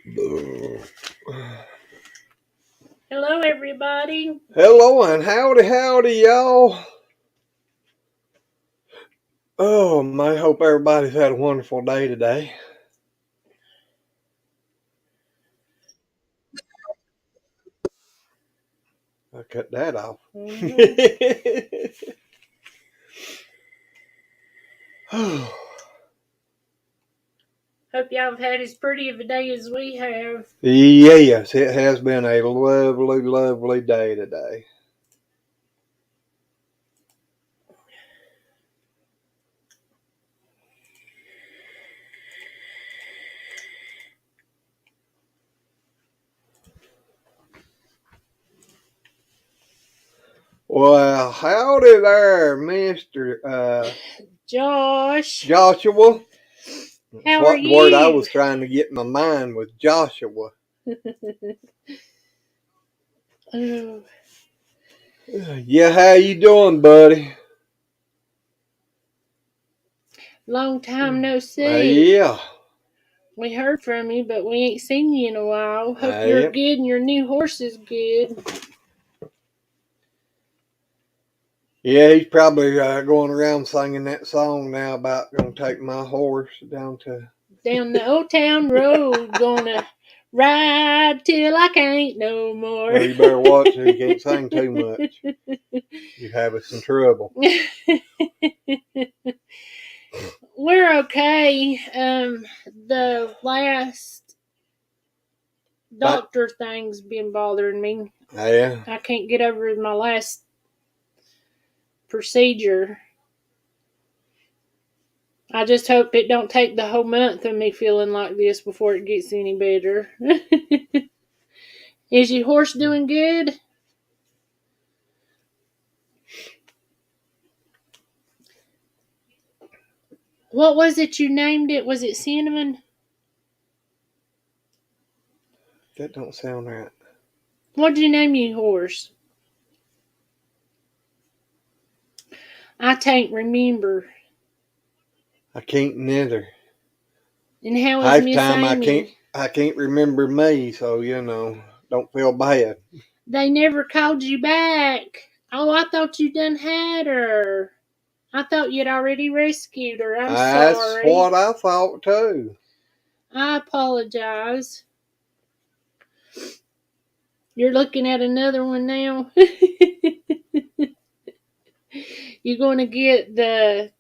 Hello, everybody. Hello and howdy, y'all. Oh, I hope everybody's had a wonderful day today. I cut that off. Hope y'all have had as pretty of a day as we have. Yes, it has been a lovely, lovely day today. Well, howdy there, Mr. How Joshua. That's are what the word I you? was trying to get in my mind was Joshua. Oh, Yeah, how you doing, buddy? long time no see. Yeah. We heard from you, but we ain't seen you in a while. Hope you're Yep. good and your new horse is good. Yeah, he's probably going around singing that song now about going to take my horse down to. Down the old town road, gonna ride till I can't no more. Well, you better watch it. You can't sing too much. You have us in trouble. We're okay. The last doctor thing's been bothering me. Yeah. I can't get over my last procedure. I just hope it don't take the whole month of me feeling like this before it gets any better. Is your horse doing good? What was it you named it? Was it Cinnamon? That don't sound right. What did you name your horse? I can't remember. I can't neither. And how is Half Miss time Amy? I can't remember me, so don't feel bad. They never called you back. Oh, I thought you done had her. I thought you'd already rescued her. I'm That's sorry. what I thought too. I apologize. You're looking at another one now. You're going to get the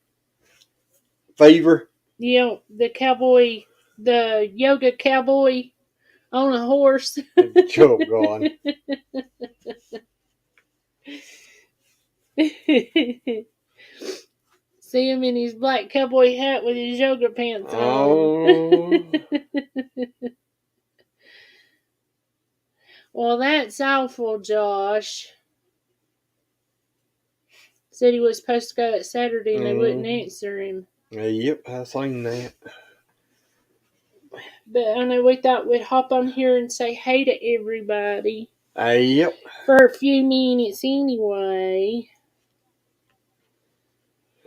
Fever. the cowboy, the yoga cowboy on a horse. Joke going. See him in his black cowboy hat with his yoga pants on. Oh. Well, that's awful, Josh. Said he was supposed to go that Saturday and they wouldn't answer him. Yep, I seen that. But I know we thought we'd hop on here and say hey to everybody. Yep. For a few minutes anyway.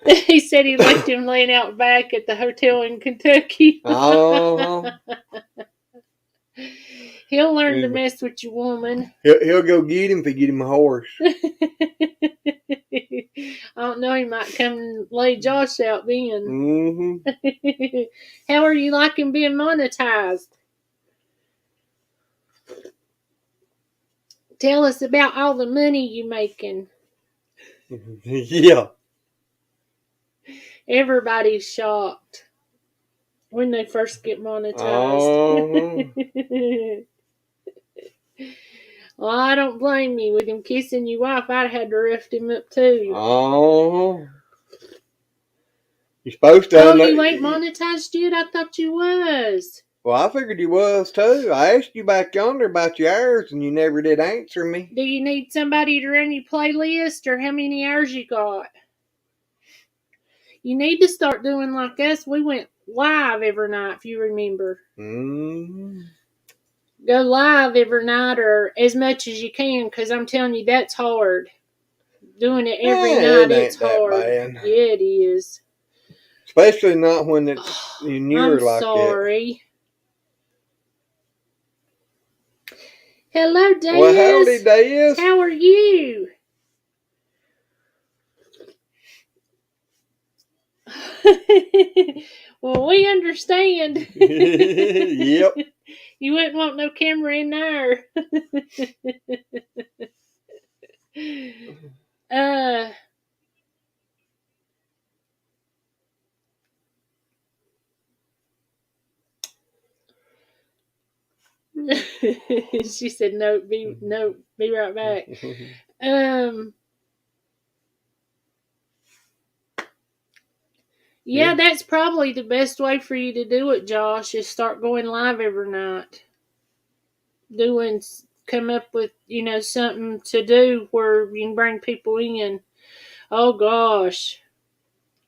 He said he left him laying out back at the hotel in Kentucky. Oh. He'll learn to mess with your woman. He'll go get him if he get him a horse. I don't know, he might come and lay Josh out then. Mm-hmm. How are you liking being monetized? Tell us about all the money you making. Yeah. Everybody's shocked when they first get monetized. Oh. Well, I don't blame you. With him kissing your wife, I'd have had to rough him up too. Oh. You're supposed to. Oh, you ain't monetized yet? I thought you was. Well, I figured you was too. I asked you back yonder about your hours, and you never did answer me. Do you need somebody to run your playlist, or how many hours you got? You need to start doing like us. We went live every night, if you remember. Go live every night or as much as you can, because I'm telling you, that's hard. Doing it every night, it's hard. Bad. Yeah, it is. Especially not when it's newer like that. I'm sorry. Hello, Diaz. Well, howdy, Diaz. How are you? Well, we understand. Yep. You wouldn't want no camera in there. She said, "No, be right back." Yeah, that's probably the best way for you to do it, Josh. Is start going live every night, come up with something to do where you can bring people in. Oh gosh,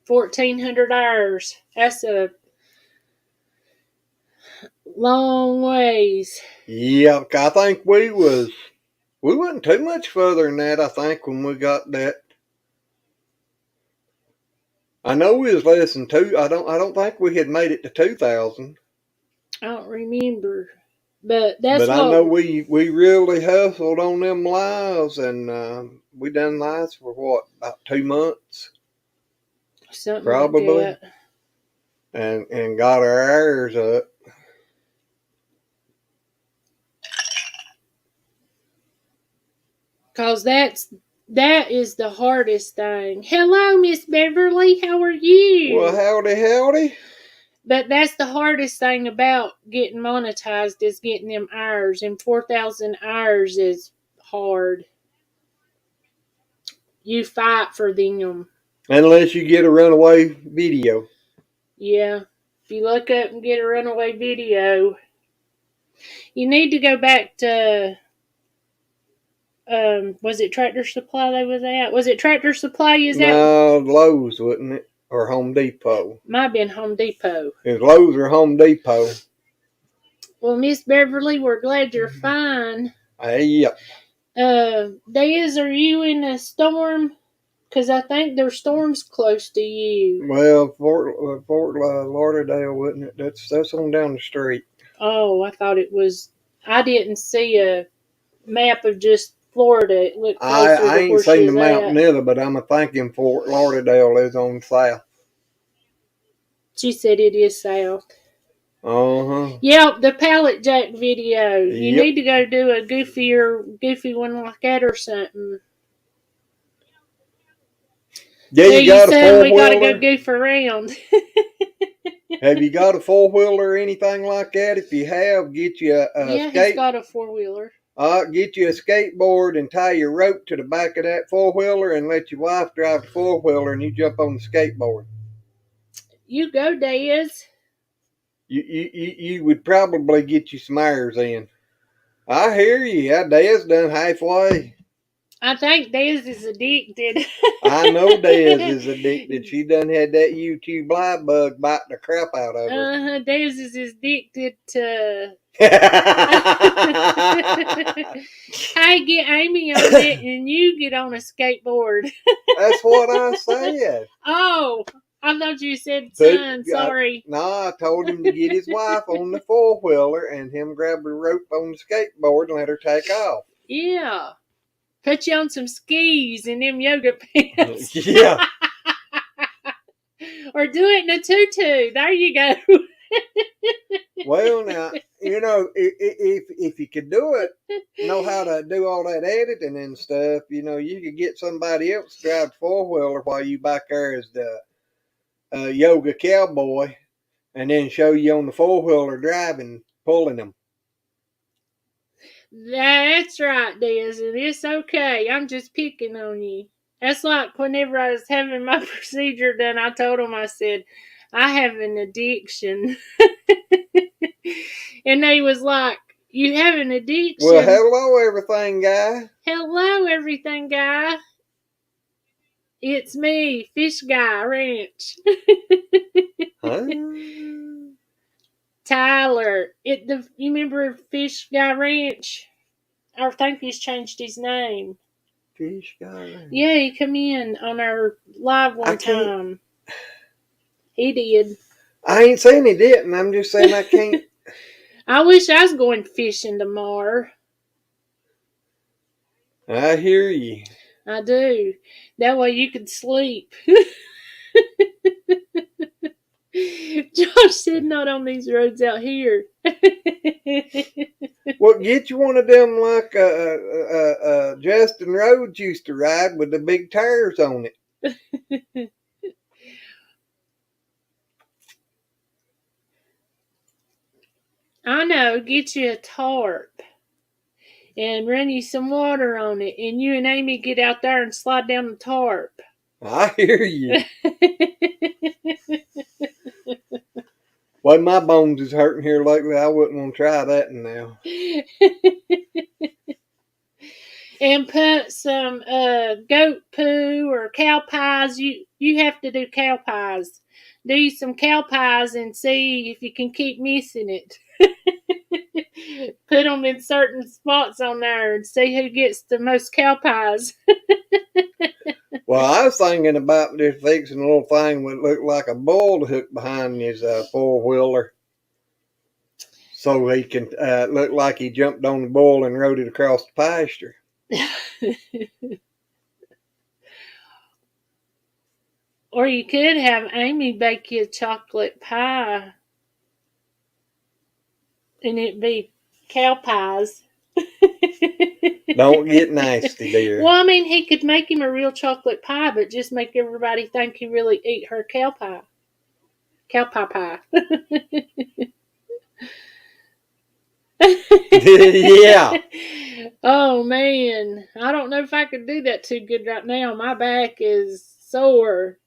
1,400 hours. That's a long ways. Yeah, I think we wasn't too much further than that. I think when we got that. I know we was less than two. I don't think we had made it to 2,000. I don't remember, but that's But I know we really hustled on them lives, and we done lives for what, about 2 months, something probably, like that. and got our hours up. Cause that is the hardest thing. Hello, Miss Beverly. How are you? Well, howdy. But that's the hardest thing about getting monetized is getting them hours, and 4,000 hours is hard. You fight for them. Unless you get a runaway video. Yeah. If you look up and get a runaway video, you need to go back to was it Tractor Supply they was at? Was it Tractor Supply you was at? No, Lowe's, wasn't it? Or Home Depot. Might have been Home Depot. It was Lowe's or Home Depot. Well, Miss Beverly, we're glad you're fine. Yep. Diaz, are you in a storm? Because I think there's storms close to you. Well, Fort Lauderdale, wasn't it? That's on down the street. Oh, I thought it was. I didn't see a map of just Florida. It looked closer I to ain't where seen she's the mountain at. either, but I'm thinking Fort Lauderdale is on south. She said it is south. Uh-huh. Yeah, the pallet jack video. You Yep. need to go do a goofy one like that or something. Yeah, you got a we gotta go four-wheeler? goof around. Have you got a four-wheeler or anything like that? If you have, get you a He's got a 4-wheeler. Get you a skateboard and tie your rope to the back of that four-wheeler and let your wife drive the four-wheeler and you jump on the skateboard. You go, Diaz. You would probably get you some hours in. I hear you. Yeah, Dez done halfway. I think Diaz is addicted. I know Dez is addicted. She done had that YouTube live bug bite the crap out of her. Diaz is addicted to. I get Amy on it and you get on a skateboard. That's what I said. Oh, I thought you said son. Sorry. No, I told him to get his wife on the four-wheeler and him grab the rope on the skateboard and let her take off. Yeah. Put you on some skis and them yoga pants. Yeah. Or do it in a tutu. There you go. Well, now, if you could do it, know how to do all that editing and stuff, you could get somebody else to drive the four-wheeler while you back there as the yoga cowboy and then show you on the four-wheeler driving, pulling them. That's right, Diaz, and it's okay. I'm just picking on you. That's like whenever I was having my procedure done, I told him, I said, I have an addiction. And they was like, you have an addiction? Well, hello, everything guy. Hello, everything guy. It's me, Fish Guy Ranch. Huh? Tyler. You remember Fish Guy Ranch? I think he's changed his name. Fish Guy Ranch? Yeah, he come in on our live one time. He did. I ain't saying he didn't. I'm just saying I can't. I wish I was going fishing tomorrow. I hear you. I do. That way you can sleep. Josh said not on these roads out here. Well, get you one of them like Justin Rhodes used to ride with the big tires on it. I know. Get you a tarp and run you some water on it, and you and Amy get out there and slide down the tarp. I hear you. Well, my bones is hurting here lately. I wouldn't want to try that now. And put some goat poo or cow pies. You have to do cow pies. Do some cow pies and see if you can keep missing it. Put them in certain spots on there and see who gets the most cow pies. Well, I was thinking about just fixing a little thing that looked like a bull to hook behind his four-wheeler, so he can look like he jumped on the bull and rode it across the pasture. Or you could have Amy bake you a chocolate pie, and it'd be cow pies. Don't get nasty, dear. Well, I mean, he could make him a real chocolate pie, but just make everybody think he really ate her cow pie. Cow pie. Yeah. Oh, man. I don't know if I could do that too good right now. My back is sore.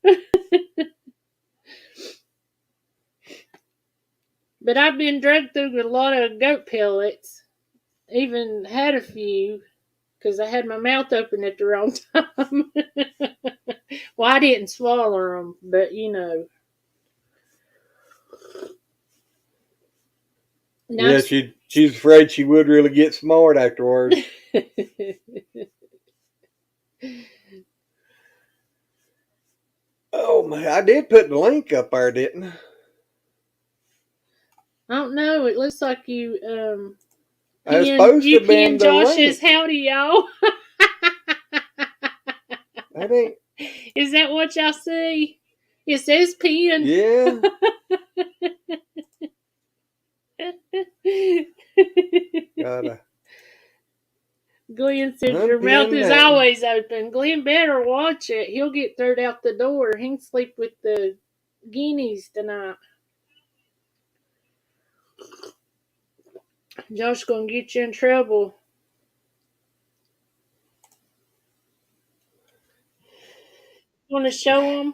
But I've been drugged through a lot of goat pellets. Even had a few because I had my mouth open at the wrong time. Well, I didn't swallow them, but you know. Yeah, she's afraid she would really get smart afterwards. Oh man, I did put the link up there, didn't I? I don't know. It looks like you I was supposed to have been pinned the Josh's link. howdy y'all. That ain't. Is that what y'all see? It says pinned. Yeah. Gotta. Glenn said your mouth is always open. Glenn better watch it. He'll get thrown out the door. He can sleep with the guineas tonight. Josh gonna get you in trouble. Want to show him?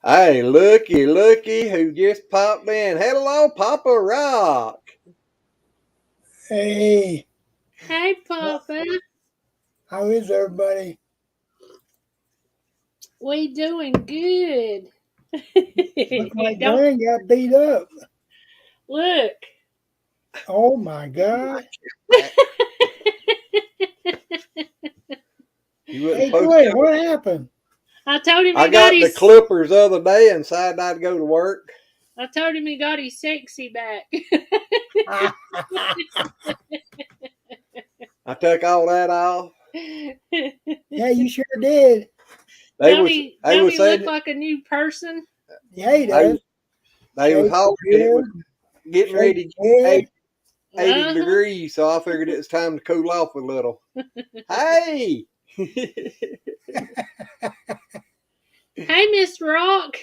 Hey, looky who just popped in. Hello, Papa Rock. Hey. Hey, Papa. How is everybody? We doing good. Looks like Glenn got beat up. Look. Oh my God. Hey, Glenn, what happened? I told him I got the clippers the other day and decided I'd go to work. I told him he got his sexy back. I took all that off. Yeah, you sure did. Don't he look like a new person? Yeah, he does. They was hollering, getting ready to get 80 degrees, so I figured it was time to cool off a little. Hey! Hey, Miss Rock.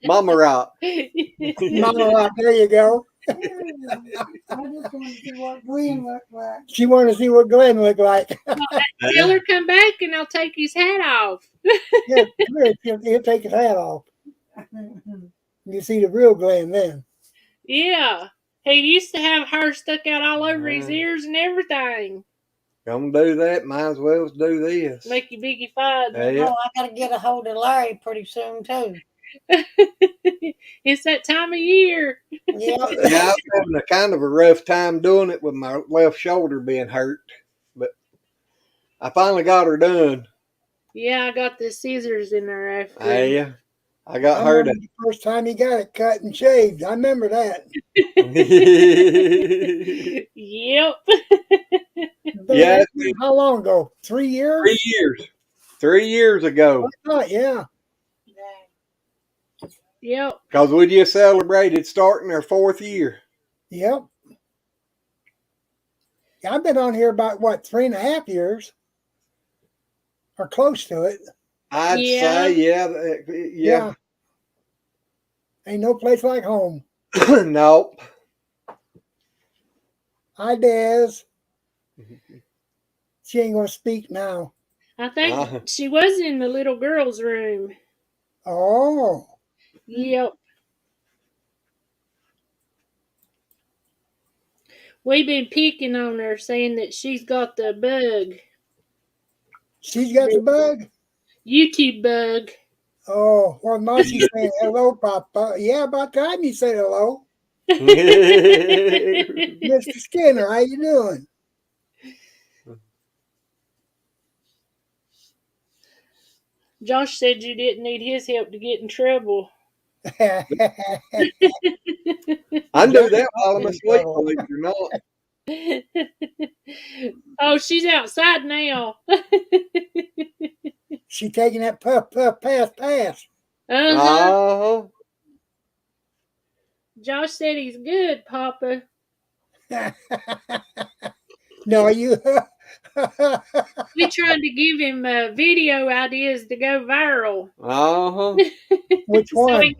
Mama Rock. Mama Rock, there you go. I just want to see what Glenn looked like. She wanted to see what Glenn looked like. Tell her come back and I'll take his hat off. Yeah, he'll take his hat off. You see the real Glenn then. Yeah. He used to have hair stuck out all over his ears and everything. Come do that, might as well do this. Make you biggie fied. Yeah. Oh, I gotta get a hold of Larry pretty soon too. It's that time of year. Yeah. Yeah, I'm having a kind of a rough time doing it with my left shoulder being hurt, but I finally got her done. Yeah, I got the scissors in there after. Yeah. I got I hurt. remember the first time he got it cut and shaved. I remember that. Yep. Yeah, How long ago? 3 years? 3 years. 3 years ago. Oh, yeah. Yep. Because we just celebrated starting our 4th year. Yep. I've been on here about, what, 3.5 years? Or close to it. I'd Yeah. say, yeah. Ain't no place like home. Nope. Hi, Des. She ain't going to speak now. I think she was in the little girl's room. Oh. Yep. We've been picking on her, saying that she's got the bug. She's got the bug? YouTube bug. Oh, well, now she's saying hello, Papa. Yeah, about time you said hello. Mr. Skinner, how you doing? Josh said you didn't need his help to get in trouble. I do that while I'm asleep, believe it or not. Oh, she's outside now. She taking that puff, pass. Uh-huh. Josh said he's good, Papa. No, you. We trying to give him video ideas to go viral. Which one?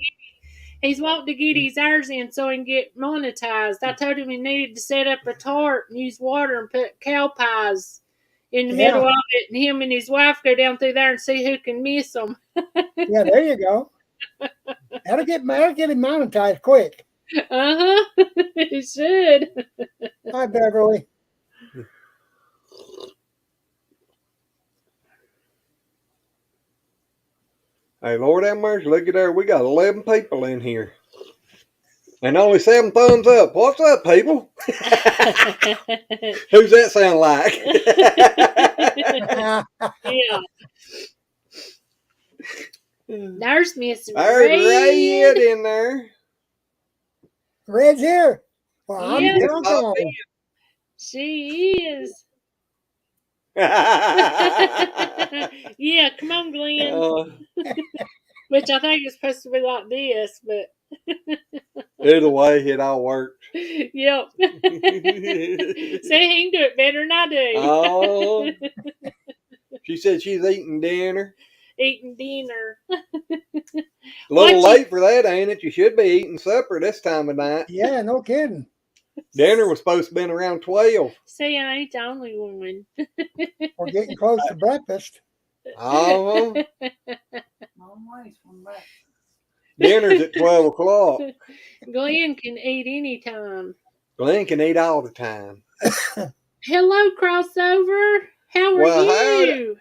He's wanting to get his hours in so he can get monetized. I told him he needed to set up a tart and use water and put cow pies in the middle of it, and him and his wife go down through there and see who can miss them. Yeah, there you go. That'll get him monetized quick. It should. Hi, Beverly. Hey, Lord have mercy, look at there. We got 11 people in here. And only 7 thumbs up. What's up, people? Who's that sound like? Yeah. There's Miss There's Red in there. Red's here. Well, yeah. I'm down. She is. Yeah, come on, Glenn. Which I think is supposed to be like this, but either way, it all works. Yep. See, he can do it better than I do. Oh. She said she's eating dinner. Eating dinner. A little late for that, ain't it? You should be eating supper this time of night. Yeah, no kidding. Dinner was supposed to be around 12. See, I ain't the only one. We're getting close to breakfast. Oh. Dinner's at 12 o'clock. Glenn can eat anytime. Glenn can eat all the time. Hello, Crossover. How are you?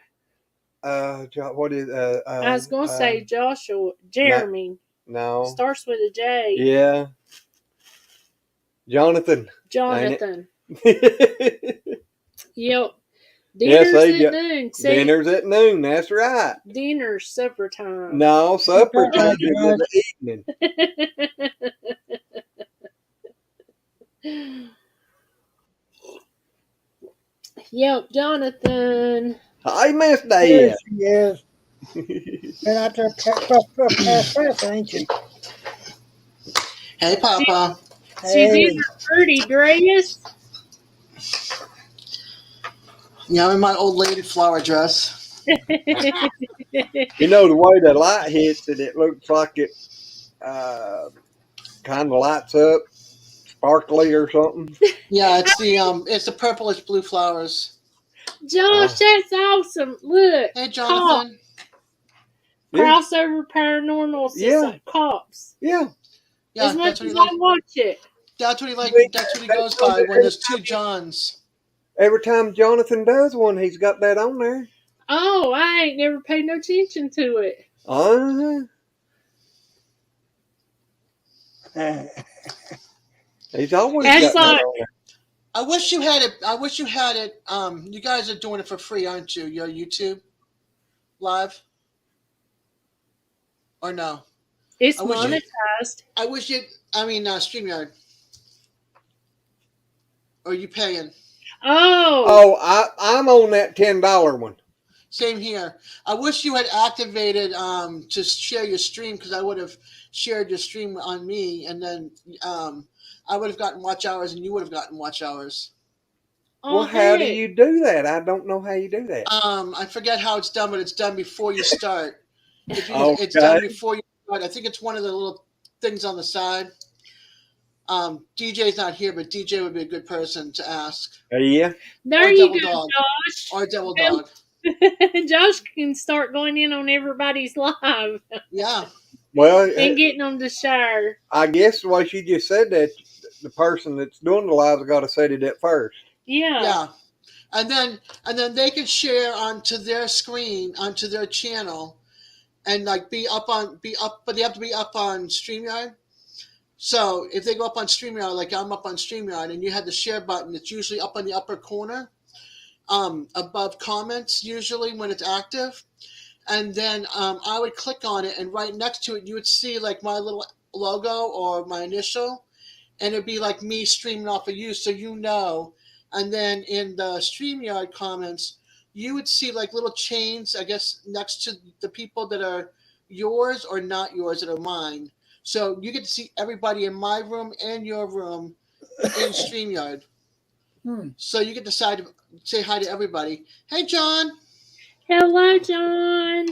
What is I was gonna say Joshua. Jeremy. No. Starts with a J. Yeah. Jonathan. Yep. Dinner's at noon. See? Dinner's at noon. That's right. Dinner's supper time. No, supper time is in the evening. Yep, Jonathan. Hi, Miss Dad. Yes, she is. Been out there past, ain't she? Hey, Papa. She's in her pretty dress. Yeah, I'm in my old lady flower dress. You know, the way the light hits it, it looks like it kind of lights up, sparkly or something. Yeah, it's the purplish blue flowers. Josh, that's awesome. Look. Hey, Jonathan. Crossover Paranormal Cops. Yeah. Yeah, as much as I watch it. That's what he goes by when there's 2 Johns. Every time Jonathan does one, he's got that on there. Oh, I ain't never paid no attention to it. He's always got that on there. I wish you had it. You guys are doing it for free, aren't you? Your YouTube live, or no? It's I wish you. monetized. I wish you. I mean, Streamyard. Or are you paying? Oh, Oh, I'm on that $10 one. Same here. I wish you had activated to share your stream because I would have shared your stream on me, and then I would have gotten watch hours, and you would have gotten watch hours. Well, oh how do heck. you do that? I don't know how you do that. I forget how it's done, but it's done before you start. It's Okay. done before you start. I think it's one of the little things on the side. DJ's not here, but DJ would be a good person to ask. Yeah. There Or you Devil go, Dog. Josh. Or Devil Dog. Josh can start going in on everybody's live Yeah. Well, and getting them to share. I guess the way she just said that, the person that's doing the lives got to set it up first. Yeah. Yeah. And then they can share onto their screen, onto their channel, and like but they have to be up on StreamYard. So if they go up on StreamYard, like I'm up on StreamYard, and you had the share button, it's usually up in the upper corner, above comments, usually when it's active. And then I would click on it, and right next to it, you would see like my little logo or my initial, and it'd be like me streaming off of you, so you know. And then in the StreamYard comments, you would see like little chains, I guess, next to the people that are yours or not yours that are mine. So you get to see everybody in my room and your room in StreamYard. So you get to say hi to everybody. Hey, John. Hello, John.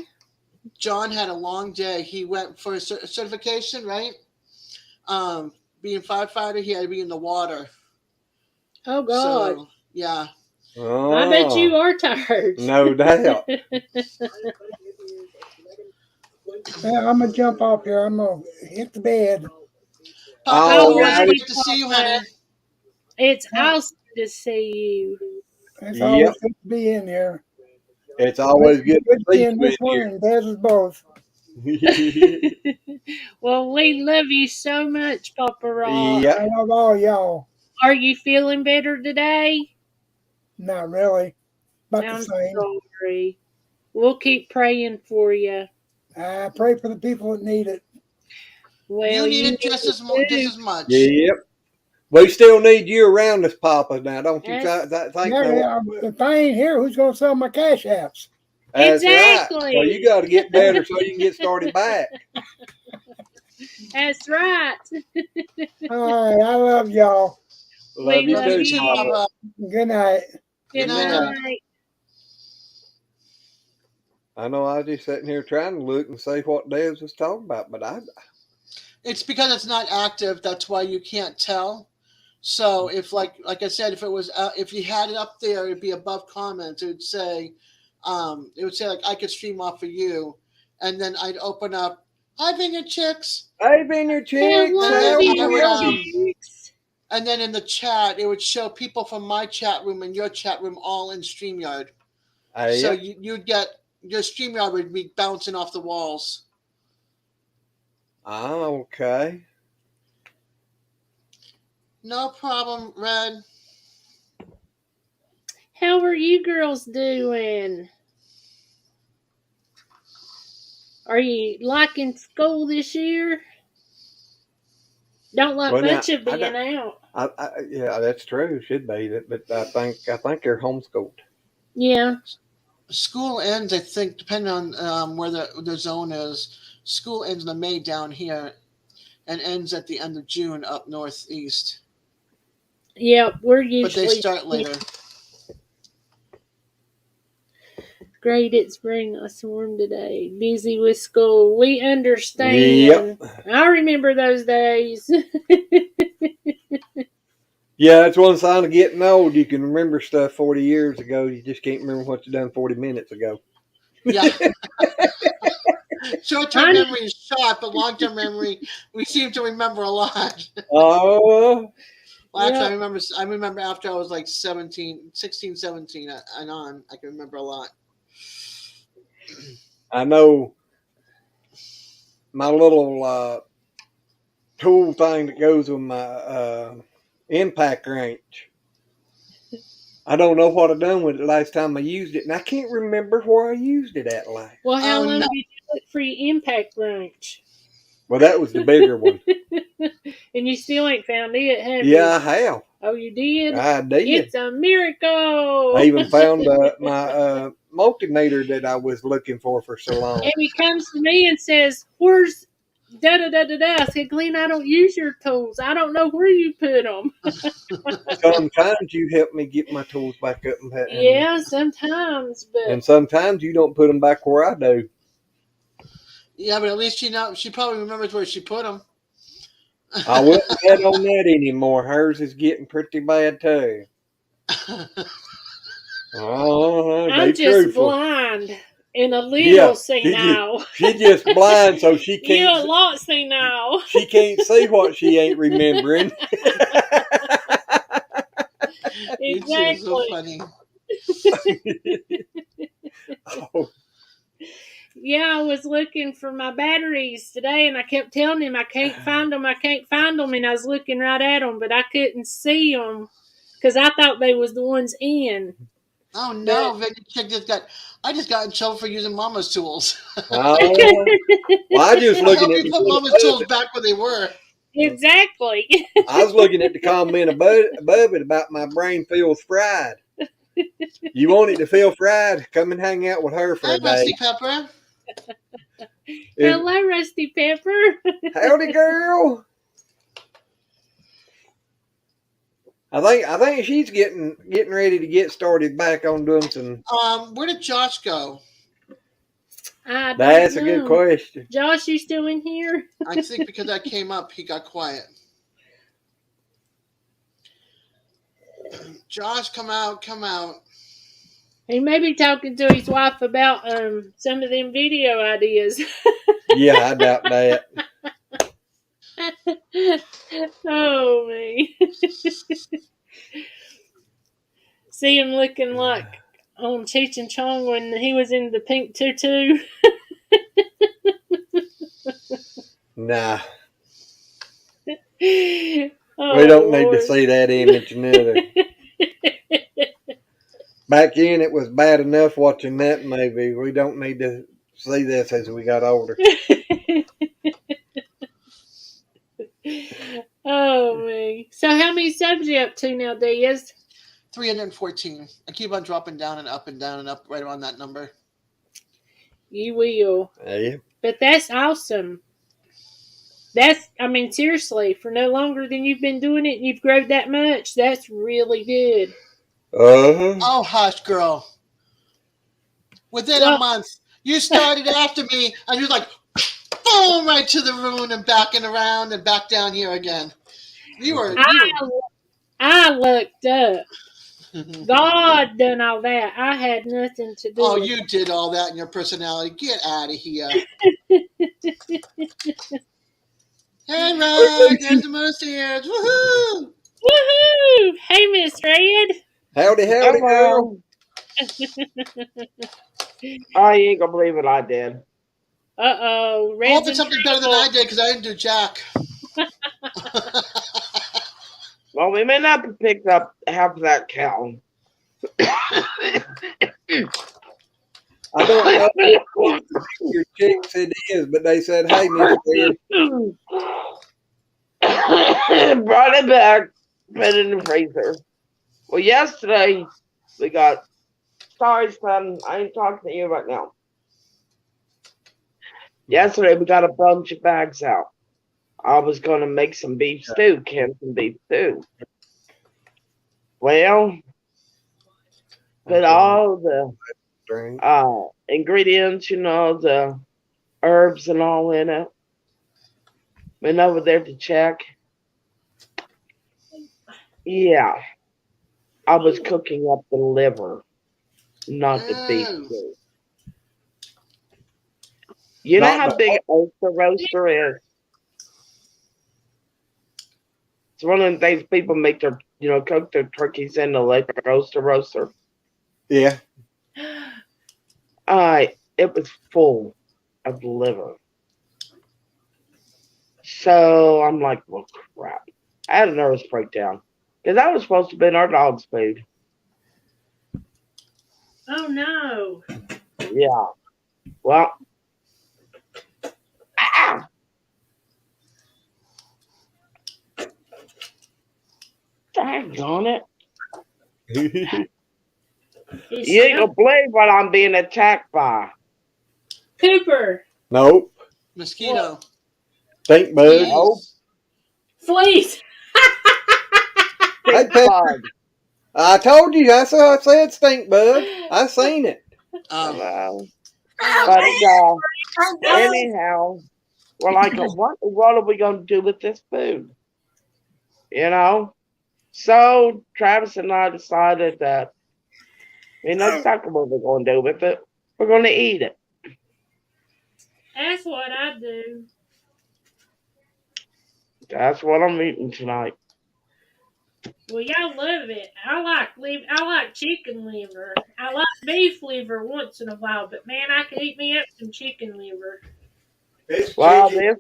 John had a long day. He went for a certification, right? Being firefighter, he had to be in the water. Oh, God. So, yeah. I bet you are tired. No doubt. Well, I'm gonna jump off here. I'm gonna hit the bed. Papa, All always righty. great to see you, honey. It's awesome to see you. It's Yep. always good to be in here. It's always good Good to to be see in this one, and Des is both. you Well, we love you so much, Papa Rock. Yep. I love all y'all. Are you feeling better today? Not really, but the I'm same. sorry. We'll keep praying for you. I pray for the people that need it. Well, You need you it just as much. Yep. We still need you around us, Papa. Now, don't you That's- think Yeah, no? yeah, if I ain't here, who's gonna sell my cash apps? That's Exactly. right. So you got to get better so you can get started back. That's right. All right, I love y'all. Love you love too, You too, Papa. Papa. Good night. Good Good night. night. I know I was just sitting here trying to look and see what Debs was talking about, but It's because it's not active. That's why you can't tell. So if like I said, if you had it up there, it'd be above comments. It would say like I could stream off of you, and then I'd open up. Hi, Vineyard Chicks. hey, Vineyard Chicks, Hello, how then I are would, you? Chicks. And then in the chat, it would show people from my chat room and your chat room all in StreamYard. Hey, So yep. you'd get your StreamYard would be bouncing off the walls. Oh, okay. No problem, Red. How are you girls doing? Are you liking school this year? Don't like Well, now, much of being out. yeah, that's true. Should be, but I think you're homeschooled. Yeah. School ends, I think, depending on where the zone is. School ends in May down here, and ends at the end of June up northeast. Yeah, we're But usually they start later. great at spring. I swarm today. Busy with school. We understand. Yep. I remember those days. Yeah, that's one sign of getting old. You can remember stuff 40 years ago. You just can't remember what you done 40 minutes ago. Yeah. Short-term memory is short, but long-term memory, we seem to remember a lot. Oh. Well, actually, I remember after I was like 16, 17 and on, I can remember a lot. I know my little tool thing that goes with my impact wrench. I don't know what I done with it last time I used it, and I can't remember where I used it at last. Well, how long no. did you look for your impact wrench? Well, that was the bigger one. And you still ain't found it, have Yeah, you? I have. Oh, you did? I did. It's a miracle. I even found my multimeter that I was looking for so long. And he comes to me and says, "Where's da da da da da?" I said, "Glenn, I don't use your tools. I don't know where you put them." Sometimes you help me get my tools back up, Yeah, sometimes, but and sometimes you don't put them back where I do. Yeah, but at least she probably remembers where she put them. I wouldn't bet on that anymore. Hers is getting pretty bad too. Oh, I'm be just truthful. blind and a little Yeah, senile. she just blind, so she You're a can't. lot senile. She can't see what she ain't remembering. You two are so Exactly. funny. Oh, Yeah, I was looking for my batteries today, and I kept telling him I can't find them. I can't find them, and I was looking right at them, but I couldn't see them because I thought they was the ones in. Oh But no, I just got in trouble for using Mama's tools. well, I just I looking hope at you the put one Mama's above tools it. back where they were. exactly. I was looking at the comment above it about my brain feels fried. You want it to feel fried? Come and hang out with her for Hey, a day. Rusty Pepper. Hello, Rusty Pepper. Howdy, girl. I think she's getting ready to get started back on doing some. Where did Josh go? I don't That's a know. good question. Josh, you still in here? I think because I came up, he got quiet. Josh, come out, come out. He may be talking to his wife about some of them video ideas. Yeah, I doubt that. Oh me. See him looking like on Cheech and Chong when he was in the pink tutu. Nah, Oh we don't need to Lord. see that image neither. Back then, it was bad enough watching that movie. We don't need to see this as we got older. Oh me. So how many subs you up to now, Diaz? 314. I keep on dropping down and up and down and up right around that number. You will. Yeah. But that's awesome. I mean, seriously, for no longer than you've been doing it, you've grown that much. That's really good. Oh, hush, girl. Within a Well, month, you started after me, and you're like, boom, right to the moon and backing around and back down here again. You were. I looked up. God done all that. I had nothing to do Oh, with you did all that in your personality. Get out of here. Hey, Rod, there's the Merciers. Woohoo! Woohoo! Hey, Miss Red. Howdy, girl. Hello. I ain't gonna believe what I did. Uh-oh. I hope Red's it's in something better than trouble. I did because I didn't do jack. Well, we may not have picked up half of that cow. I don't know what your chicks it is, but they said, "Hey, Miss Red." Brought it back, put it in the freezer. Well, yesterday we got. Sorry, son, I ain't talking to you right now. Yesterday we got a bunch of bags out. I was gonna make some beef stew, can some beef stew. Well, put all the ingredients, the herbs and all in it. Went over there to check. Yeah, I was cooking up the liver, not the beef stew. You know how big an oyster roaster is? It's one of the things people make their, cook their turkeys in the electric roaster. Yeah. It was full of liver. So I'm like, well, crap. I had a nervous breakdown because that was supposed to be our dog's food. Oh, no. Yeah. Well, Daggone it. Is You she ain't gonna believe what I'm being attacked by. Cooper? Nope. Mosquito. Stink bug. Nope. Fleas. Fleas. Hey, Stink Pep, bug. I told you. I said stink bug. I seen it. Hello. Oh, But I know. anyhow, we're like, what are we gonna do with this food? You know? So Travis and I decided that we know exactly what we're gonna do with it. We're gonna eat it. That's what I do. That's what I'm eating tonight. Well, y'all love it. I like chicken liver. I like beef liver once in a while, but man, I can eat me up some chicken liver. It's Well, chicken.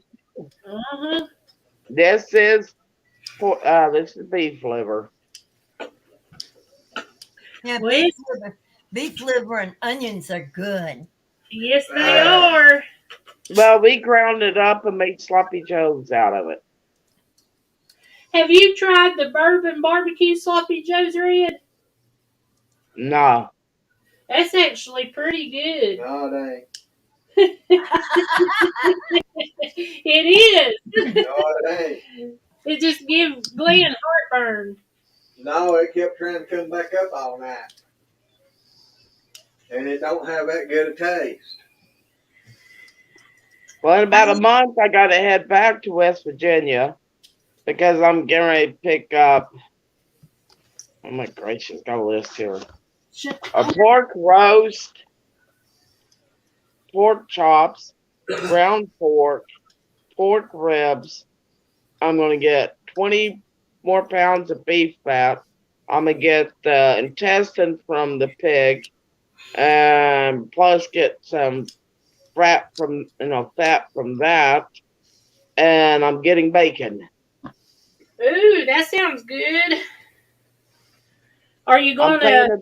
Uh huh. this is this is beef liver. Yeah, Well, beef liver and onions are good. yes, they are. Well, we ground it up and made sloppy joes out of it. Have you tried the bourbon barbecue sloppy joe's red? No. That's actually pretty good. No, it ain't. It is. No, it ain't. It just gives Glenn heartburn. No, it kept trying to come back up all night. And it don't have that good a taste. Well, in about a month, I got to head back to West Virginia because I'm getting ready to pick up. Oh my gracious, got a list here. A pork roast, pork chops, ground pork, pork ribs. I'm going to get 20 more pounds of beef fat. I'm going to get the intestine from the pig and plus get some fat from, fat from that. And I'm getting bacon. Ooh, that sounds good. Are you I'm gonna?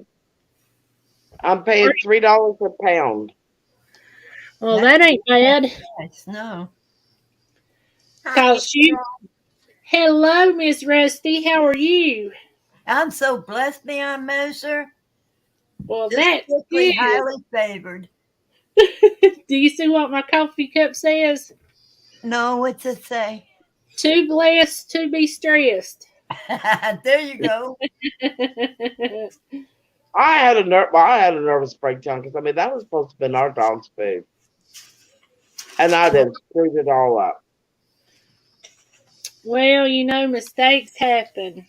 paying $3 a pound. Well, that ain't bad. Yes, no. Cause you. Hello, Miss Rusty. How are you? I'm so blessed beyond measure. Well, Just that's strictly good. highly favored. Do you see what my coffee cup says? No, what's it say? Too blessed to be stressed. There you go. I had a nervous breakdown because that was supposed to be our dog's food, and I then screwed it all up. Well, mistakes happen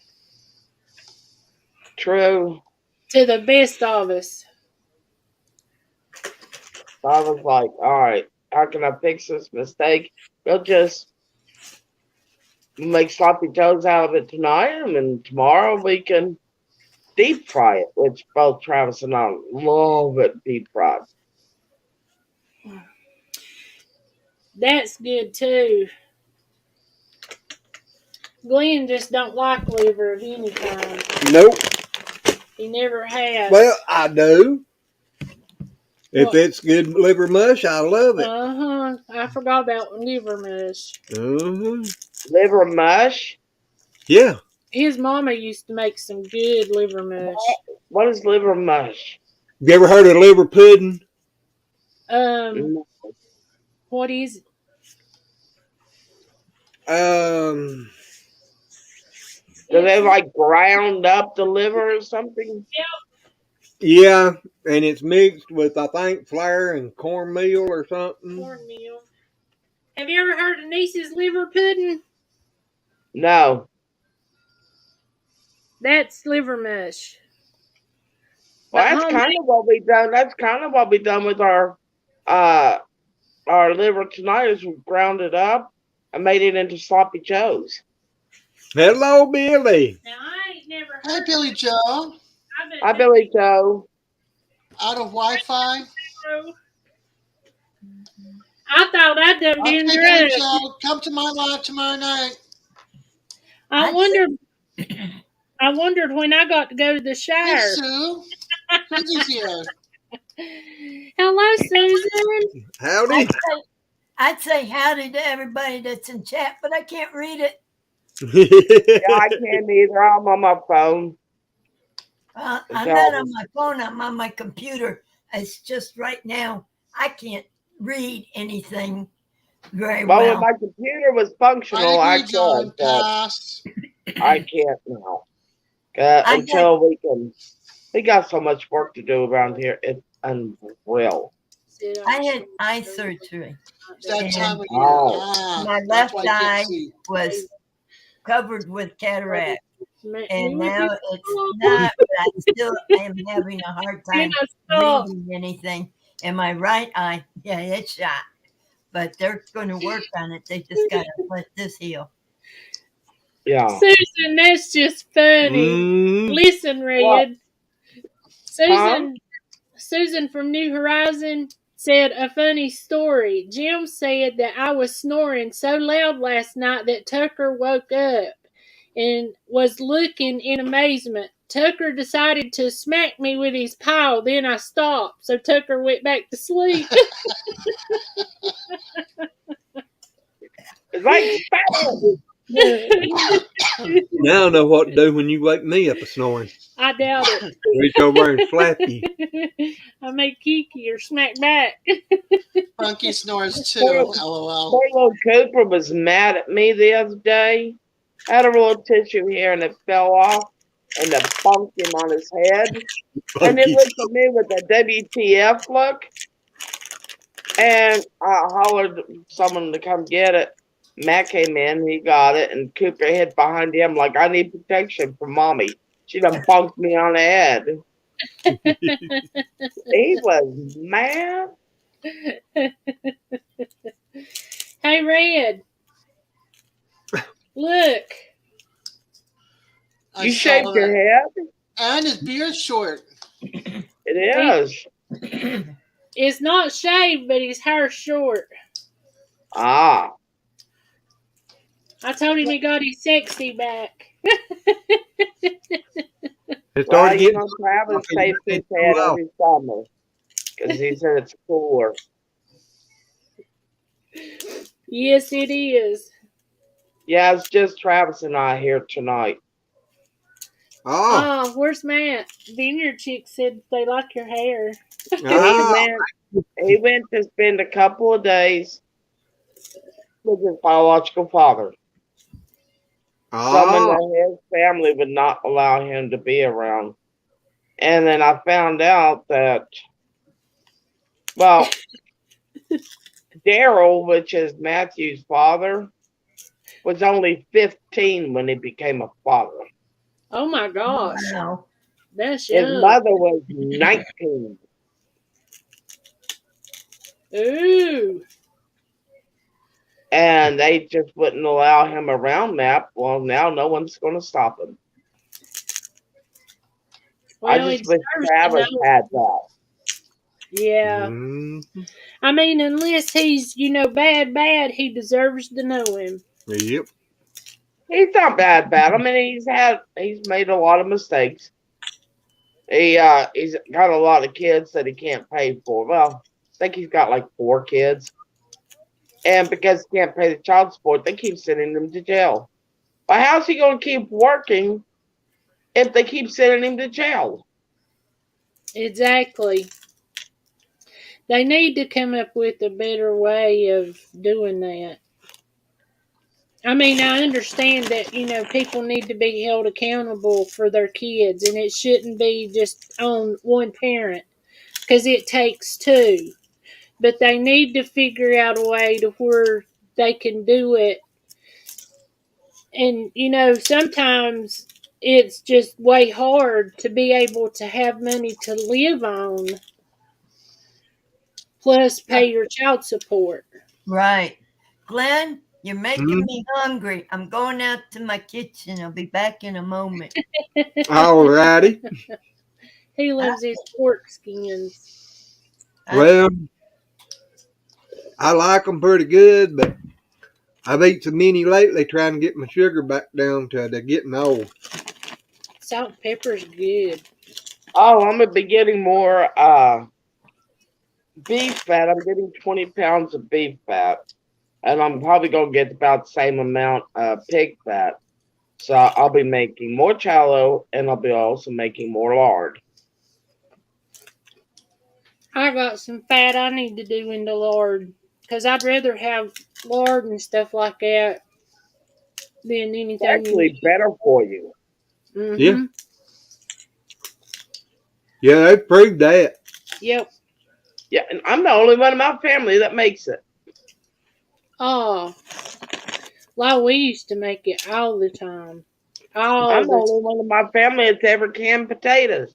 True. to the best of us. So I was like, all right, how can I fix this mistake? We'll just make sloppy joes out of it tonight, and then tomorrow we can deep fry it, which both Travis and I love it deep fried. That's good too. Glenn just don't like liver of any kind. Nope. He never has. Well, I do. If What? it's good liver mush, I love it. I forgot about liver mush. Liver mush? Yeah. His mama used to make some good liver mush. What is liver mush? Have you ever heard of liver pudding? No. What is it? Do they ground up the liver or something? Yeah, and it's mixed with I think flour and cornmeal or something. Cornmeal. Have you ever heard of Niece's liver pudding? No. That's liver mush. Well, that's kind of what we done. That's kind of what we done with our liver tonight. Is we ground it up and made it into sloppy joes. Hello, Billy. Now I ain't never heard. Hey, Billy Joe. Hi, Billy Joe. Out of Wi-Fi. I thought I'd done been Okay, Billy drugged. Joe, come to my live tomorrow night. I wondered when I got to go to the Hey, Shire. Sue. Susie's here. Hello, Susan. Howdy. I'd say howdy to everybody that's in chat, but I can't read it. Yeah, I can't either. I'm on my phone I'm not on until my phone. I'm on my computer. It's just right now I can't read anything very well, when well. my computer was I functional, I agree, could, John. but Pass. I can't now. I had Until we can. We got so much work to do around here. It's unreal. Sit I on had short. eye surgery, It's that time and of year. Oh, my That's left why I can't eye see. was covered with cataract, and You would now be it's not. But I still am having a hard you time know, stop. reading anything. And my right eye, yeah, it's shot. But they're going to work on it. They just got to let this heal. yeah. Susan, that's just funny. Mm. Listen, Well, Red. huh? Susan from New Horizon said a funny story. Jim said that I was snoring so loud last night that Tucker woke up and was looking in amazement. Tucker decided to smack me with his paw, then I stopped, so Tucker went back to sleep. It's like spam. Now I know what to do when you wake me up a snoring. I doubt it. Reach over and slap you. I made Kiki or smack back. Funky snores too. Poor, LOL. poor little Cooper was mad at me the other day. I had a little tissue here and it fell off and it bumped him on his head. And he Funky. looked at me with a WTF look. And I hollered someone to come get it. Matt came in, he got it, and Cooper hid behind him like I need protection from mommy. She done bunked me on the head. He was mad. Hey, Red, look. I You saw shaved your that. head? And his beard's short. It He is. is not shaved, but his hair's short. Ah. I told him he got his sexy back. It Well, started you getting know, Travis hot. shaves his head every summer because he said it's cooler. Yes, it is. Yeah, it's just Travis and I here tonight. Oh, Oh, where's Matt? Vineyard Chick said they like your hair. He ah, went. He went to spend a couple of days with his biological father. Someone oh. that his family would not allow him to be around. And then I found out that, well, Daryl, which is Matthew's father, was only 15 when he became a father. Oh my gosh, Wow. that's His young. mother was 19. Ooh, And they just wouldn't allow him around Matt. Well, now no one's going to stop him. I well, he just wish deserves to Travis know. had that. Yeah, Mm, I mean, unless he's bad, he deserves to know him. yep. He's not bad. I mean, he's made a lot of mistakes. He's got a lot of kids that he can't pay for. Well, I think he's got like 4 kids, and because he can't pay the child support, they keep sending him to jail. But how's he going to keep working if they keep sending him to jail? Exactly. They need to come up with a better way of doing that. I mean, I understand that, people need to be held accountable for their kids, and it shouldn't be just on one parent because it takes two. But they need to figure out a way to where they can do it. And, sometimes it's just way hard to be able to have money to live on, plus pay your child support. Right. Glenn, you're making Mm, me hungry. I'm going out to my kitchen. I'll be back in a moment. all righty. He loves his pork skins. I, Well, I like them pretty good, but I've eaten so many lately trying to get my sugar back down to the getting old. Salt and pepper's good. Oh, I'm gonna be getting more beef fat. I'm getting 20 pounds of beef fat, and I'm probably gonna get about the same amount of pig fat. So I'll be making more tallow, and I'll be also making more lard. I got some fat I need to do in the lard because I'd rather have lard and stuff like that than It's anything you actually better for you. Yeah. Mm-hmm. Yeah, they proved that. Yep. Yeah, and I'm the only one in my family that makes it. Oh, well, we used to make it all the time. All I'm the the only one in my family that's ever canned potatoes.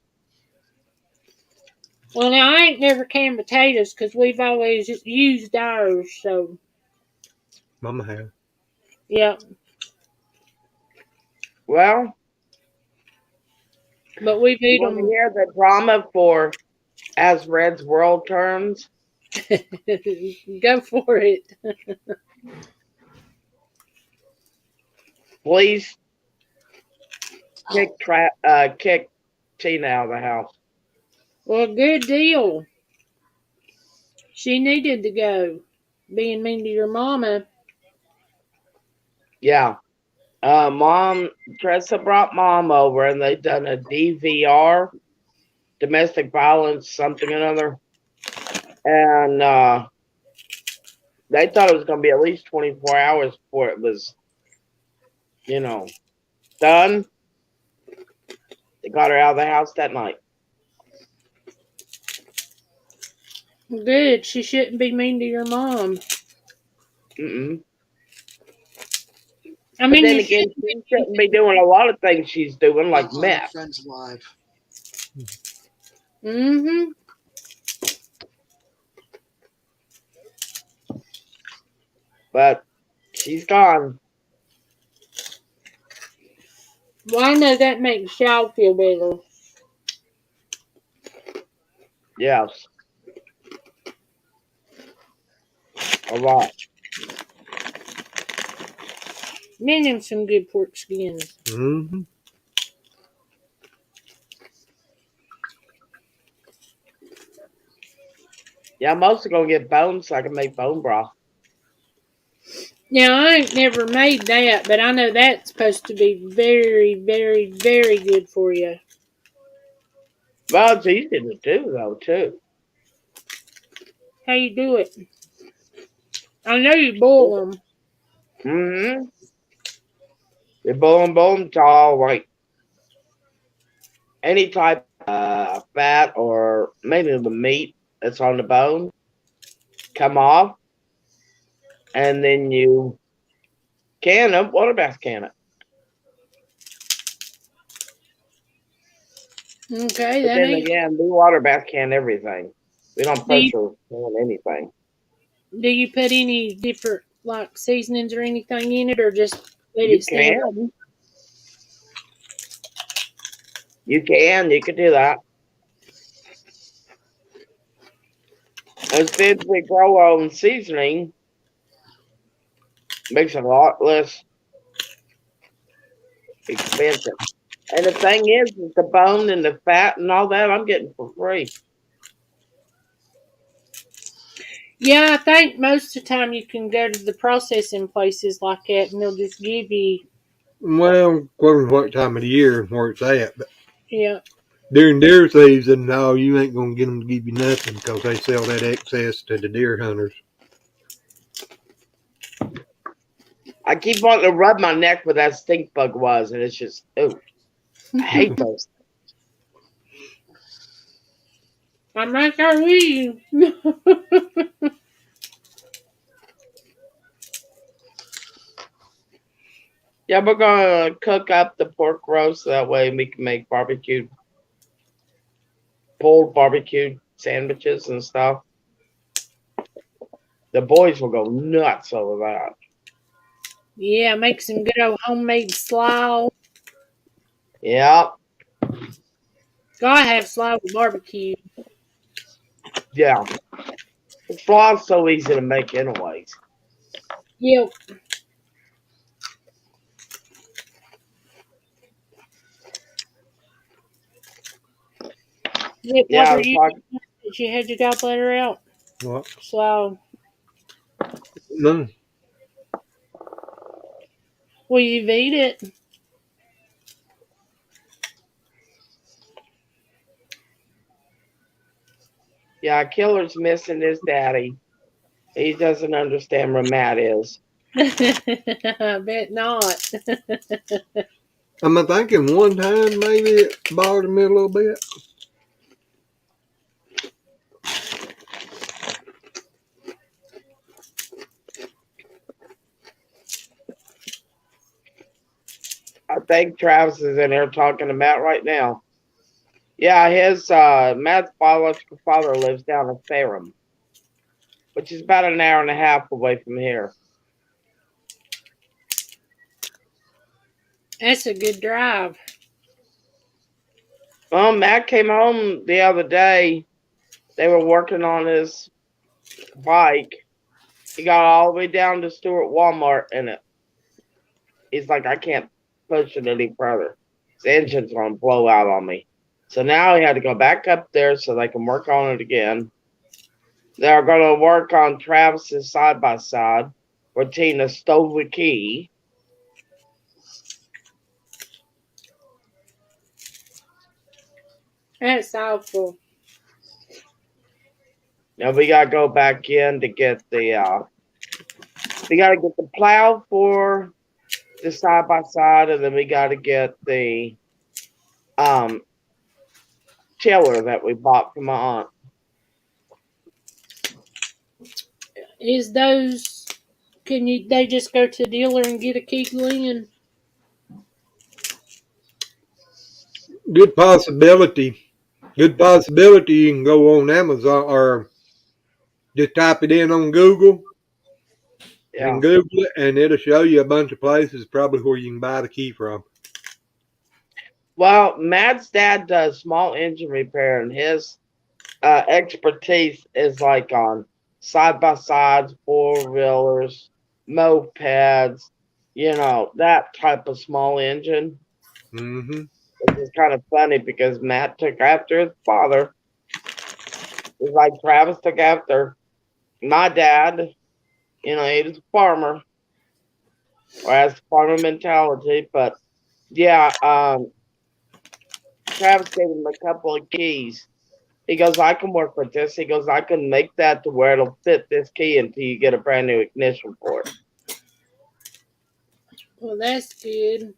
Well, now I ain't never canned potatoes because we've always used ours. So, Mama have. yeah. Well, But we've you eat want to them. hear the drama for As Red's World Turns? Go for it. Please Oh, kick Tina out of the house. Well, good deal. She needed to go. Being mean to your mama. Yeah. Mom, Tressa brought mom over and they done a DVR, domestic violence, something or another. And they thought it was going to be at least 24 hours before it was, you know, done. They got her out of the house that night. Good. She shouldn't be mean to your mom. Mm-mm. I But mean, then you again, shouldn't she be. shouldn't be doing a lot of things she's doing, like your meth. friend's alive. Mm-hmm. But she's gone. Well, I know that makes y'all feel better. Yes, a lot. Men them some good pork skins. Mm-hmm. Yeah, I'm also going to get bones so I can make bone broth. Now, I ain't never made that, but I know that's supposed to be very, very, very good for you. Well, it's easy to do, though, too. How you do it? I know you boil them. Mm-hmm. You boil them tall, like any type of fat or mainly the meat that's on the bone come off, and then you can them, water bath can it. Okay, But that then ain't. again, we water bath can everything. We don't Do you, pressure can anything. do you put any different like seasonings or anything in it, or just let You it stand? can. You can. You can do that. And since we grow our own seasoning, makes it a lot less expensive. And the thing is the bone and the fat and all that I'm getting for free. Yeah, I think most of the time you can go to the processing places like that, and they'll just give you. Well, according to what time of the year and where it's at. But Yeah. during deer season, no, you ain't going to get them to give you nothing because they sell that excess to the deer hunters. I keep wanting to rub my neck where that stink bug was, and it's just, oh, I hate those. I'm right there with you. Yeah, we're gonna cook up the pork roast so that way we can make pulled barbecue sandwiches and stuff. The boys will go nuts over that. Yeah, make some good old homemade slaw. Yeah, Gotta have slaw with barbecue. yeah. Slaw's so easy to make anyways. Yep. Yep. What Yeah, were it's you? like Did you had your gallbladder out? What? Slaw. None. Well, you've eat it. Yeah, Killer's missing his daddy. He doesn't understand where Matt is. I bet not. I'm thinking one time maybe it bothered me a little bit. I think Travis is in here talking to Matt right now. Yeah, his Matt's biological father lives down in Ferrum, which is about an hour and a half away from here. That's a good drive. Well, Matt came home the other day. They were working on his bike. He got all the way down to Stewart Walmart in it. He's like, I can't push it any further. His engine's gonna blow out on me. So now he had to go back up there so they can work on it again. They're gonna work on Travis's side by side where Tina stole the key. That's awful. Now we gotta go back in to get the we gotta get the plow for the side by side, and then we gotta get the um tiller that we bought from my aunt. Is those? Can you? They just go to the dealer and get a key, Glenn? Good possibility. Good possibility you can go on Amazon or just type it in on Google Yeah. and Google it, and it'll show you a bunch of places probably where you can buy the key from. Well, Matt's dad does small engine repair, and his expertise is like on side by sides, four wheelers, mopeds, that type of small engine. Mm-hmm. Which is kind of funny because Matt took after his father. It's like Travis took after my dad. He was a farmer or has farmer mentality. But yeah, Travis gave him a couple of keys. He goes, I can work with this. He goes, I can make that to where it'll fit this key until you get a brand new ignition for it. Well, that's good.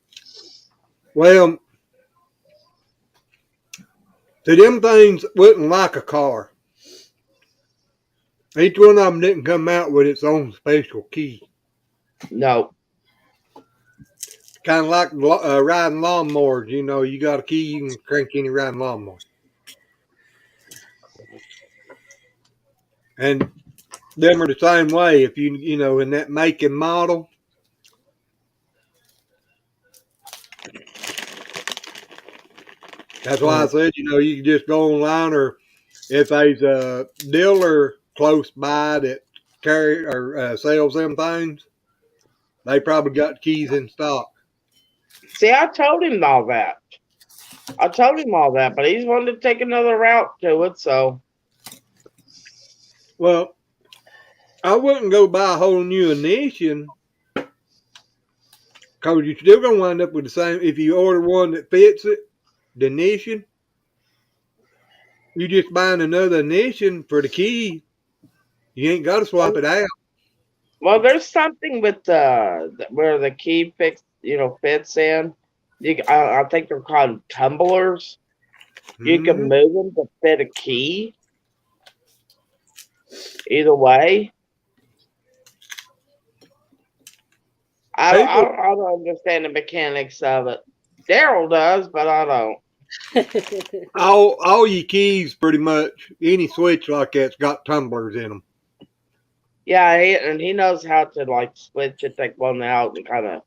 Well, so them things wasn't like a car. Each one of them didn't come out with its own special key. No. Kind of like riding lawnmowers. You got a key, you can crank any riding lawnmower. And them are the same way. If in that make and model, that's why I said, you can just go online, or if there's a dealer close by that carry or sells them things, they probably got keys in stock. See, I told him all that. But he's wanted to take another route to it, so. Well, I wouldn't go buy a whole new ignition, because you're still going to wind up with the same. If you order one that fits it, the ignition, you just buying another ignition for the key. You ain't got to swap it out. Well, there's something with where the key fits in. I think they're called tumblers. You can move them to fit a key. Either way, I don't understand the mechanics of it. Daryl does, but I don't. all your keys, pretty much, any switch like that's got tumblers in them. Yeah, he knows how to like switch it, take one out, and kind of,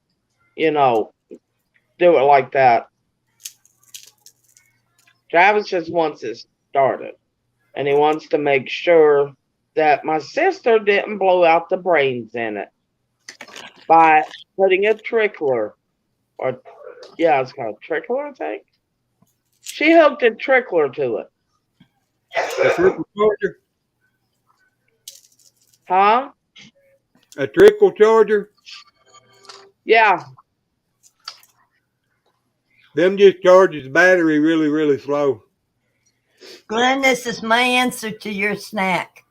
do it like that. Travis just wants it started, and he wants to make sure that my sister didn't blow out the brains in it by putting a trickler, it's called a trickler, I think. She hooked a trickler to it. A trickle charger? Huh? A trickle charger? Yeah. Them just charges the battery really, really slow. Glenn, this is my answer to your snack.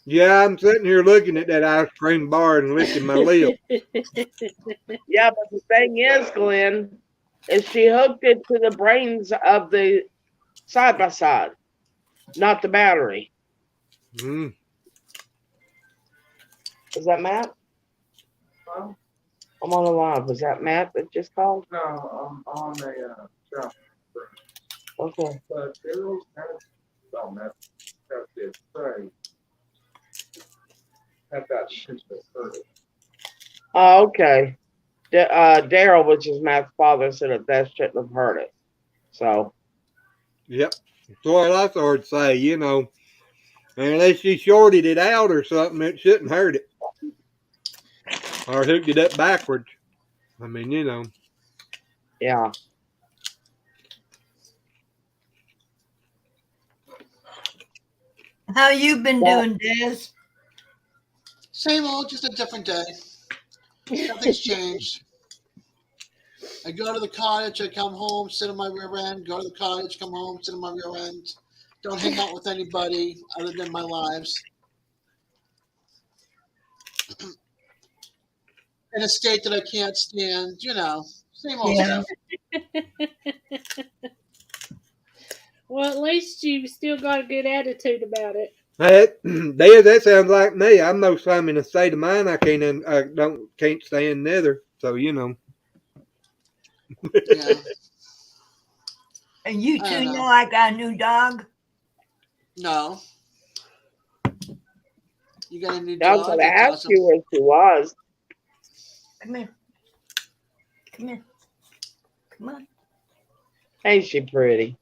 Yeah, I'm sitting here looking at that ice cream bar and licking my lip. Yeah, but the thing is, Glenn, is she hooked it to the brains of the side by side, not the battery. Mm. Is that Matt? I'm on the line. Was that Matt that just called? No, I'm on the shop. Okay. But Daryl's oh, Matt, that's it. Sorry. That shouldn't have hurt it. Oh, okay. Daryl, which is Matt's father, said that shouldn't have hurt it. So. Yep. That's what I thought to say, you know. Unless she shorted it out or something, it shouldn't hurt it. Or hooked it up backwards. I mean, you know. Yeah. How you been doing, Des? Same old, just a different day. Nothing's changed. I go to the cottage, I come home, sit on my rear end, go to the cottage, come home, sit on my rear end. Don't hang out with anybody other than my lives. In a state that I can't stand, you know, same old Yeah. stuff. Well, at least you still got a good attitude about it. That sounds like me. I'm most time in a state of mind I can't stand neither. So you know. Yeah. And you I don't two know know. I got a new dog? No. You got a new I was dog? going to That's ask awesome. you where she was. Come here. Come here. Come on. Ain't she pretty?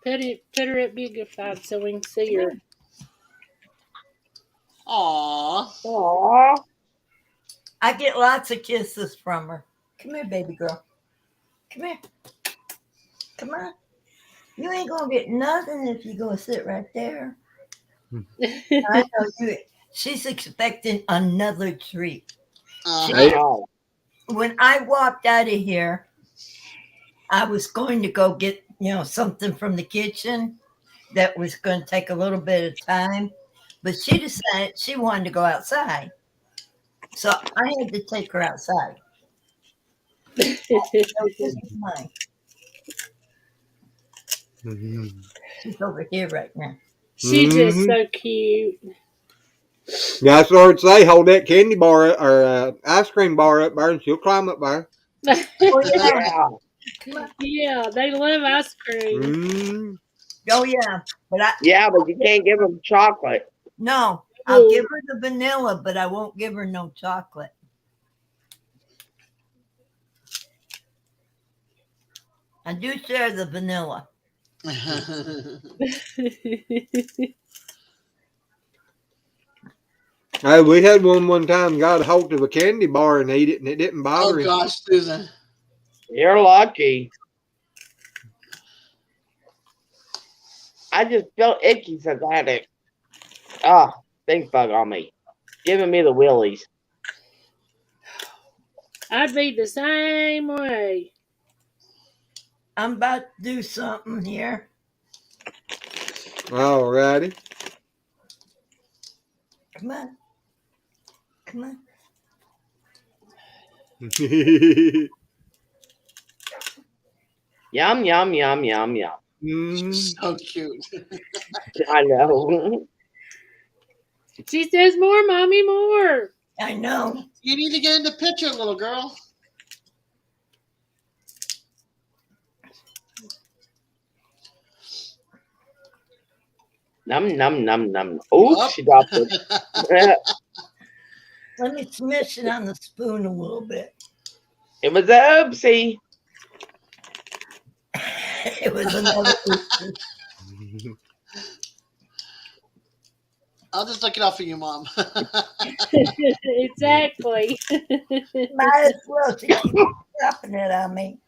Put her at Bigified so we can see her. Aww. Aww. I get lots of kisses from her. Come here, baby girl. Come here. Come on. You ain't gonna get nothing if you go sit right there. I know you. She's expecting another treat. Hey. Oh. When I walked out of here, I was going to go get something from the kitchen that was going to take a little bit of time, but she decided she wanted to go outside, so I had to take her outside. So this is mine. She's over here right now. She's just so cute. Yeah, I started to say, hold that candy bar or ice cream bar up there, and she'll climb up there. Oh yeah, Yeah. come on. Yeah, they love ice cream. Mm. Oh yeah, but Yeah, but you can't give them chocolate. no, I'll give her the vanilla, but I won't give her no chocolate. I do share the vanilla. We had one time got a hold of a candy bar and ate it, and it didn't bother Oh him. gosh, Susan. You're lucky. I just felt icky since I had it. Stink bug on me. Giving me the willies. I'd be the same way. I'm about to do something here. Alrighty. Come on. Come on. Yum, yum, yum, yum, yum. So cute. I know. She says, more, mommy, more. I know. You need to get in the picture, little girl. Num, num, num, num. Oops, she dropped it. Let me smash it on the spoon a little bit. It was a oopsie. It was another oopsie. I'll just look it up for you, Mom. Exactly. Might as well to keep dropping it on me.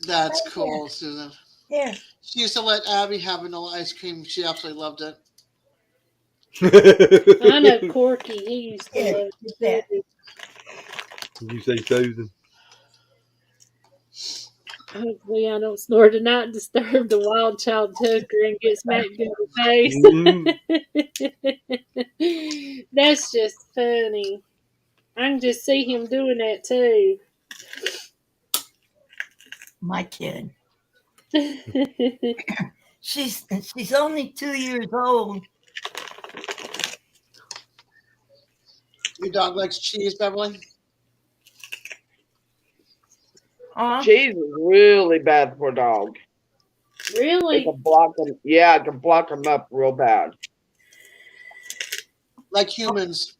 That's cool, Susan. Here. She used to let Abby have vanilla ice cream. She absolutely loved it. I know Corky. He used to Here, love get that. it. You say Susan. Hopefully, I don't snore tonight and disturb the wild child Tucker and get smacked in Mm, the face. That's just funny. I can just see him doing that too. My kid. She's only 2 years old. Your dog likes cheese, Beverly. Huh? Cheese is really bad for a dog. It Really? can block them. Yeah, it can block them up real bad. Like humans.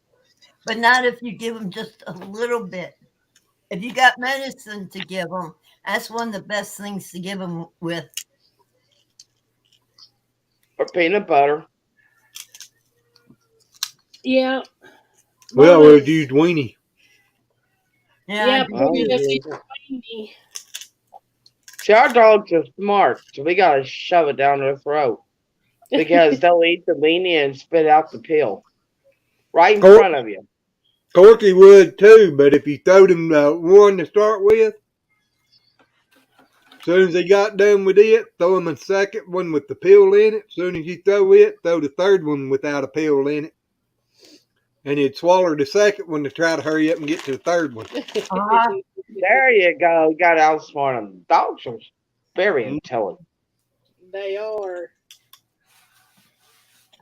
But not if you give them just a little bit. If you got medicine to give them, that's one of the best things to give them with. Or peanut butter. Yeah. well, I Mama. would use weenie. Yeah, I Yeah, do I put don't it up too. use in it. the See, our dogs are smart, so we gotta shove it down their throat because they'll eat the weenie and spit out the peel right in Cor- front of you. Corky would too, but if you throwed him one to start with, as soon as he got done with it, throw him a second one with the peel in it. As soon as you throw it, throw the third one without a peel in it. And he'd swallow the second one to try to hurry up and get to the third one. Uh-huh. There you go. You got to outsmart them. Dogs are very Mm, intelligent, They are.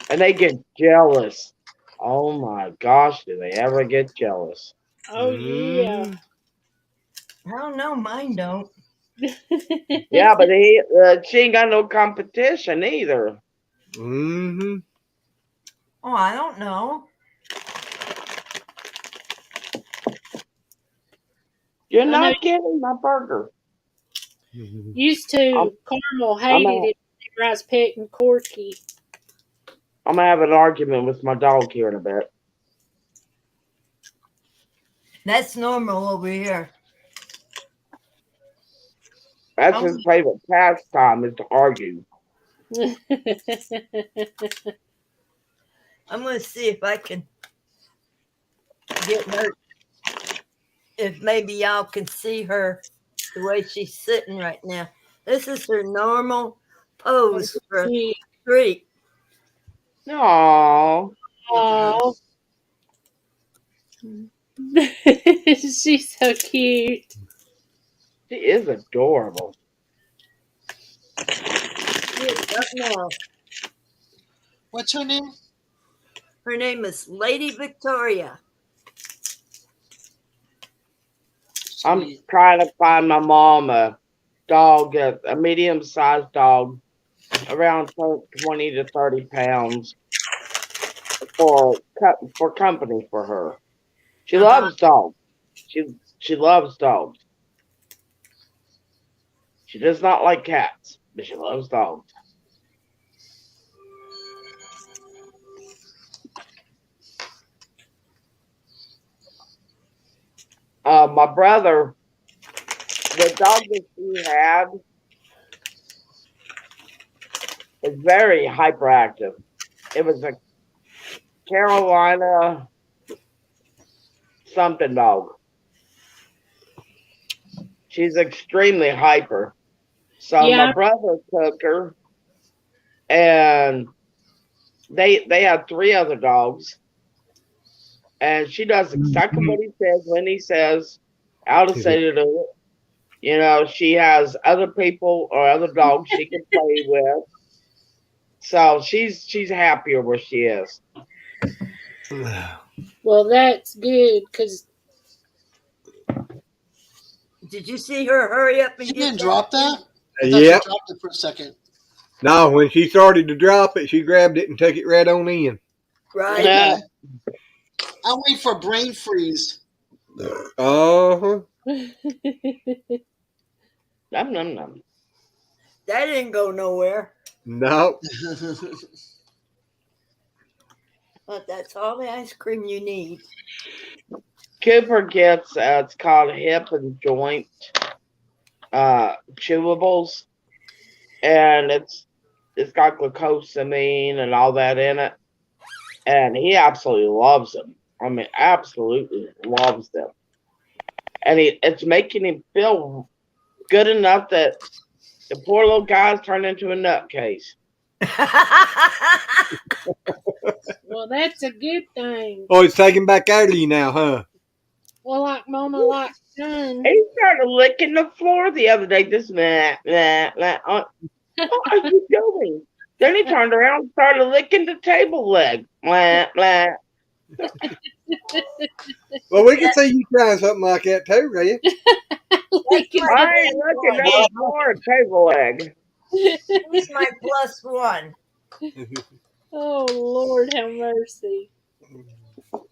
and they get jealous. Oh my gosh, do they ever get jealous? Oh yeah. mm, I don't know. Mine don't. Yeah, but she ain't got no competition either. mm, Oh, I don't know. You're I know not getting my burger. used I'm, to Carmel I'm hated gonna, it whenever I was petting Corky. I'm gonna have an argument with my dog here in a bit. That's normal over here. That's his How favorite pastime is to argue. I'm going to see if I can get her, if maybe y'all can see her the way she's sitting right now. This is her normal pose for a treat. No, look at her. Oh, she's so cute. she is adorable. Yes, up now. What's her name? Her name is Lady Victoria. I'm Sweet. trying to find my mom a dog, a medium-sized dog, around 20 to 30 pounds for company for her. She Uh-huh. loves dogs. She loves dogs. She does not like cats, but she loves dogs. My brother, the dog that he had, is very hyperactive. It was a Carolina something dog. She's extremely hyper. So my Yeah. brother took her, and they had three other dogs, and she does exactly mm. what he says when he says, how to say to do it. You know, she has other people or other dogs she can play with. So she's happier where she is. Well, that's good because Did you see her hurry up She and get didn't that? drop that? I thought she Yep. dropped it for a second. No, when she started to drop it, she grabbed it and took it right on in. Right. Nah, Okay. I'm waiting for brain freeze. Uh-huh. num num num. That didn't go nowhere. No. But that's all the ice cream you need. Cooper gets it's called hip and joint chewables, and it's got glucosamine and all that in it, and he absolutely loves them. I mean, absolutely loves them, and it's making him feel good enough that the poor little guy's turned into a nutcase. Well, that's a good thing. Oh, it's taking back out of you now, huh? Well, like Mama likes done. He started licking the floor the other day. Just nah, nah, nah. What are you doing? Then he turned around and started licking the table leg. Blah, blah. Well, we can see you trying something like that too, Red. Licking I the ain't looking no more table leg. He's my plus one. Oh, Lord, have mercy.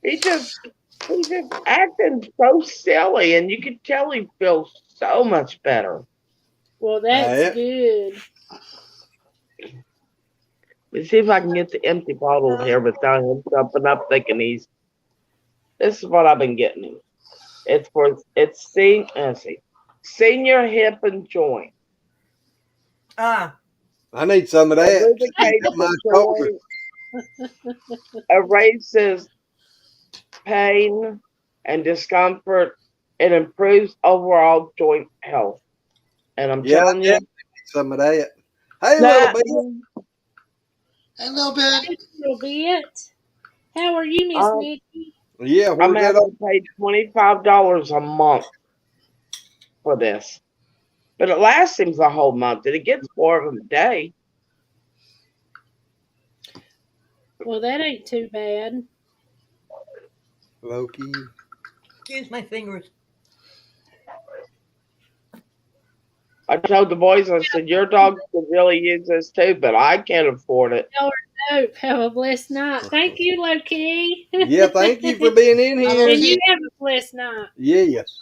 He just he's just acting so silly, and you can tell he feels so much better. Well, that's Yeah. good. Let's see if I can get the empty bottle here without him jumping up thinking he's. This is what I've been getting him. Let's see, senior hip and joint. Ah, I need some of It that. lubricates My the shoulder. joint, erases pain and discomfort. It improves overall joint health. And I'm Yeah, I telling you, definitely need some of that. Hey, little that bit. A little bit. A little bit. How are you, Miss um, Nikki? Yeah, I'm where's that? having to pay $25 a month for this. But it lasts him the whole month, and it gets 4 of them a day. Well, that ain't too bad. Loki. excuse my fingers. I told the boys, I said, your dog could really use this too, but I can't afford it. Y'all are dope. Have a blessed night. Thank you, Loki. Yeah, thank you for being in I here. love And you have a blessed night. Yes.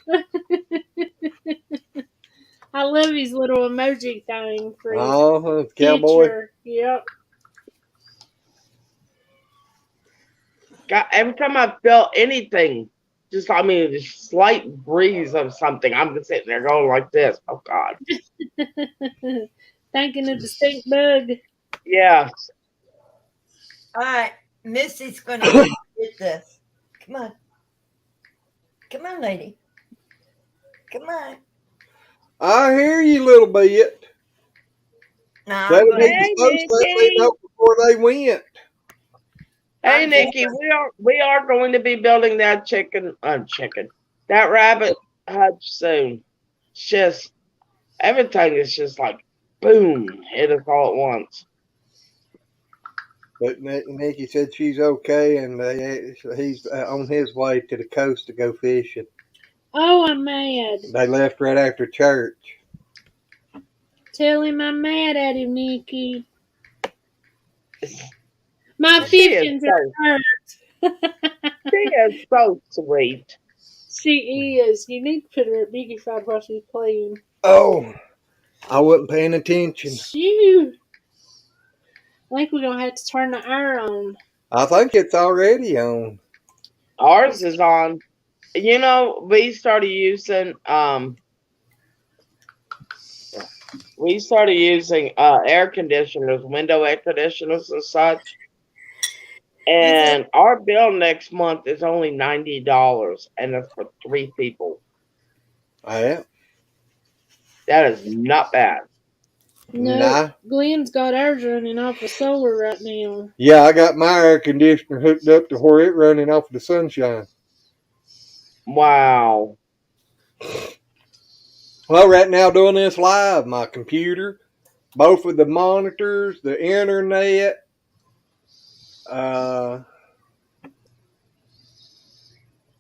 I love his little emoji thing for his Oh, cowboy. picture. Yep. God, every time I felt anything, a slight breeze of something, I'm just sitting there going like this. Oh, God. Thinking of the stink bug. Yes. All right, Missy's going to get this. Come on. Come on, lady. Come on. I hear you, little bit. Now, They I'm going need to. to Hey, supposed to let me Nikki. know before they went. Hey, I'm Nikki, we are going to be building that that rabbit hutch soon. It's just, everything is just like, boom, hit us all at once. But Nikki said she's okay, and he's on his way to the coast to go fishing. Oh, I'm mad. They left right after church. Tell him I'm mad at him, Nikki. My She is feelings so, are hurt. she is so sweet. She is. You need to put her at Biggie Fried while she's playing. Oh, I wasn't paying attention. Shoot. I think we're going to have to turn the air on. I think it's already on. Ours is on. You know, we started using air conditioners, window air conditioners and such. You said, And our bill next month is only $90, and it's for 3 people. Yeah. That is not bad. No, Nah. Glenn's got ours running off of solar right now. Yeah, I got my air conditioner hooked up to where it running off of the sunshine. Wow. Well, right now doing this live, my computer, both of the monitors, the internet,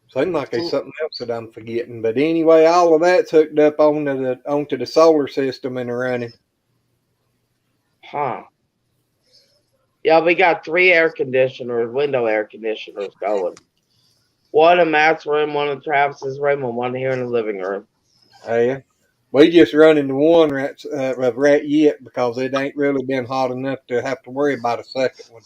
seems like there's something else that I'm forgetting. But anyway, all of that's hooked up onto the solar system and running. Huh. Yeah, we got 3 air conditioners, window air conditioners going. One in Matt's room, one in Travis's room, and one here in the living room. Yeah. We just running the one right yet because it ain't really been hot enough to have to worry about a second one.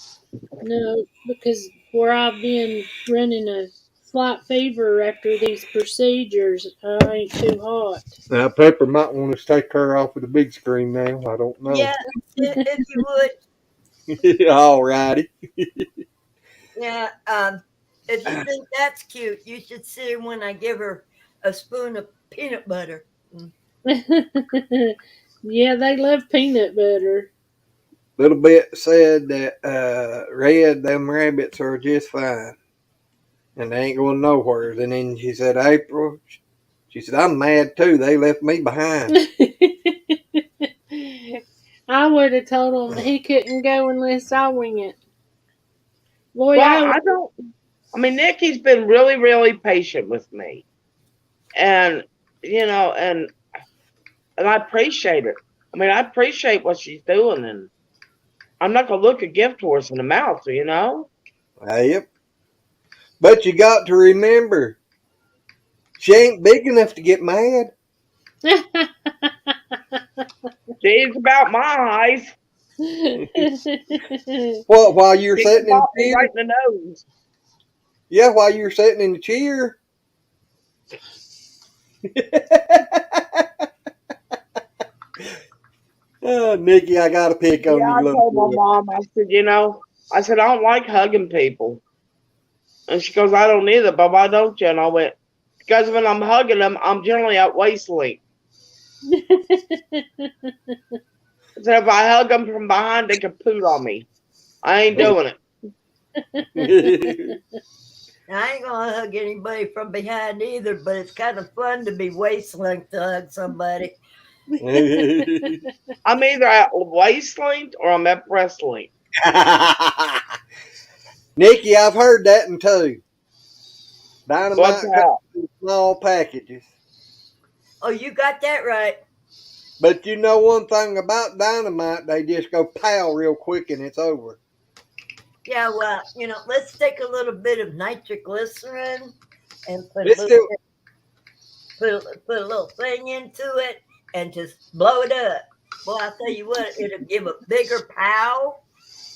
No, because where I've been running a slight fever after these procedures, I ain't too hot. Now, Pepper might want us to take her off of the big screen now. I don't know. yeah, if you would. All righty. Yeah. If you think that's cute, you should see her when I give her a spoon of peanut butter. Yeah, they love peanut butter. Little bit said that Red, them rabbits are just fine. And they ain't going nowhere. And then she said, April, she said, I'm mad too. They left me behind. I would have told him he couldn't go unless I went. Boy, Well, I I don't. I mean, Nikki's been really, really patient with me, and you know, and I appreciate it. I mean, I appreciate what she's doing, and I'm not gonna look a gift horse in the mouth, you know. Yep. But you got to remember, she ain't big enough to get mad. She's about my eyes. Well, while you're She can sitting in pop the me chair, right in the nose. yeah, while you're sitting in the chair. Oh, Nikki, I got to pick Yeah, on you I a little told my bit. mom. I said, I said I don't like hugging people, and she goes, I don't either. But why don't you? And I went, because when I'm hugging them, I'm generally at waist length. So if I hug them from behind, they can poot on me. I ain't doing it. I ain't gonna hug anybody from behind either, but it's kind of fun to be waist length to hug somebody. I'm either at waist length or I'm at breast length. Nikki, I've heard that in two. What's Dynamite comes that? in small packages. Oh, you got that right. But you know one thing about dynamite, they just go pow real quick and it's over. Yeah, well, let's take a little bit of nitroglycerin and put a Let's little do put a little thing into it and just blow it up. Boy, I'll tell you what, it'll give a bigger pow.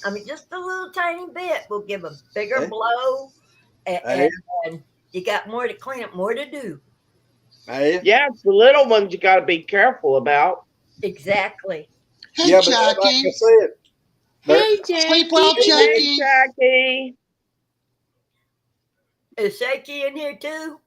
I mean, just a little tiny bit will give a bigger it. blow, and, Hey, and you got more to clean up, more to do. hey. Yeah, it's the little ones you got to be careful about. Exactly. Hey, Yeah, but like I Jackie. said, there, Hey, Sleep well, Jackie. Hey, Jackie. Jackie. Is Shaky in here too?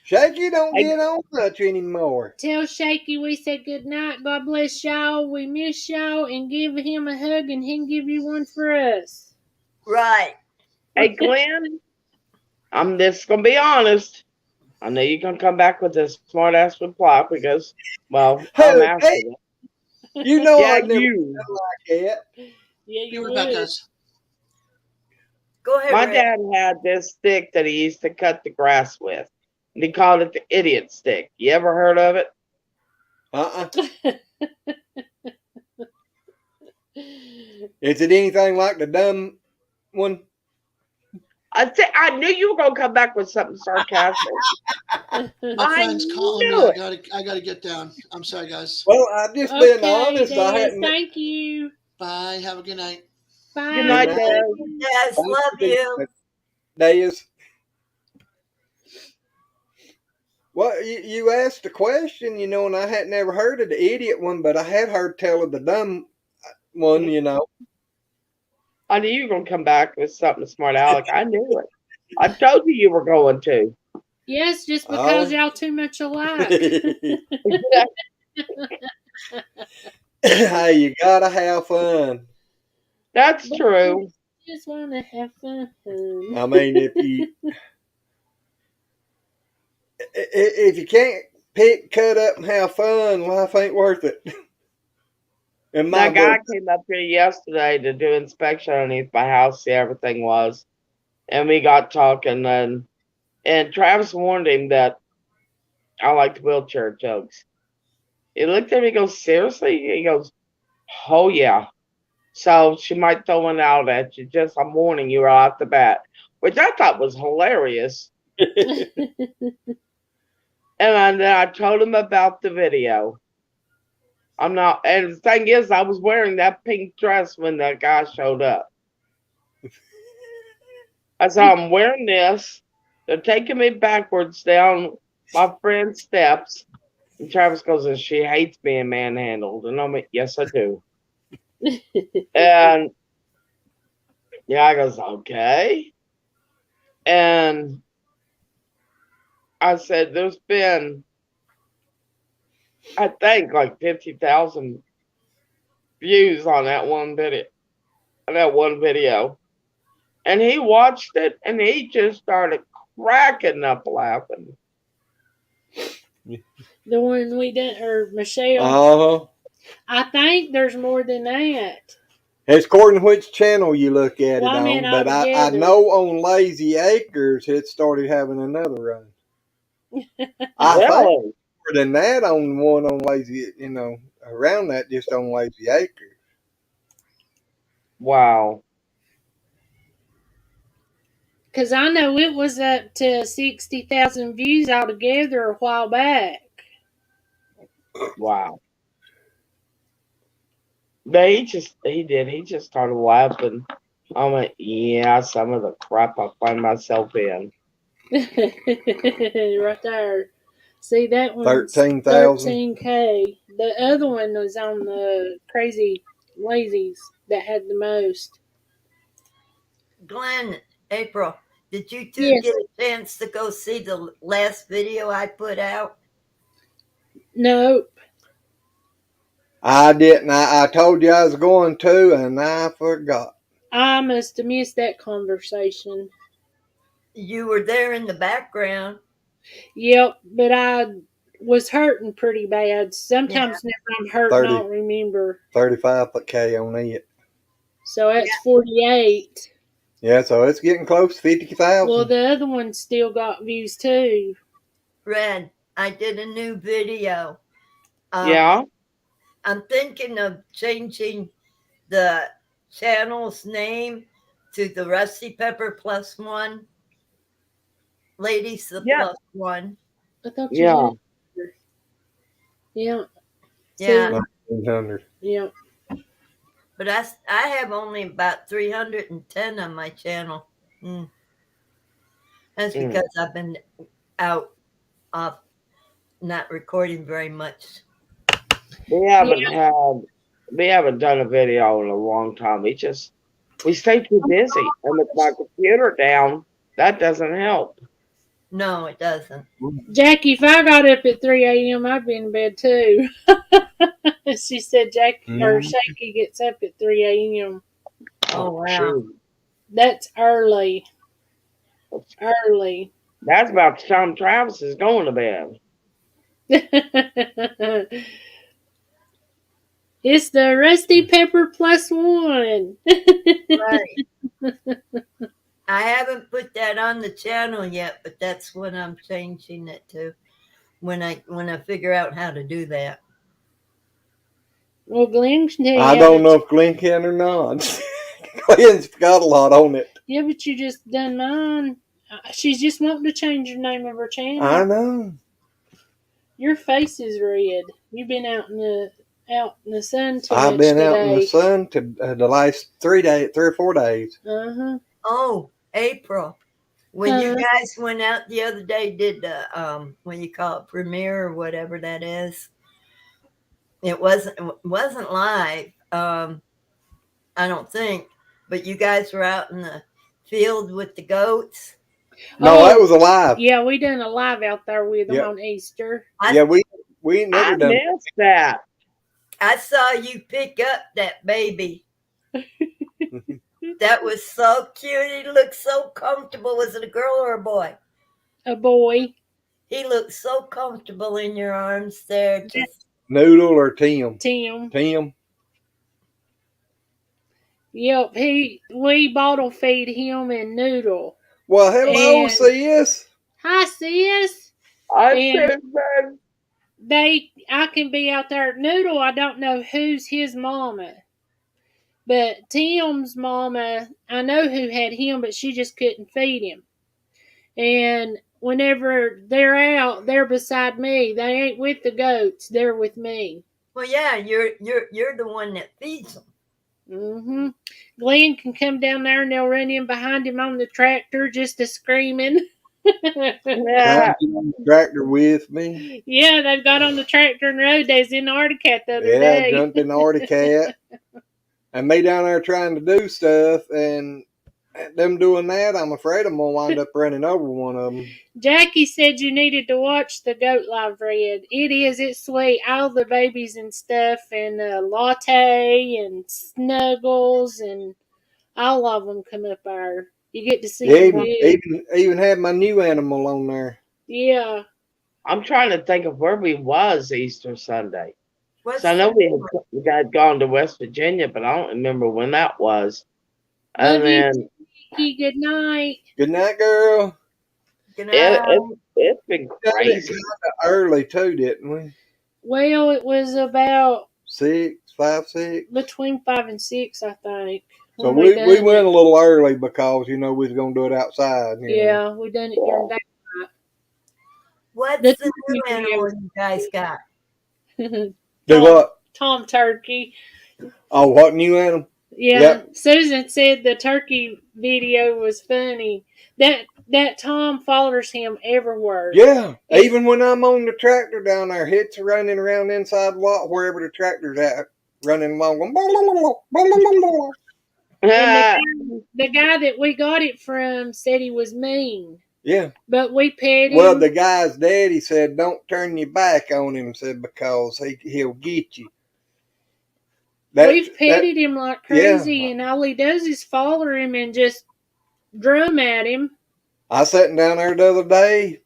Shaky don't Hey, get on much anymore. Tell Shaky we said good night. God bless y'all. We miss y'all. And give him a hug and he'll give you one for us. Right. hey, Glenn. I'm just gonna be honest. I know you're gonna come back with a smart ass reply because, well, I'm Hey, hey, asking it. you know Yeah, I'd never you. done like that. Yeah, Be you right back, would. guys. Go ahead, My Red. dad had this stick that he used to cut the grass with, and he called it the idiot stick. You ever heard of it? Uh-uh. Is it anything like the dumb one? I knew you were gonna come back with something sarcastic. My I friend's calling me. knew I it. gotta get down. I'm sorry, guys. Well, I've just been Okay, honest. I Des. hadn't. Thank you. Bye. Have a good night. Good Good Bye. night, night. Love Dad. you. Yes, Thank love you. Days. Well, you asked a question, and I had never heard of the idiot one, but I had heard tell of the dumb one. I knew you were gonna come back with something smart, Alec. I knew it. I told you you were going to. Yes, just because Oh. y'all too much alike. Hey, you gotta have fun. That's true. Just want to have fun. I mean, if you can't pick, cut up, and have fun, life ain't worth it. In my That guy book. came up here yesterday to do inspection underneath my house, see everything was, and we got talking, and Travis warned him that I liked wheelchair jokes. He looked at me, and goes, "Seriously?" He goes, "Oh yeah." So she might throw one out at you. Just I'm warning you right off the bat, which I thought was hilarious. And then I told him about the video. I'm not, and the thing is, I was wearing that pink dress when that guy showed up. I said, I'm wearing this. They're taking me backwards down my friend's steps. And Travis goes, and she hates being manhandled. And I'm like, yes, I do. And yeah, I goes, okay. And I said, there's been, I think, like 50,000 views on that one video. And he watched it and he just started cracking up laughing. The one we did, or Michelle. Uh huh. I think there's more than that. It's according to which channel you look at Well, it I mean, on, but I altogether. know on Lazy Acres it started having another run. I think Really? more than that on one on Lazy, around that just on Lazy Acres. Wow. Because I know it was up to 60,000 views altogether a while back. Wow. But he just started laughing. I went, yeah, some of the crap I find myself in. Right there. See, that one's 13,000. 13K. The other one was on the crazy lazies that had the most. Glenn, April, did you two Yes. get a chance to go see the last video I put out? No. I didn't. I told you I was going to, and I forgot. I must have missed that conversation. You were there in the background. Yep, but I was hurting pretty bad. Sometimes whenever I'm hurting, I 30. don't remember. 35K on it. So that's 48. Yeah, so it's getting close to 50,000. Well, the other one still got views too. Red, I did a new video. Yeah? I'm thinking of changing the channel's name to the Rusty Pepper Plus One. Ladies the Yeah. Plus One. I thought Yeah. you had. Yeah. Yeah. 1900. Yeah. But I have only about 310 on my channel. That's because I've been out off not recording very much. We haven't done a video in a long time. We stay too busy. And with my computer down, that doesn't help. No, it doesn't. Jackie, if I got up at 3 a.m., I'd be in bed too. She said or Shaky gets up at 3 a.m. Oh, wow. Shoot. That's early. Early. That's about the time Travis is going to bed. It's the Rusty Pepper Plus One. Right. I haven't put that on the channel yet, but that's what I'm changing it to when I figure out how to do that. Well, Glenn can tell you. I don't know if Glenn can or not. Glenn's got a lot on it. Yeah, but you just done mine. She's just wanting to change the name of her channel. I know. Your face is red. You've been out in the sun too I've much been today. out in the sun the last 3 or 4 days. Oh, April. When you guys went out the other day, did the when you call it premiere or whatever that is, it wasn't live. I don't think, but you guys were out in the field with the goats. No, that was alive. Yeah, we done a live out there with them on Easter. We never done. I missed that. I saw you pick up that baby. That was so cute. He looked so comfortable. Was it a girl or a boy? A boy. He looked so comfortable in your arms there. Just Noodle or Tim? Tim. Yep, we bottle feed him and Noodle. Well, hello, sis. Hi, sis. I can be out there. Noodle, I don't know who's his mama. But Tim's mama, I know who had him, but she just couldn't feed him. And whenever they're out, they're beside me. They ain't with the goats. They're with me. Well, yeah, you're the one that feeds them. Mm-hmm. Glenn can come down there and they'll run in behind him on the tractor just a screaming. Yeah. On the tractor with me. Yeah, they've got on the tractor and rode days in the Articat the other day. Yeah, jumped in the Articat. And me down there trying to do stuff, and them doing that, I'm afraid I'm gonna wind up running over one of them. Jackie said you needed to watch the Goat Live Red. It is. It's sweet. All the babies and stuff, and Latte and Snuggles, and all of them come up there. You get to see Yeah, them good. even had my new animal on there. Yeah. I'm trying to think of where we was Easter Sunday. What's So I know the we had gone to West Virginia, but I don't remember when that was. Love And you, then Jackie. Good night. Good night, girl. good it, night? it, it's been Got it crazy. kind of early too, didn't we? Well, it was about 5, 6. between 5 and 6, I think. So When we done went it. a little early because we was gonna do it outside. Yeah, we done it during What's the the new animal you guys got? daytime. Do what? Tom Turkey. Oh, what new animal? Yeah, Yep. Susan said the turkey video was funny. That Tom follows him everywhere. Yeah. Even when I'm on the tractor down there, it's running around inside the lot wherever the tractor's at, running along. Going, blah, blah, blah, blah, blah, blah, blah. And the guy that we got it from said he was mean. Yeah. But we pet him. Well, the guy's daddy said, "Don't turn your back on him," said, because he'll get you. We've petted him like crazy, and all he does is follow him and just drum at him. I sat down there the other day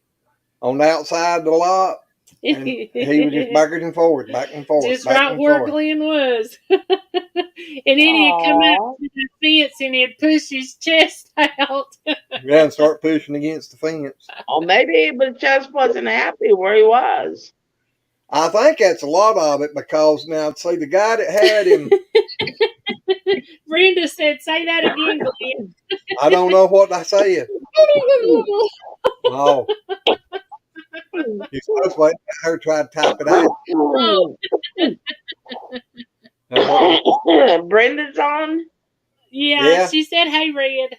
on the outside of the lot, and he was just backwards and forwards, back and forth, just back right and where forth. Glenn was. And then he'd come up to the fence and he'd push his chest out. Yeah, and start pushing against the fence. Or maybe the just wasn't happy where he was. I think that's a lot of it, because now, see, the guy that had him, Brenda said, "Say that again, Glenn." I don't know what I said. Oh, you're supposed to let her try to type it out. Brenda's on. Yeah, she said, "Hey, Red."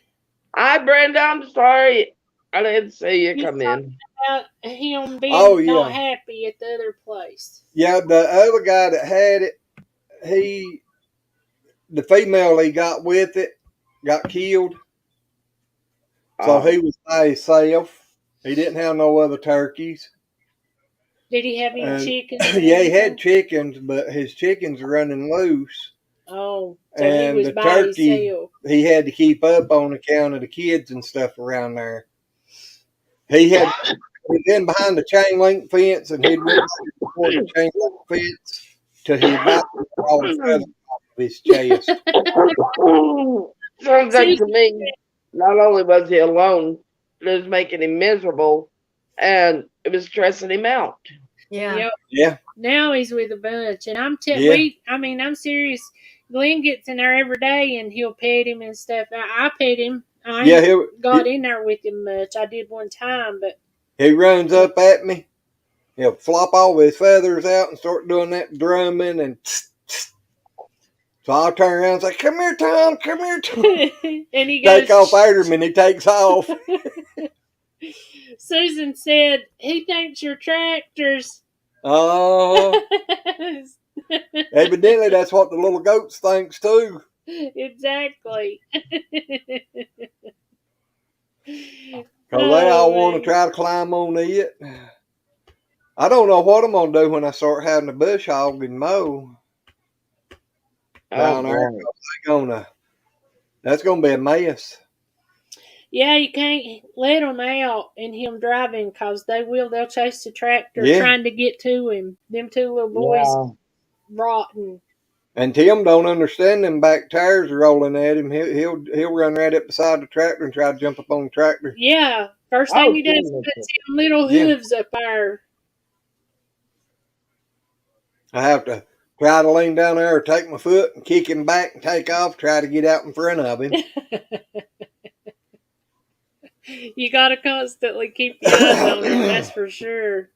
Hi, Brenda. I'm sorry. I didn't see you come in. About him being not yeah. happy at the other place. Yeah, the other guy that had it, the female he got with it got killed. So he was by himself. He didn't have no other turkeys. Did he have any chickens? Yeah, he had chickens, but his chickens were running loose. Oh, so And he was the by turkey, himself. he had to keep up on account of the kids and stuff around there. He was in behind the chain link fence, and he'd went toward the chain link fence till he about all the feathers off of his chest. Sounds like to me, not only was he alone, it was making him miserable, and it was stressing him out. Yeah. Yep. Yeah. Now he's with a bunch, and I'm I'm serious. Glenn gets in there every day, and he'll pet him and stuff. I pet him. I ain't got in there with him much. I did one time, but he runs up at me. He'll flop all his feathers out and start doing that drumming, and so I'll turn around and say, "Come here, Tom. Come here, Tom." And he take off after him, and he takes off. Susan said he thinks you're tractors. Oh. Evidently, that's what the little goats thinks too. Exactly. Because they all want to try to climb on it. I don't know what I'm going to do when I start having a bush hog and mow down there. That's going to be a mess. Yeah, you can't let them out and him driving, because they'll chase the tractor trying to get to him. Them two little boys rotten. And Tim don't understand them back tires rolling at him. He'll run right up beside the tractor and try to jump up on the tractor. Yeah, first thing he does is put them little hooves up there. I have to try to lean down there or take my foot and kick him back and take off, try to get out in front of him. You got to constantly keep your eyes on him, that's for sure.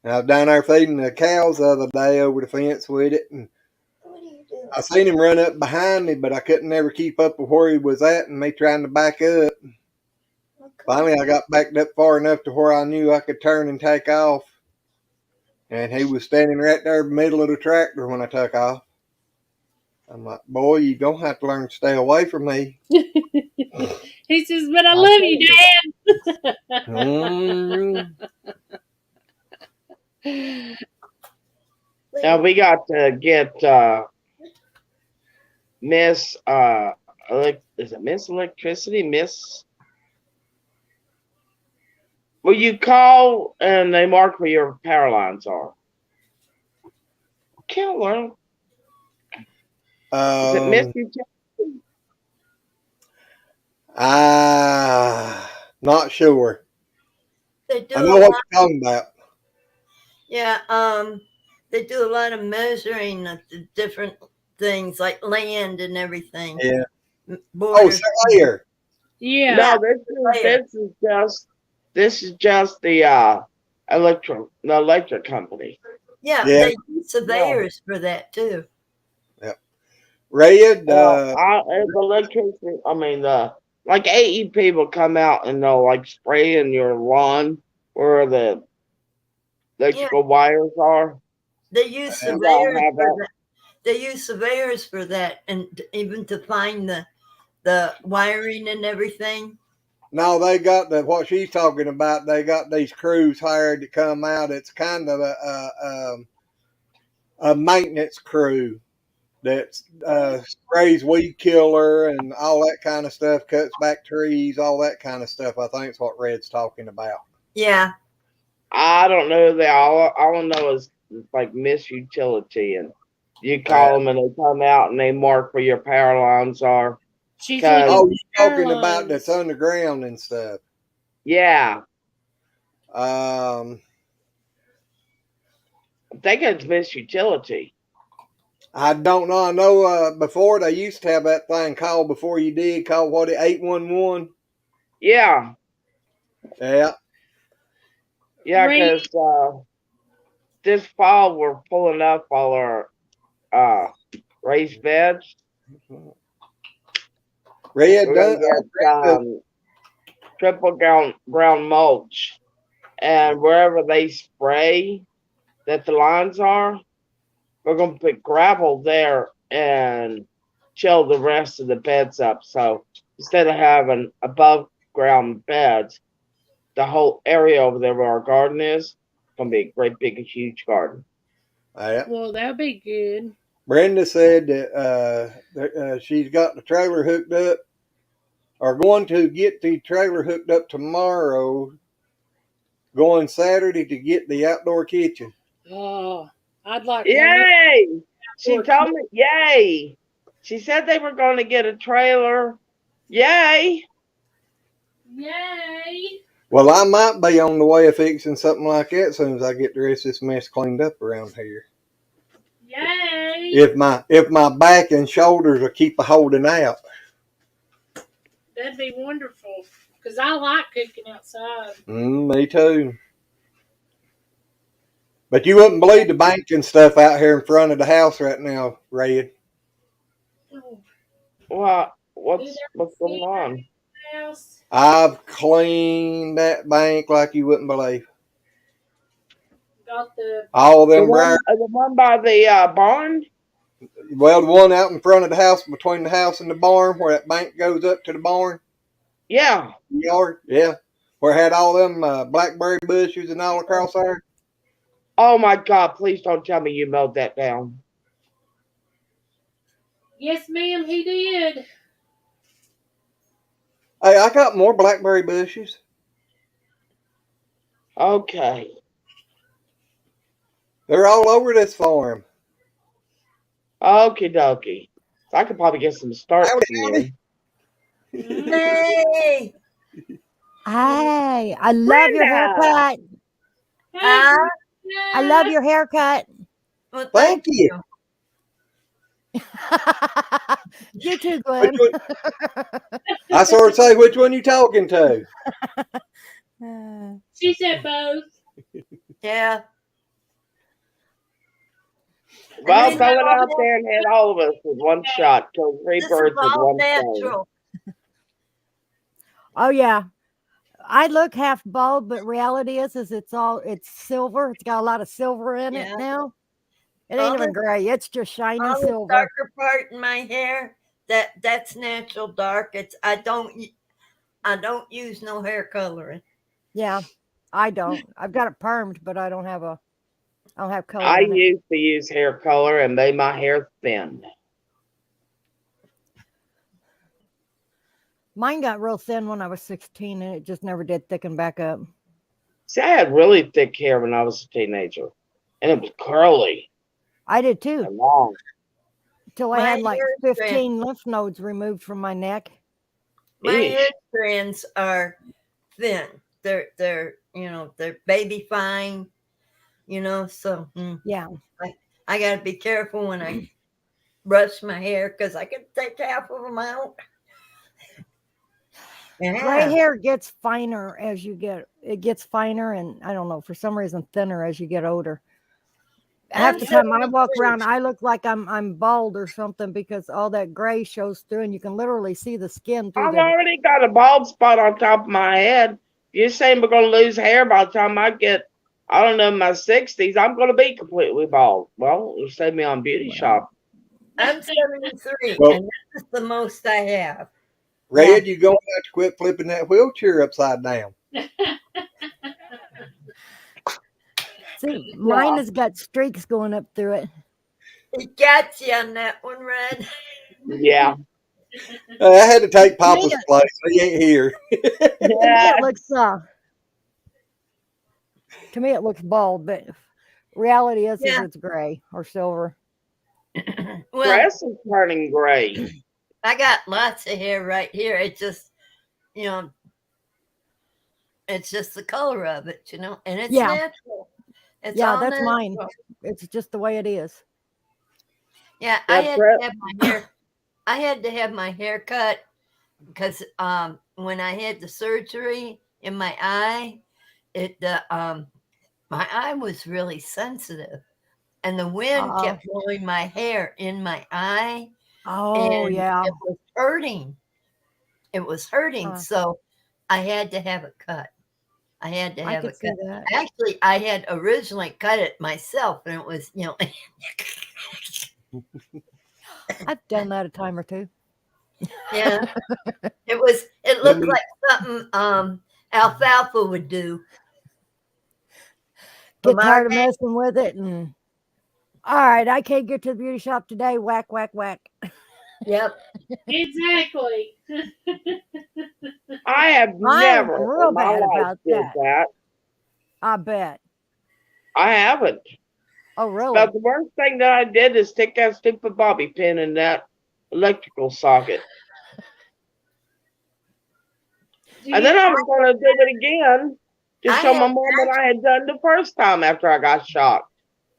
I was down there feeding the cows the other day over the fence with it, and I seen him run up behind me, but I couldn't never keep up with where he was at and me trying to back up. Finally, I got backed up far enough to where I knew I could turn and take off. And he was standing right there in the middle of the tractor when I took off. I'm like, boy, you gonna have to learn to stay away from me. He says, but I I love told you, Dad. Mm, Now we got to get Miss is it Miss Electricity? Miss, will you call and they mark where your power lines are? Can't learn. Is it Miss um, Utility? not sure. They do I a know what lot. you're talking about. Yeah, they do a lot of measuring of the different things like land and everything. Yeah. Oh, Borders. Slayer. Yeah. Yeah, No, layer. this is just the electric company. Yeah, Yeah. they use surveyors for that too. Yep. Red. Well, the electricity. I mean, the like AEP will come out and they'll like spray in your lawn where the Yeah, electrical wires are. they use You gotta surveyors have for that. that. They use surveyors for that, and even to find the wiring and everything. No, they got what she's talking about. They got these crews hired to come out. It's kind of a maintenance crew that sprays weed killer and all that kind of stuff, cuts back trees, all that kind of stuff. I think is what Red's talking about. Yeah, I don't know. They all I know is like Miss Utility, and you Uh, call them and they come out and they mark where your power lines are. She's looking Cause oh, for you're talking power about that's lines. underground and stuff. yeah, Um, I think it's Miss Utility. I don't know. I know before they used to have that thing called before you did called what 811. Yeah, Yeah. yeah. Ray, Cause this fall we're pulling up all our uh raised beds. Red We're gonna done. get Red, triple ground mulch, and wherever they spray that the lines are, we're gonna put gravel there and chill the rest of the beds up. So instead of having above ground beds, the whole area over there where our garden is gonna be a great big huge garden. yeah. well, that'll be good. Brenda said that she's got the trailer hooked up, or going to get the trailer hooked up tomorrow, going Saturday to get the outdoor kitchen. Oh, I'd like one of them Yay! She outdoor told me yay. She said they were gonna get a trailer. Yay! Yay! Well, I might be on the way of fixing something like that as soon as I get the rest of this mess cleaned up around here. Yay! If my back and shoulders will keep a holding out. That'd be wonderful. Because I like cooking outside. Me too. But you wouldn't believe the banking stuff out here in front of the house right now, Red. Oh, What? you What's never going seen her on? house? I've cleaned that bank like you wouldn't believe. Got the. All them briar. The one by the barn? Well, the one out in front of the house, between the house and the barn, where that bank goes up to the barn Yeah. yard. Yeah, where it had all them blackberry bushes and all across there. Oh my God! Please don't tell me you mowed that down. Yes, ma'am, he did. Hey, I got more blackberry bushes. Okay. They're all over this farm. Okie dokie. So I could probably get some Howdy, starts howdy. in. hey, Hey, I love your Brenda! haircut. Hey, huh? I love your haircut. Well, Thank thank you. you. You too, Which Glenn. one? I sort of say, which one you talking to? She said both. Yeah, and Well, these are throw it out all there and hit all of us with one shot. Kill three this is birds with all one stone. natural. Oh yeah. I look half bald, but reality is it's silver. It's got a lot of silver in it Yeah, now. It ain't even gray. It's just shiny all the silver. darker part in my hair, that's natural dark. It's I don't use no hair coloring. Yeah, I don't. I've got it permed, but I don't have color I in it. used to use hair color and made my hair thin. Mine got real thin when I was 16, and it just never did thicken back up. See, I had really thick hair when I was a teenager, and it was curly I did too, and long. till I My had like hair strand, 15 lymph nodes removed from my neck. my hair Eesh. strands are thin. They're baby fine. So Yeah, I got to be careful when I brush my hair because I can take half of them out. gray Yeah, hair gets finer as you get. It gets finer, and I don't know, for some reason thinner as you get older. Half I'm the time I walk 73. around, I look like I'm bald or something because all that gray shows through, and you can literally see the skin through I've the. already got a bald spot on top of my head. You're saying we're going to lose hair by the time I get, I don't know, my 60s. I'm going to be completely bald. Well, it'll save me on beauty Well, shop. I'm 73, Well, and this is the most I have. Red, you're going to have to quit flipping that wheelchair upside down. see, mine Yeah. has got streaks going up through it. It got you on that one, Red. Yeah. I had to take To me, Papa's place. He ain't here. to me Yeah. it looks to me it looks bald, but reality is Yeah. it's gray or silver. Well, Grass is turning gray. I got lots of hair right here. It just, you know, it's just the color of it, and it's Yeah, natural. It's yeah, all that's mine. natural. It's just the way it is. Yeah, I Yeah, had Brett. to have my hair. I had to have my hair cut because when I had the surgery in my eye, my eye was really sensitive, and the wind Uh kept blowing my hair in my eye, oh and yeah. it was hurting. It was hurting, Uh, so I had to have it cut. I had to I have could it see cut. that. Actually, I had originally cut it myself, and it was, I've done that a time or two. yeah, it looked like something alfalfa would do. Get Lamar, tired of messing with it, and all right, I can't get to the beauty shop today. Whack, whack, whack. yep. Exactly. I have I'm never real in my bad life about did that. that. I bet. I haven't. Oh, really? But the worst thing that I did is stick that stupid bobby pin in that electrical socket. Do And you? then I was going to do it again to I show had my mom what I had done the first time after I got shot.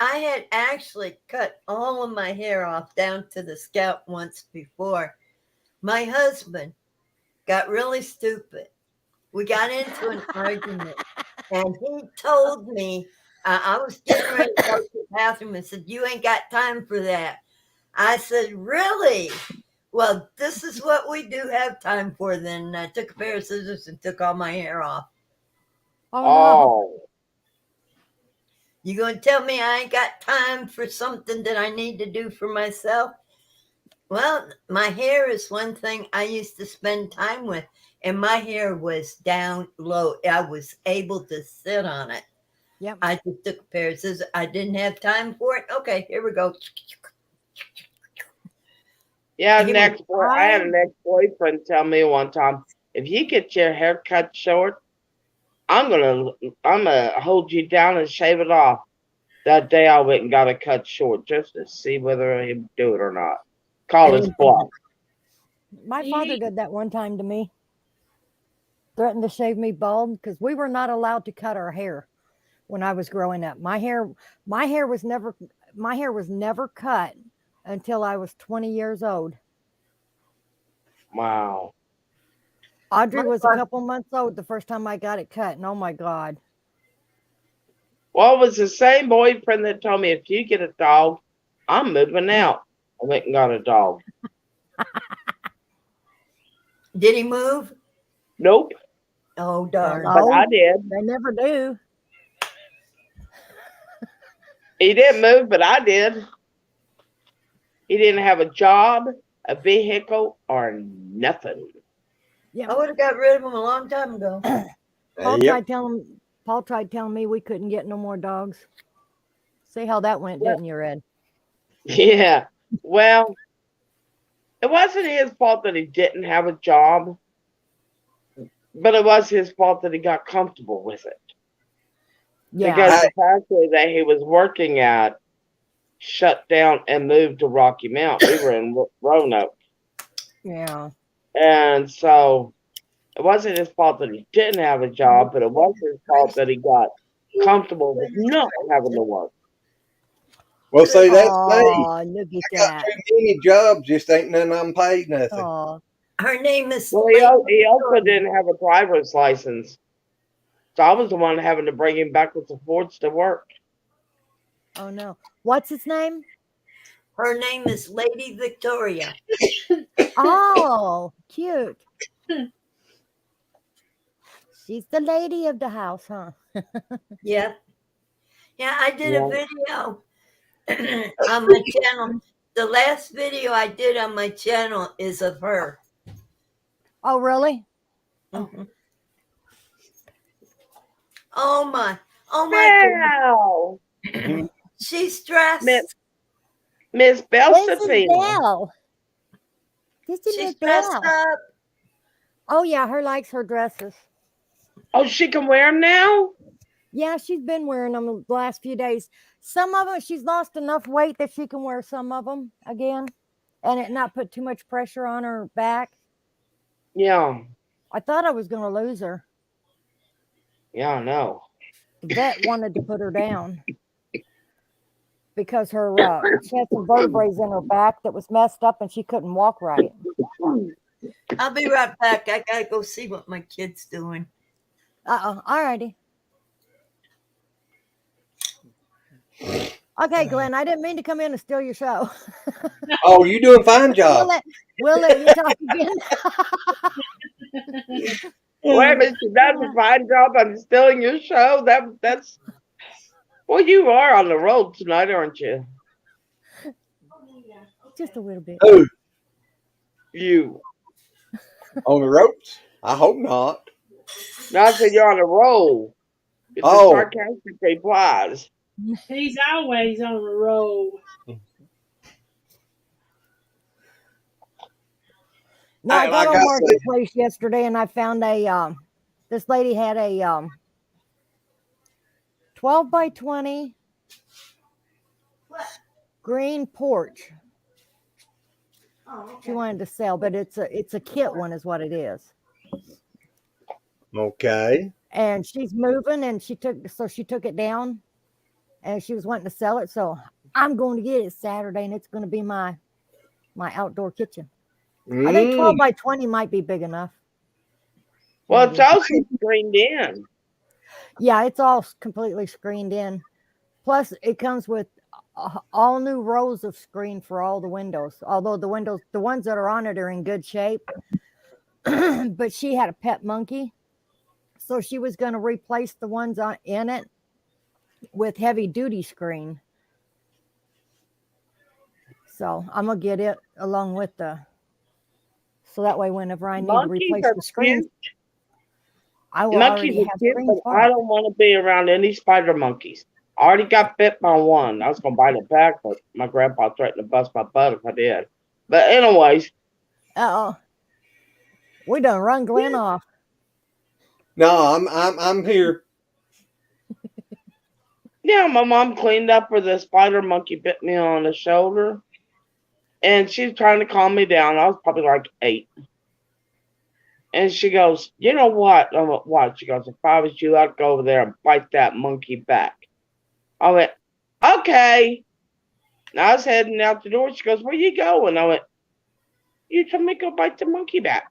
I had actually cut all of my hair off down to the scalp once before. My husband got really stupid. We got into an argument, and he told me I was getting ready to go to the bathroom and said, "You ain't got time for that." I said, "Really? Well, this is what we do have time for." Then I took a pair of scissors and took all my hair off. Oh no. Oh, You gonna tell me I ain't got time for something that I need to do for myself? Well, my hair is one thing I used to spend time with, and my hair was down low. I was able to sit on it. Yep. I just took a pair of scissors. I didn't have time for it. Okay, here we go. yeah. He was, I had I an ex-boyfriend tell me one time, if you get your hair cut short, I'm gonna hold you down and shave it off. That day I went and got it cut short just to see whether he'd do it or not. Call and his he bluff. my Do father you? did that one time to me. Threatened to shave me bald because we were not allowed to cut our hair when I was growing up. My hair was never cut until I was 20 years old. Wow. my Audrey was a father, couple months old the first time I got it cut, and oh my God. Well, it was the same boyfriend that told me if you get a dog, I'm moving out. I went and got a dog. did he move? Nope, Oh Well, darn! but I no, did. they never do. He didn't move, but I did. He didn't have a job, a vehicle, or nothing. Yeah. I would have got rid of him a long time ago. Paul Yep. tried telling me we couldn't get no more dogs. See how that went, Well, didn't you, Red? yeah. Well, it wasn't his fault that he didn't have a job, but it was his fault that he got comfortable with it. Yeah. Because the factory that he was working at shut down and moved to Rocky Mount. We were in Roanoke. Yeah. And so it wasn't his fault that he didn't have a job, but it was his fault that he got comfortable with not having to work. Well, see, that's me. Oh, look at I got that. too many jobs, just ain't none of them paid nothing. Oh, Her name is Well, Lady he also Victoria. didn't have a driver's license. So I was the one having to bring him back with the Fords to work. oh no. What's his name? Her name is Lady Victoria. Oh, cute. She's the lady of the house, huh? Yeah. Yeah, I did Yeah. a video on my channel. The last video I did on my channel is of her. Oh, really? Mhm. Oh my Wow. goodness. She's Miss dressed. Miss This is Belsatina. Belle. This is She's Miss dressed Belle. up. Oh yeah, her likes her dresses. Oh, she can wear them now? Yeah, she's been wearing them the last few days. Some of them, she's lost enough weight that she can wear some of them again, and it not put too much pressure on her back. Yeah. I thought I was going to lose her. Yeah, I know. The vet wanted to put her down because she had some vertebrae in her back that was messed up, and she couldn't walk right. I'll be right back. I gotta go see what my kid's doing. Alrighty. Okay, Glenn, I didn't mean to come in and steal your show. Oh, you doing a fine job. We'll let you talk again. Wait a minute, she does a fine job on stealing your show. That's well, you are on the road tonight, aren't you? Just a little bit. Who? You. On the ropes? I hope not. No, I said you're on a roll. It's a Oh, sarcastic replies. He's always on the roll. No, I got like on I said, Marketplace yesterday and I found this lady had a 12 by 20 green porch. Oh, okay. She wanted to sell, but it's a kit one is what it is. okay. And she's moving and she took it down and she was wanting to sell it. So I'm going to get it Saturday and it's going to be my outdoor kitchen. I think 12 by 20 might be big enough. Well, it's Maybe. also screened in. Yeah, it's all completely screened in. Plus, it comes with all new rows of screen for all the windows. Although the ones that are on it are in good shape. But she had a pet monkey. So she was going to replace the ones in it with heavy duty screen. So I'm going to get it along with so that way whenever I need to Monkeys replace are the screen, cute. I will Monkeys already are have cute, screens but for I it. don't want to be around any spider monkeys. I already got bit by one. I was going to bite it back, but my grandpa threatened to bust my butt if I did. But anyways. Uh-oh. We done run Glenn off. No, I'm here. Yeah, my mom cleaned up where the spider monkey bit me on the shoulder. And she's trying to calm me down. I was probably like 8. And she goes, you know what? I'm like, what? She goes, if I was you, I'd go over there and bite that monkey back. I went, okay. And I was heading out the door. She goes, where you going? I went, you told me to go bite the monkey back.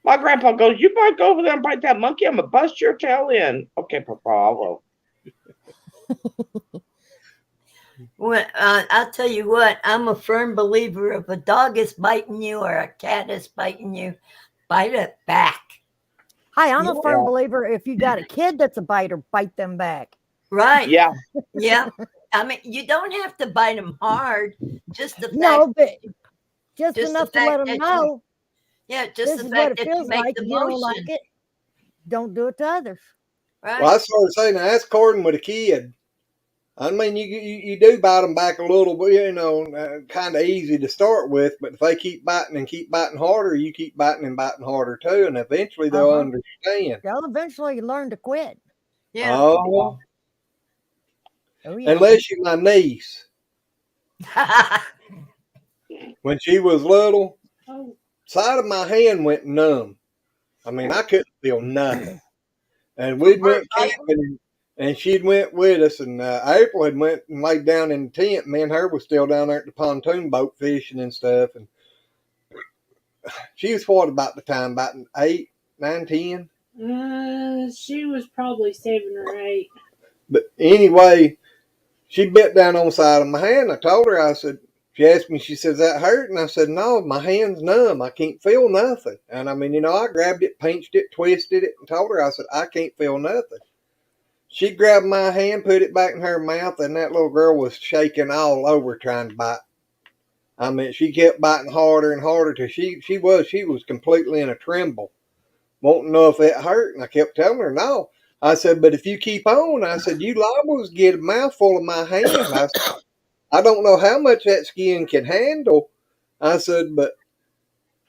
My grandpa goes, you might go over there and bite that monkey. I'm going to bust your tail in. Okay, Papa, I will. Well, I'll tell you what, I'm a firm believer if a dog is biting you or a cat is biting you, bite it back. Hi, I'm a firm Yeah. believer if you got a kid that's a biter, bite them back. Right. Yeah. Yeah. I mean, you don't have to bite them hard. Just the fact, No, but just just the enough to let fact them that you, know yeah, just this the is what fact it that you feels make like. the If you don't like motion, it, don't do it to others. Well, I right? started saying that's according with a kid. I mean, you do bite them back a little bit, kind of easy to start with, but if they keep biting and keep biting harder, you keep biting and biting harder too, and eventually they'll Uh-huh. understand. They'll eventually learn to quit. Yeah. Oh, Oh yeah. unless you're my niece. When she was little, Oh, side of my hand went numb. I mean, I couldn't feel nothing. And we From her went biting. camping, and she'd went with us, and April had went and laid down in the tent. Me and her was still down there at the pontoon boat fishing and stuff, and she was what about the time, about 8, 9, 10. she was probably 7 or 8. But anyway, she bit down on the side of my hand. I told her, I said, she asked me, she says, that hurt? And I said, no, my hand's numb. I can't feel nothing. And I mean, I grabbed it, pinched it, twisted it, and told her, I said, I can't feel nothing. She grabbed my hand, put it back in her mouth, and that little girl was shaking all over trying to bite. I mean, she kept biting harder and harder till she was completely in a tremble, wanting to know if it hurt. And I kept telling her, no. I said, but if you keep on, I said, you liable to get a mouthful of my hand. I don't know how much that skin can handle. I said, but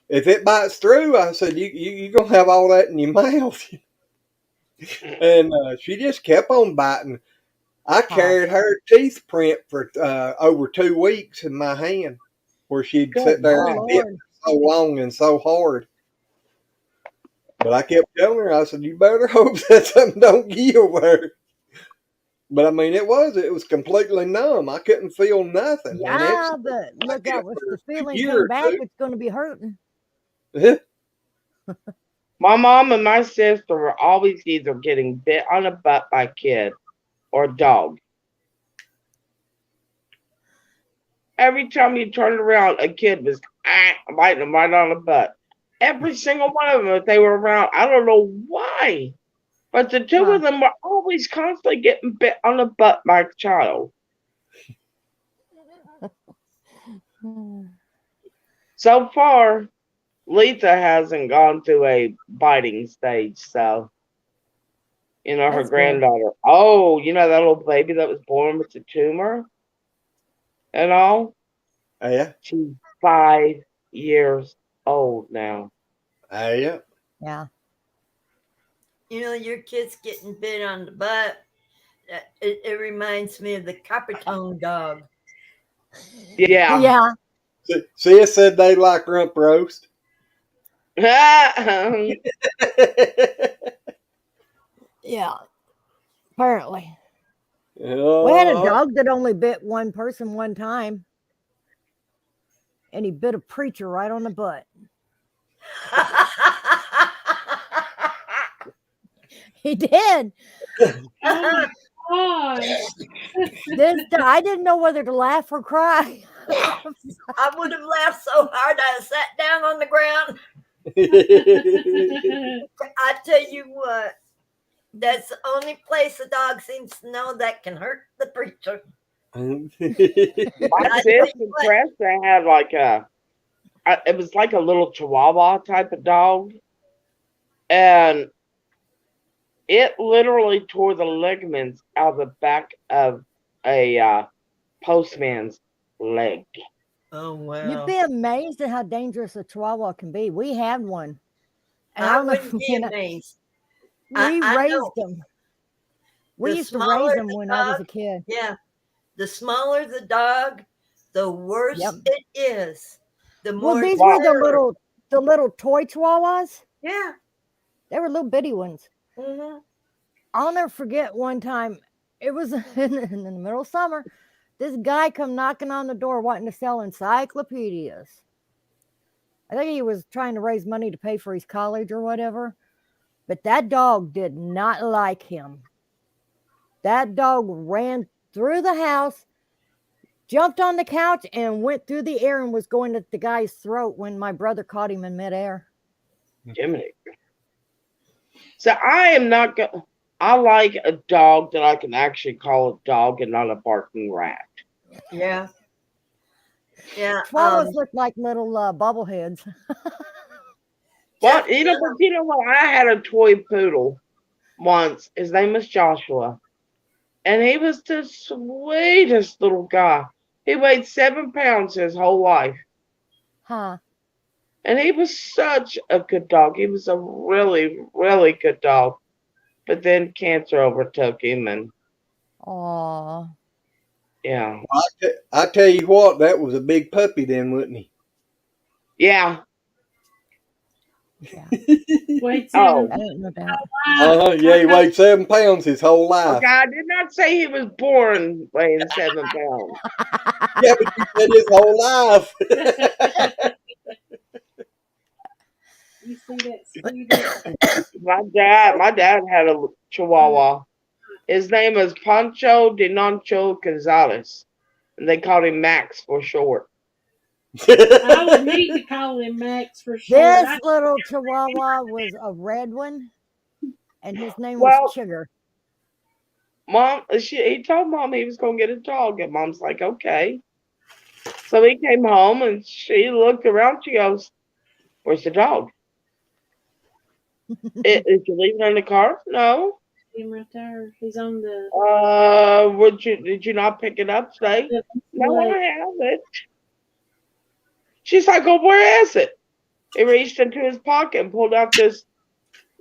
if it bites through, I said, you're going to have all that in your mouth. And she just kept on biting. I carried her teeth print for over 2 weeks in my hand, where she'd sit Good there Oh and God. bit Lord. so long and so hard. But I kept telling her, I said, you better hope that something don't give her. But I mean, it was completely numb. I couldn't feel nothing. And it Yeah, was but like look it out, if for the a feeling year came or back, it's going to be hurting. 2. My mom and my sister were always either getting bit on the butt by a kid or a dog. Every time you turned around, a kid was biting them right on the butt. Every single one of them, if they were around, I don't know why, but the two Huh. of them were always constantly getting bit on the butt by a child. So far, Letha hasn't gone through a biting stage, so her That's good. granddaughter. Oh, that little baby that was born with the tumor and all. Yeah, She's 5 years old now. yeah. Yeah. Your kid's getting bit on the butt. It reminds me of the Coppertone dog. Yeah. Yeah. See, it said they like rump roast. Yeah. Apparently. We had a Oh, dog that only bit one person one time, and he bit a preacher right on the butt. He did. Oh my gosh. I didn't know whether to laugh or cry. I would have laughed so hard I sat down on the ground. I tell you what, that's the only place a dog seems to know that can hurt the preacher. My I tell sis you and what, Preston had it was like a little Chihuahua type of dog, and it literally tore the ligaments out of the back of a postman's leg. oh You'd wow. be amazed at how dangerous a chihuahua can be. We had one, and I I don't know wouldn't if be amazed. we I raised know them. We the used to raise smaller them the when I was dog, a kid. yeah, the smaller the dog, the worse Yep. it is. The Well, more these were Wow. the little toy chihuahuas. yeah. They were little bitty ones. Mm-hmm. I'll never forget one time. It was in the middle of summer. This guy come knocking on the door wanting to sell encyclopedias. I think he was trying to raise money to pay for his college or whatever. But that dog did not like him. That dog ran through the house, jumped on the couch, and went through the air and was going at the guy's throat when my brother caught him in midair. Jiminy. So I am not going. I like a dog that I can actually call a dog and not a barking rat. Yeah. Yeah. Chihuahuas look like little bobbleheads. Jeff, But you know what? I had a toy poodle once. His name was Joshua, and he was the sweetest little guy. He weighed 7 pounds his whole life, Huh. and he was such a good dog. He was a really, really good dog. But then cancer overtook him, and Aw. yeah, I tell you what, that was a big puppy then, wasn't yeah. Yeah. Wait Oh, 7 Ain't no doubt. he? Yeah, he weighed 7 pounds his whole okay. life. I did not say he was born weighing 7 pounds. Yeah, but you said his whole life. You see that sweetie? My dad had a Chihuahua. His name was Pancho de Noncho Gonzalez, and they called him Max for short. I would need to call him Max for short. This little Chihuahua was a red one, and his name was Well, Chigger. he told mom he was gonna get a dog, and mom's like, okay. So he came home, and she looked around. She goes, "Where's the dog? Did you leave it in the car? No. Him right there. He's on the Did you not pick it up today? No, what? I haven't." She's like, "Oh, where is it?" He reached into his pocket and pulled out this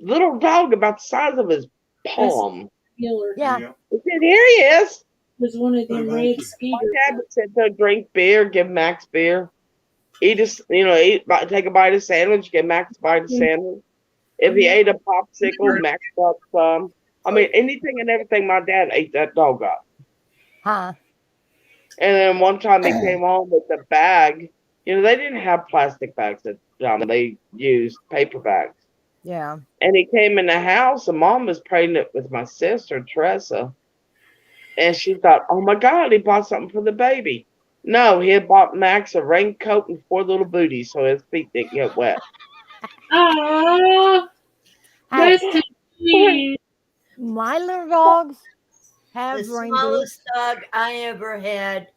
little dog about the size of his palm. Killer. Yeah. He said, "Here he is." Was one of them red My skeeters. dad would sit there, drink beer, give Max beer. Take a bite of sandwich, give Max a bite of sandwich. If he ate a popsicle, Max got some. I mean, anything and everything my dad ate, that dog got. Huh. And then one time he came home with a bag. They didn't have plastic bags at the time. They used paper bags. Yeah. And he came in the house, and mom was pregnant with my sister, Teresa. And she thought, oh my God, he bought something for the baby. No, he had bought Max a raincoat and 4 little booties so his feet didn't get wet. Oh, Hey, that's too sweet. my little dogs have the rain boots. smallest dog I ever had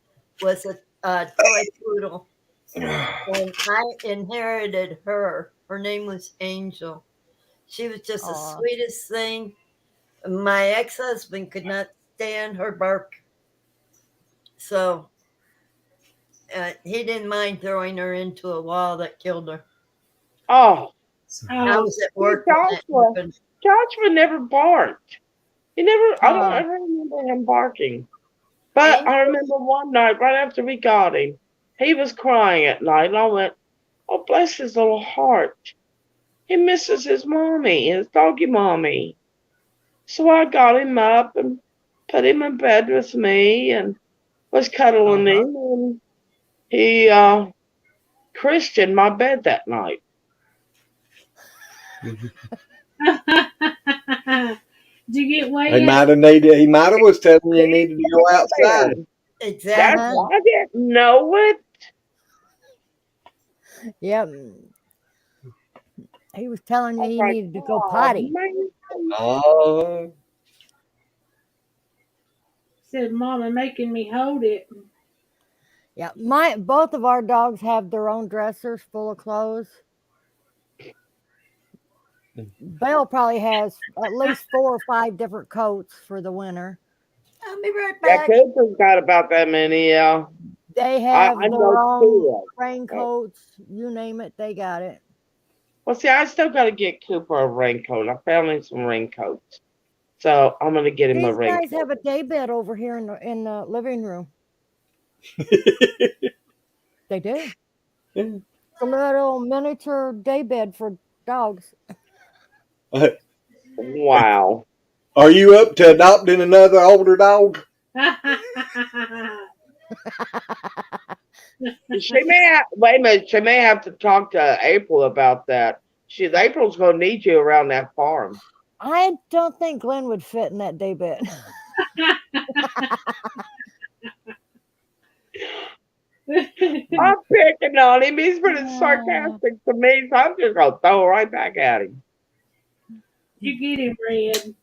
was a toy poodle. And I inherited her. Her name was Angel. She was just the Aw. sweetest thing. My ex husband could not stand her bark. So he didn't mind throwing her into a wall that killed her. Oh, I Oh, was at work when that Joshua. happened. Joshua never barked. I don't Oh. ever remember him barking. But I Angel, remember one night, right after we got him, he was crying at night, and I went, oh, bless his little heart. He misses his mommy, his doggy mommy. So I got him up and put him in bed with me and was cuddling him, and he Christian my bed that night. did you get He wet? might have needed. He might have was telling you he needed to go outside. That's exactly. Uh-huh. why I didn't know it. Yep. He was telling I me was he like, needed to go oh potty. man. Oh, Said, Mama making me hold it. Yeah. Both of our dogs have their own dressers full of clothes. Belle probably has at least 4 or 5 different coats for the winter. I'll be right Yeah, back. Cooper's got about that many, yeah. They I have their know own 2 of them. raincoats, you name it, they got it. Well, see, I still got to get Cooper a raincoat. I found him some raincoats. So I'm going to get him a These guys raincoat. have a day bed over here in the living room. They do. It's a little miniature day bed for dogs. Wow. are you up to adopting another older dog? Wait a minute, she may have to talk to April about that. April's going to need you around that farm. I don't think Glenn would fit in that day bed. I'm picking on him. He's been sarcastic to me, so I'm just going to throw it right back at him. You get him, Red.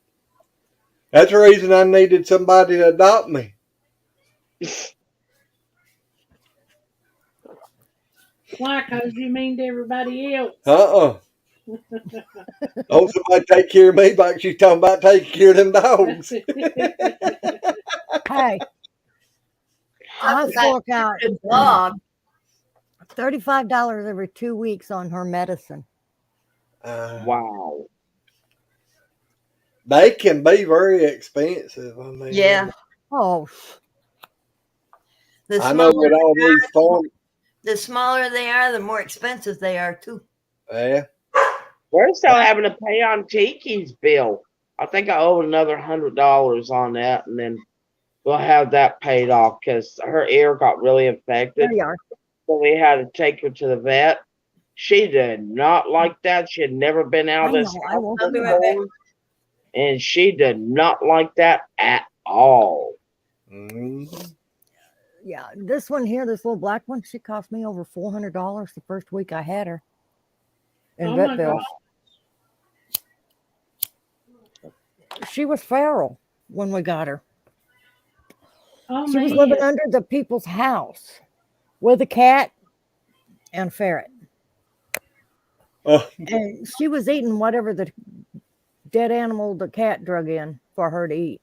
That's the reason I needed somebody to adopt me. Why? Because you mean to everybody else. Uh-uh. Oh, somebody take care of me like she's talking about taking care of them dogs. Hey, Talk I about fork out a dog. $35 every 2 weeks on her medicine. Wow. They can be very expensive. I mean, Yeah. Oh, The I know smaller with all these farm. the smaller they are, the more expensive they are too. Yeah. We're still having to pay on Tiki's bill. I think I owe another $100 on that, and then we'll have that paid off because her ear got really there infected. you are. So we had to take her to the vet. She did not like that. She had never been out I of this know. I house won't I'll be do right that. back. before, and she did not like that at all. Mhm. Yeah, this one here, this little black one, she cost me over $400 the first week I had her in Oh vet my bills. God. She was feral when we got her. Oh She was man. living under the people's house with a cat and ferret. Oh, And she was eating whatever the dead animal the cat drug in for her to eat.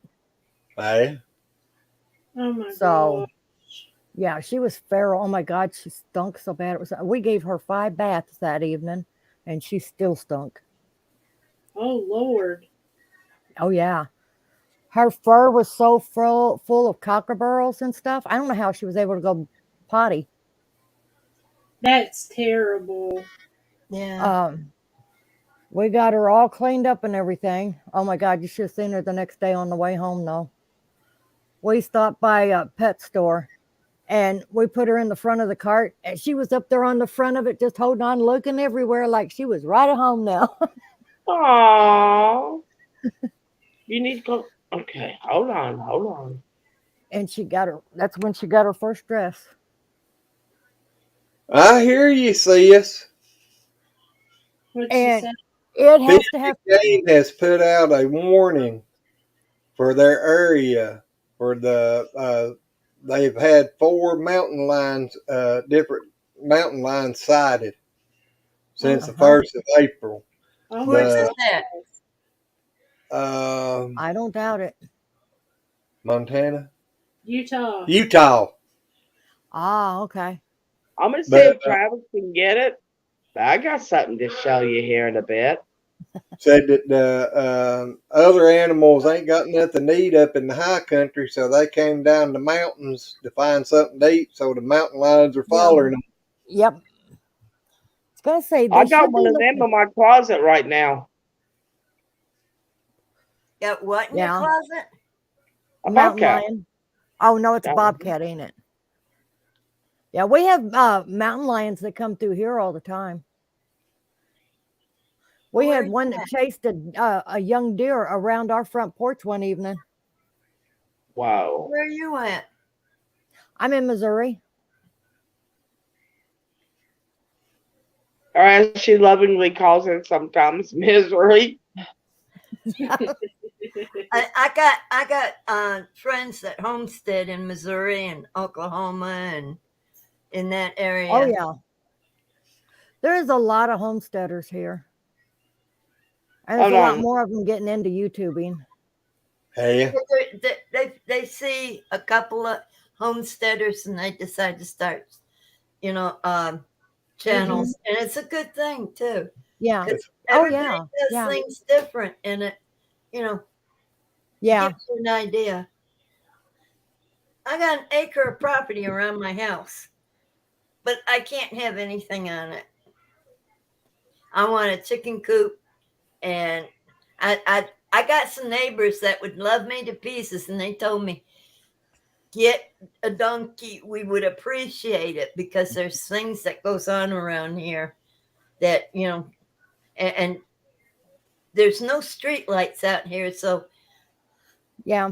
yeah. Oh my So, God. yeah, she was feral. Oh my God, she stunk so bad. It was. We gave her 5 baths that evening, and she still stunk. Oh Lord. Oh yeah, her fur was so full of cockerburls and stuff. I don't know how she was able to go potty. That's terrible. Yeah. Um, we got her all cleaned up and everything. Oh my God, you should have seen her the next day on the way home though. We stopped by a pet store and we put her in the front of the cart and she was up there on the front of it just holding on, looking everywhere like she was right at home now. Aww. You need to go. Okay, hold on, hold on. And she got her, that's when she got her first dress. I hear you, sis. What'd she And say? it Fish has to have, and Game has put out a warning for their area for they've had 4 different mountain lions sighted since the uh-huh, 1st of April. Oh my Where's The this God. at? um, I don't doubt it. Montana, Utah. Utah, Ah, okay. I'm gonna see but if Travis can get it. I got something to show you here in a bit. said that the other animals ain't got nothing to eat up in the high country, so they came down the mountains to find something to eat. So the mountain lions are Yeah. following them. Yep. I was gonna say I they got should one be of them looking. in my closet right now. Got what in your Yeah, closet? A mountain bobcat. lion. Oh no, it's a Uh, bobcat, ain't it? Yeah, we have mountain lions that come through here all the time. We Where had you one that at? chased a young deer around our front porch one evening. Wow. Where you at? I'm in Missouri. Or as she lovingly calls it sometimes, misery. I got friends that homestead in Missouri and Oklahoma and in that Oh area. yeah, there's a lot of homesteaders here, and there's Hold a lot on. more of them getting into YouTubing. Hey, They see a couple of homesteaders and they decide to start, you know, Hmm. channels, and it's a good thing too, Yeah. because Oh everybody yeah. does Yeah. things different, and it, you know, Yeah. gives you an idea. I got an acre of property around my house, but I can't have anything on it. I want a chicken coop, and I got some neighbors that would love me to pieces, and they told me get a donkey. We would appreciate it because there's things that goes on around here that and there's no street lights out here, so Yeah.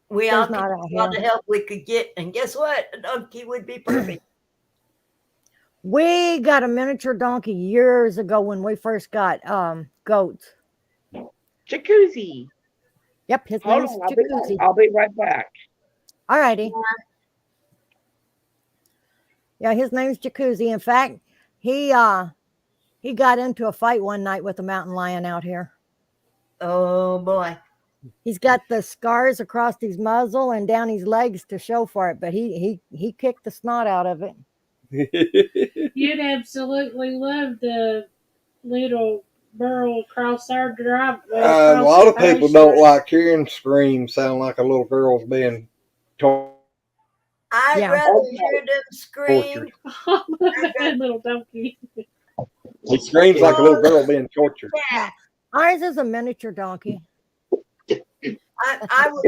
we all There's could not use out all here. the help we could get. And guess what? A donkey would be perfect. We got a miniature donkey years ago when we first got goats. Jacuzzi. Yep, his Hold name's on, Jacuzzi. I'll be right back. Alrighty. Yeah, his name's Jacuzzi. In fact, he got into a fight one night with a mountain lion out here. Oh boy. He's got the scars across his muzzle and down his legs to show for it, but he kicked the snot out of it. You'd absolutely love the little burl across our driveway. A lot of people don't like hearing screams sound like a little girl's being tortured. I'd Yeah. rather hear them scream. That little donkey. It screams like a little girl being tortured. Yeah, Ours is a miniature donkey. I would.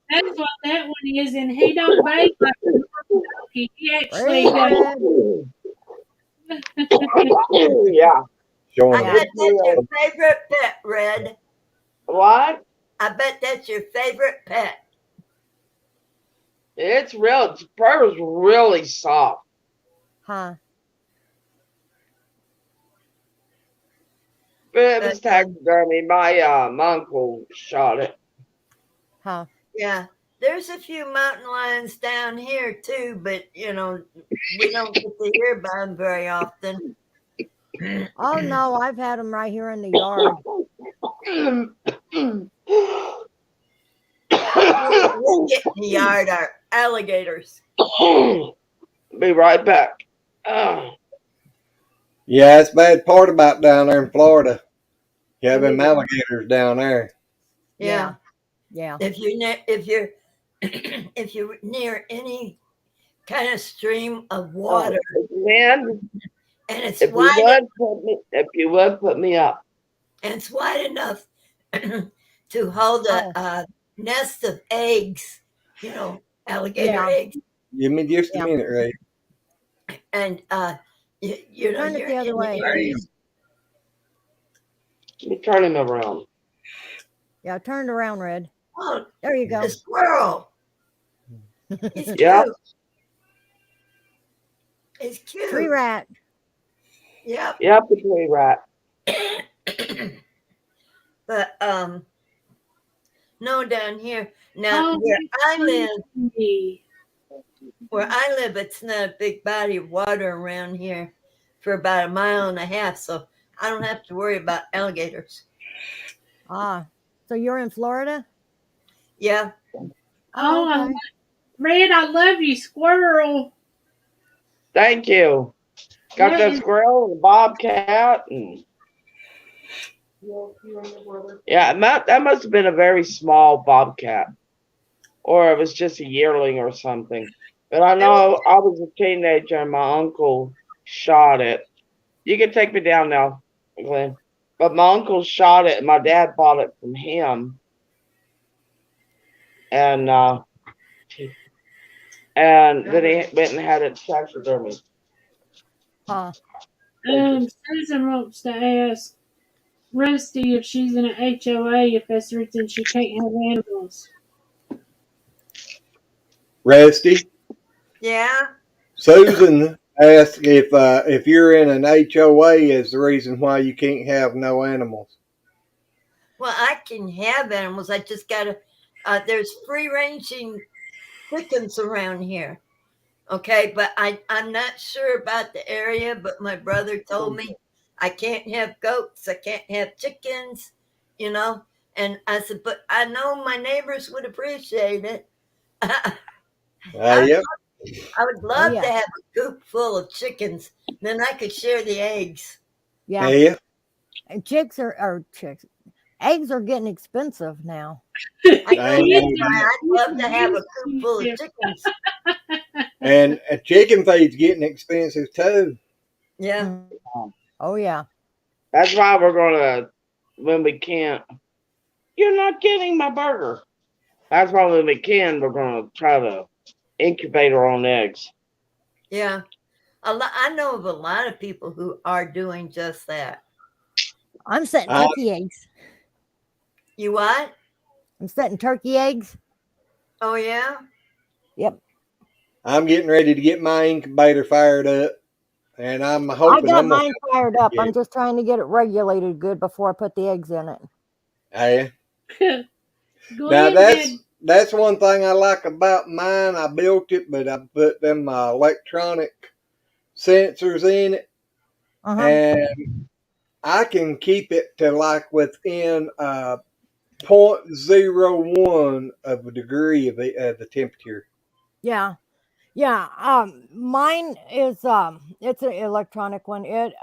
That's what that one is, and he don't bake like a normal donkey. He actually Red. Yeah. Showing I her. bet that's your favorite pet, Red. What? I bet that's your favorite pet. It's real. Its fur is really soft. Huh. But it was taxidermy. My uncle shot it. Huh. Yeah, there's a few mountain lions down here too, but we don't get to hear about them very often. Oh no, I've had them right here in the yard. We get in the yard are alligators. Be right back. Yeah, that's the bad part about down there in Florida. You have them alligators down there. Yeah. Yeah. If you're if you're near any kind of stream of water, Man, and it's if you would put me up. and it's wide enough to hold a nest of eggs, alligator eggs, Give me just a minute, Ray. and Turn it you're the other in way. areas. Let me turn him around. Yeah, turned around, Red. Oh, There you go. the squirrel. He's Yeah. cute. It's cute. Tree rat. Yep. Yep, the tree rat. But no, down here now Oh, where I live, it's not a big body of water around here for about a mile and a half, so I don't have to worry about alligators. Ah, so you're in Florida? Yeah. Oh, okay. Red, I love you, squirrel. Thank you. Got Yeah. that squirrel and the bobcat and yeah, that must have been a very small bobcat, or it was just a yearling or something. But I know I was a teenager and my uncle shot it. You can take me down now, Glenn. But my uncle shot it and my dad bought it from him. And then he went and had it taxidermy. Huh. Susan wants to ask Rusty if she's in an HOA, if that's the reason she can't have animals. Rusty, Yeah. Susan asked if you're in an HOA is the reason why you can't have no animals. Well, I can have animals. I just gotta. There's free ranging chickens around here. Okay, but I'm not sure about the area. But my brother told me I can't have goats. I can't have chickens. And I said, but I know my neighbors would appreciate it. Yep. I would love yeah. to have a coop full of chickens. Then I could share the eggs. Yeah. Yeah. And chicks. Eggs are getting expensive now. I know, I'd love to have a coop full of chickens. And a chicken feed's getting expensive too. Yeah. Oh yeah. That's why we're gonna when we can't. You're not getting my burger. That's why when we can, we're gonna try to incubate our own eggs. Yeah. I know of a lot of people who are doing just that. I'm setting turkey eggs. You what? I'm setting turkey eggs. Oh, yeah? Yep. I'm getting ready to get my incubator fired up, and I'm hoping I got I'm mine fired up. Yeah. I'm just trying to get it regulated good before I put the eggs in it. Yeah. Glenn Now had that's one thing I like about mine. I built it, but I put them electronic sensors in it, Uh-huh. and I can keep it to like within 0.01 of a degree of the temperature. Yeah. Yeah. Mine is it's an electronic one. It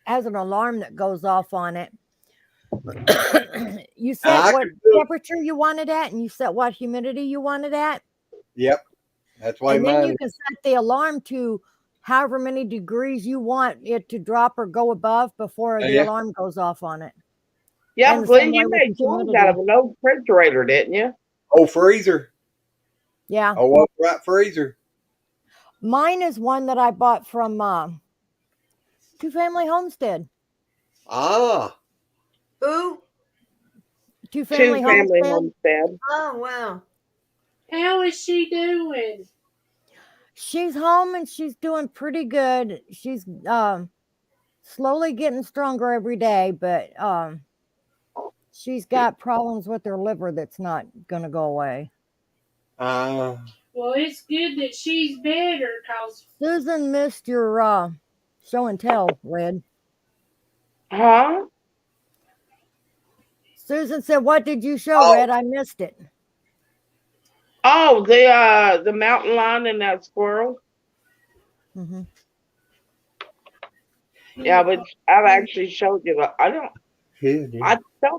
has an alarm that goes off on it. You set I what can do it. temperature you want it at, and you set what humidity you want it at, Yep, that's the way and then mine you is. can set the alarm to however many degrees you want it to drop or go above before the Yeah. alarm goes off on it. Yeah, And the same Glenn, way you with the made tools out of humidity. an old refrigerator, didn't you? Oh, freezer. Yeah. Oh, upright freezer. Mine is one that I bought from Two Family Homestead. Ah, Who? Two Two Family family Homestead. homestead. Oh, wow. how is she doing? She's home and she's doing pretty good. She's slowly getting stronger every day, but she's got problems with her liver that's not going to go away. uh, Well, it's good that she's better, cause Susan missed your show and tell, Red. Huh? Susan said, "What did you show, oh, Red? I missed it." Oh, the mountain lion and that squirrel. Hmm. Yeah, but I've actually showed you. I don't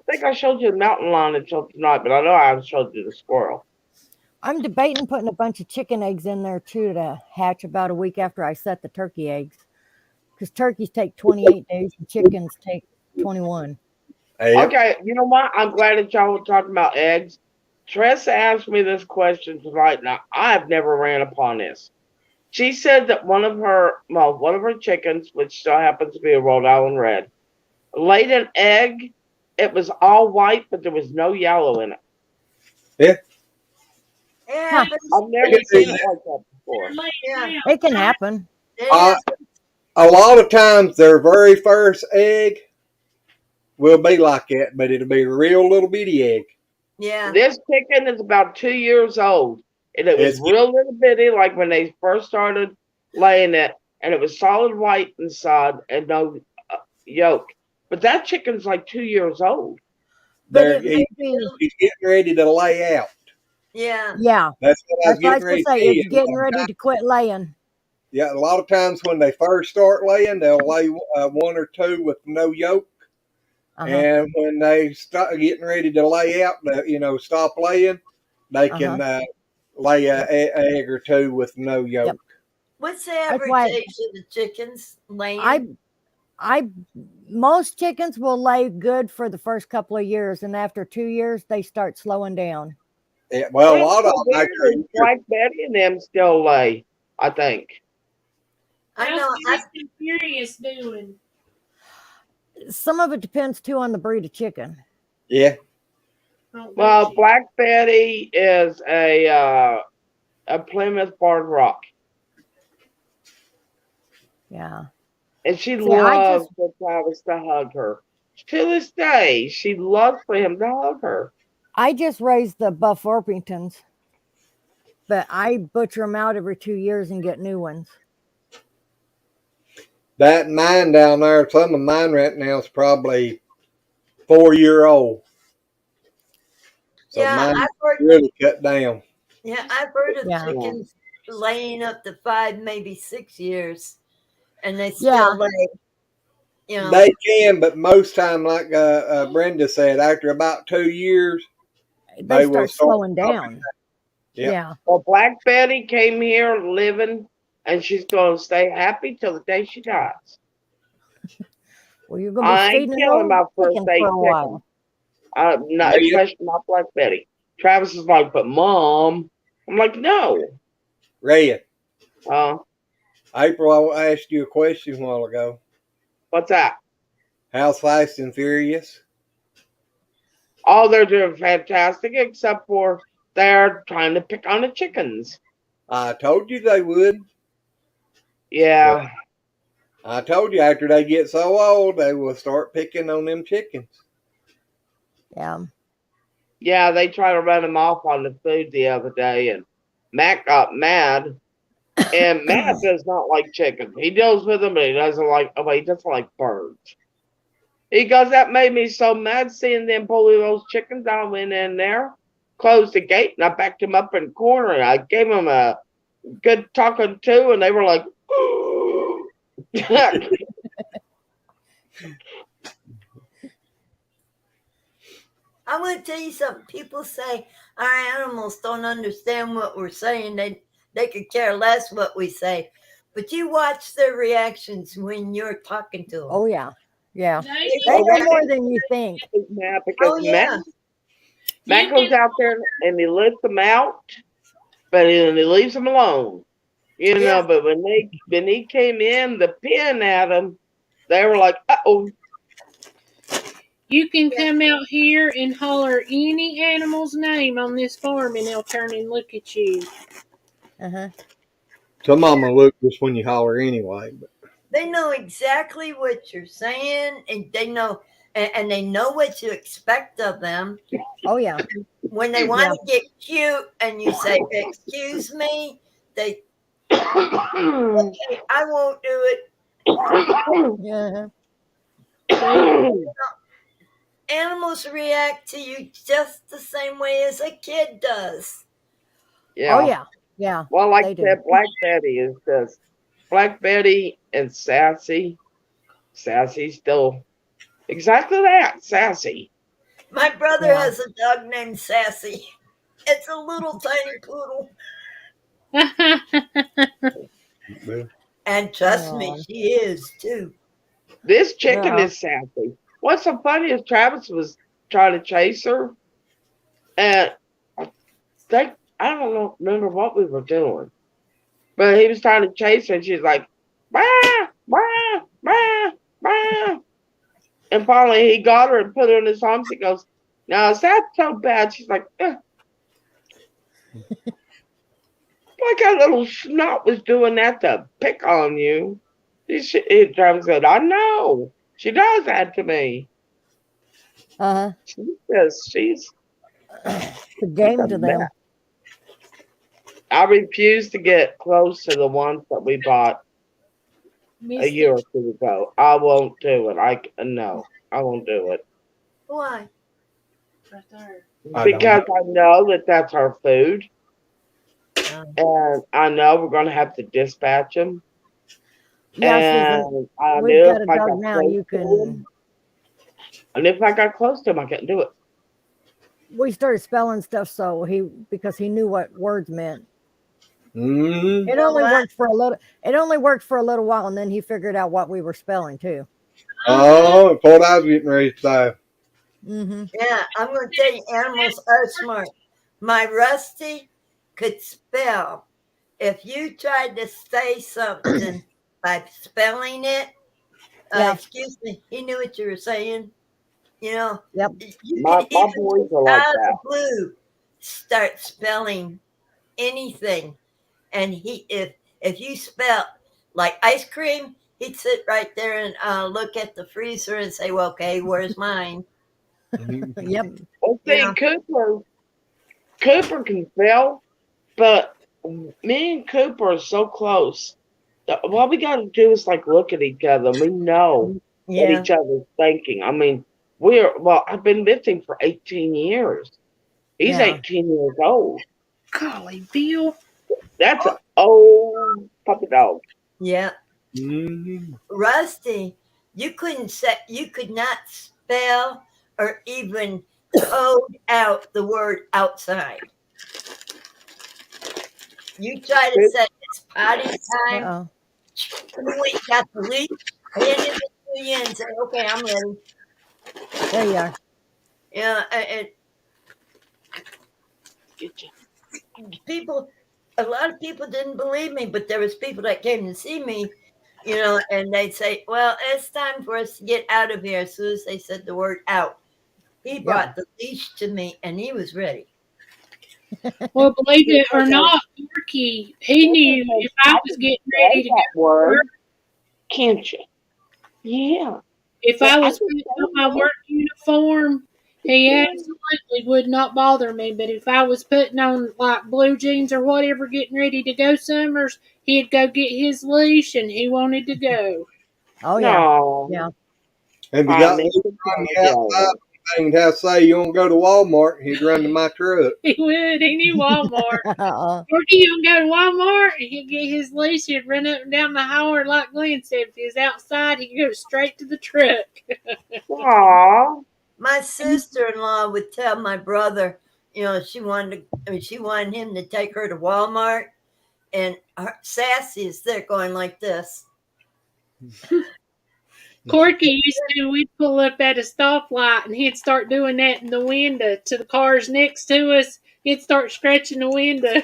think I showed you the mountain lion until tonight, but I know I showed you the squirrel. I'm debating putting a bunch of chicken eggs in there too to hatch about a week after I set the turkey eggs, because turkeys take 28 days and chickens take 21. yep. Okay, you know what? I'm glad that y'all were talking about eggs. Tressa asked me this question tonight. Now I have never ran upon this. She said that one of her chickens, which still happens to be a Rhode Island Red, laid an egg. It was all white, but there was no yellow in it. Yeah. It Huh. happens. I've never seen it like that before. Yeah. It can happen. It Uh, happens. a lot of times their very first egg will be like that, but it'll be a real little bitty egg. Yeah. This chicken is about 2 years old, and it was It's real little bitty, like when they first started laying it, and it was solid white inside and no yolk. But that chicken's like 2 years old. But there. it may be, He's getting ready to lay out. Yeah. yeah. That's what I was That's what I getting was going ready to to say. tell It's you. getting ready to quit laying. Yeah, a lot of times when they first start laying, they'll lay one or two with no yolk. Uh-huh. And when they start getting ready to lay out, stop laying, they Uh-huh. can lay an egg or two with no Yep. yolk. What's the That's average why age of the chickens laying? I most chickens will lay good for the first couple of years, and after 2 years they start slowing down. Yeah, well, a What's lot of so them weird after a is year. Black Betty and them still lay, I think. I how's know. Fast and Furious doing? Some of it depends too on the breed of chicken. Yeah, Oh, Well, bitchy. Black Betty is a Plymouth Barred Rock, Yeah. and she See, I loves just for Travis to hug her. To this day, she loves for him to hug her. raised the Buff Orpingtons, but I butcher them out every 2 years and get new ones. that mine down there, some of mine right now is probably 4 year old. So Yeah, mine I've heard. really cut down. Yeah, I've heard of Yeah. chickens laying up to 5, maybe 6 years, and they Yeah. still lay. You know. They can, but most time, like Brenda said, after about 2 years, They they will start start slowing dropping. down. Yep. Yeah. Well, Black Betty came here living, and she's going to stay happy till the day she dies. Well, you're gonna be I ain't feeding an killing old my first chicken for 8 a chickens. while. Not, Rhea, especially not Black Betty. Travis is like, but Mom. I'm like, no. Rhea, Uh, April, I asked you a question a while ago. what's that? How's Fast and Furious? Oh, they're doing fantastic, except for they're trying to pick on the chickens. I told you they would. But Yeah. I told you after they get so old, they will start picking on them chickens. Yeah. Yeah, they tried to run him off on the food the other day, and Matt got mad. And Matt does not like chicken. He deals with them, but he doesn't like. Oh, he doesn't like birds. He goes, that made me so mad seeing them pulling those chickens. I went in there, closed the gate, and I backed him up in the corner. And I gave him a good talking to, and they were like, I want to tell you something. People say our animals don't understand what we're saying. They could care less what we say. But you watch their reactions when you're talking to them. Oh yeah, yeah. They They know okay, more than you think. Matt, Oh, because yeah. Matt you goes can out there and he lets them out, but he leaves them alone. You Yeah. know, but when he came in the pen at them, they were like, "Uh-oh." you can Yeah. come out here and holler any animal's name on this farm, and they'll turn and look at you. Uh-huh. Some of them will look just when you holler anyway. But They know exactly what you're saying, and they know what you expect of them. Oh yeah, When they want yeah. to get cute and you say, "Excuse me," they okay, I won't do it. Yeah. See? Animals react to you just the same way as a kid does. Oh Yeah. yeah, yeah. Well, like They I do. said, Black Betty is just Black Betty and Sassy. Sassy's still exactly that, Sassy. My brother Yeah. has a dog named Sassy. It's a little tiny poodle. well, And trust me, Oh, she is too. This chicken yeah. is Sassy. What's so funny is Travis was trying to chase her, and I don't know, remember what we were doing, but he was trying to chase her, and she's like, bah, bah, bah, bah. And finally, he got her and put her in his arms. He goes, "Now is that so bad?" She's like, like a little snot was doing that to pick on you. Travis said, "I know. She does that to me. Uh-huh. She's The she's game a to mess." them. I refuse to get close to the ones that we bought a Missed year it. or two ago. I won't do it. No, I won't do it Why? Right there. I don't because know. I know that that's our food, Um, and I know we're going to have to dispatch them. Yeah, Susan. And I We've knew if got a I dog got now. close You to can. him, and if I got close to him, I couldn't do it. We started spelling stuff so because he knew what words meant. Mm-hmm. It you know only what? worked for a little. It only worked for a little while, and then he figured out what we were spelling too. Oh, that's what I was getting ready to say. Mm-hmm. Yeah, I'm going to tell you, animals are smart. My Rusty could spell. If you tried to say something by spelling it, Yeah. excuse me, he knew what you were saying. You know, Yep. you My could even boys just are like out of that. the blue start spelling anything. And if you spell like ice cream, he'd sit right there and look at the freezer and say, "Well, okay, where's mine?" Yep. Well, You see, know, Cooper can spell, but me and Cooper are so close. What we got to do is like look at each other. We know what yeah, each other's thinking. I mean, I've been with him for 18 years. He's Yeah. 18 years old. Golly, Bill. That's an old puppy dog. yeah. Mm-hmm. Rusty, you could not spell or even code out the word outside. You try to say it's potty time, Uh-oh. you ain't got the least, hand it to you and say, "Okay, I'm ready." There you are. Yeah, Get you. people, a lot of people didn't believe me, but there was people that came to see me, and they'd say, "Well, it's time for us to get out of here." As soon as they said the word "out," he Yep. brought the leash to me, and he was ready. Well, believe it or Cooper not, Porky, he knew says, if I I was can getting say ready to go that to work, word, can't you? Yeah. if Say, I I was can putting say on my that. work uniform, He absolutely would not bother me, but if I was putting on like blue jeans or whatever, getting ready to go summers, he'd go get his leash and he wanted to go. Oh yeah. No, Yeah. If you I got miss leaves the on you outside, JoJo. and have to say you don't go to Walmart, he'd run to my truck. He would. He knew Walmart. Or he don't go to Walmart, he'd get his leash, he'd run up and down the hall, like Glenn said. If he was outside, he'd go straight to the truck. Aw, My sister-in-law would tell my brother, she wanted him to take her to Walmart, and Sassy is there going like this. Corky used to, we'd pull up at a stoplight and he'd start doing that in the window to the cars next to us. He'd start scratching the window.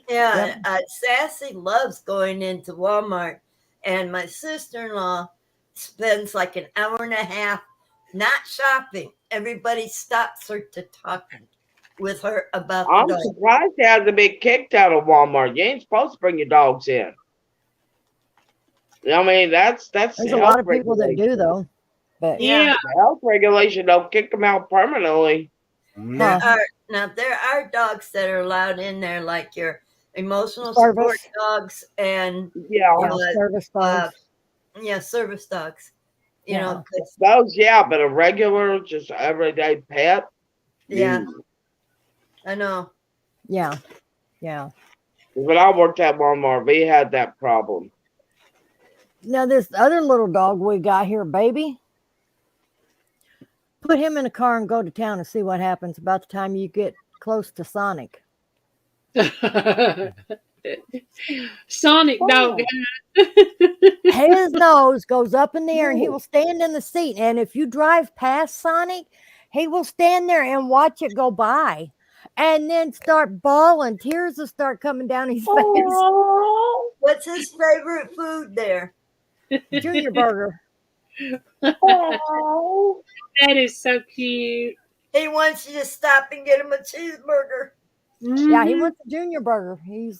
Yeah, Yep. Sassy loves going into Walmart, and my sister-in-law spends like an hour and a half not shopping. Everybody stops her to talk with her about the I'm dog. surprised he hasn't been kicked out of Walmart. You ain't supposed to bring your dogs in. I mean, that's There's the a lot health of people that regulation. do though. But Yeah. The health regulation don't kick them out permanently. There Huh. are dogs that are allowed in there, like your emotional Service. support dogs and Yeah, Yeah, service dogs. service dogs. You Yeah. know, 'cause- those, yeah, but a regular, just everyday pet. yeah, no. I know. Yeah. Yeah. When I worked at Walmart, we had that problem. Now this other little dog we got here, baby. Put him in a car and go to town and see what happens about the time you get close to Sonic. Sonic dog. Oh, His nose goes up in the air and he will stand in the seat. And if you drive past Sonic, he will stand there and watch it go by and then start bawling. Tears will start coming down his face. oh, What's his favorite food there? Junior Burger. oh. That is so cute. He wants you to stop and get him a cheeseburger. Yeah, he Mhm. wants a Junior Burger. He's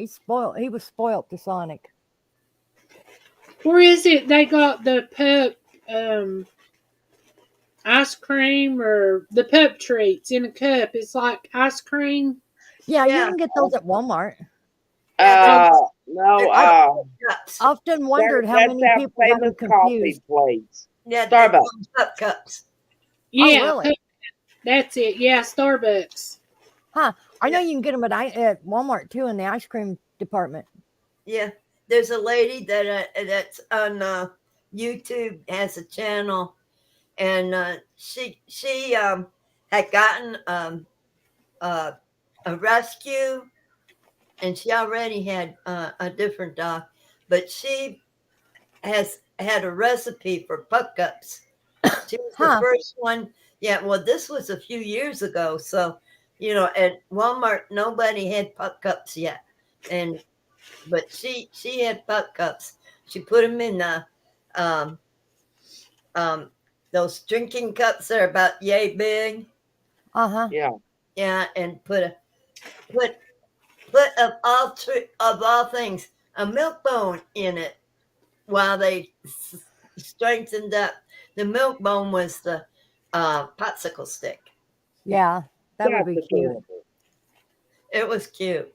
spoiled. He was spoiled to Sonic. Or is it they got the pup ice cream or the pup treats in a cup? It's like ice cream. Yeah, you Yeah. can get those at Walmart. Yeah, No, they're cups. Often wondered how that's many that people got famous them coffee confused. place. Yeah, they call Starbucks. them cup cups. Yeah, really? pup- that's it. Yeah, Starbucks. Huh. I know you can get them at Walmart too in the ice cream department. Yeah, there's a lady that's on YouTube, has a channel, and she had gotten a rescue, and she already had a different dog, but she has had a recipe for pup cups. She was the Huh. first one. Yeah, well, this was a few years ago, so at Walmart nobody had pup cups yet, but she had pup cups. She put them in the um those drinking cups that are about yay big. Uh-huh. Yeah. Yeah, and put of all things a milk bone in it while they strengthened up. The milk bone was the popsicle stick. Yeah. That would That's be cute. adorable. It was cute.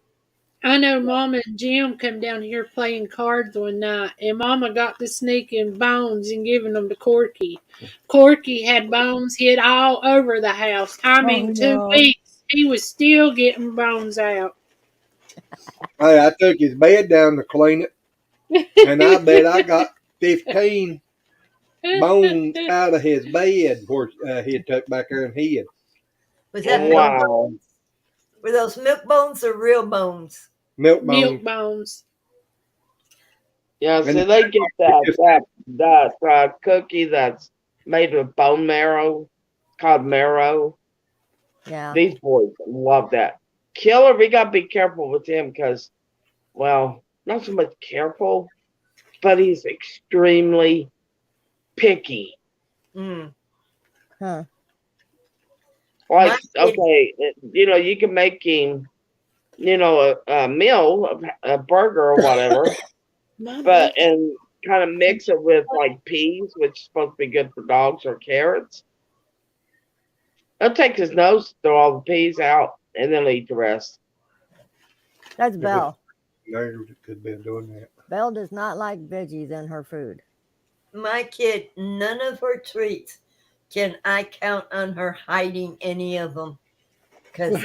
I know Mama and Jim come down here playing cards one night, and Mama got to sneaking bones and giving them to Corky. Corky had bones hid all over the house. I mean, Oh, 2 no. weeks, he was still getting bones out. Hey, I took his bed down to clean it, and I bet I got 15 bones out of his bed where he had tucked back there and hid. Was that milk Wow. bones? Were those milk bones or real bones? Milk Milk bones. bones. Yeah, And so they get that cookie that's made with bone marrow, called marrow. Yeah. These boys love that. Killer, we gotta be careful with him because, well, not so much careful, but he's extremely picky. Mm. Huh. Like, My kid- okay, you can make him, a meal, a burger or whatever, My but baby. and kind of mix it with like peas, which is supposed to be good for dogs, or carrots. He'll take his nose, throw all the peas out, and then eat the rest. That's Belle. They could be doing that. Belle does not like veggies in her food. My kid, none of her treats can I count on her hiding any of them. Because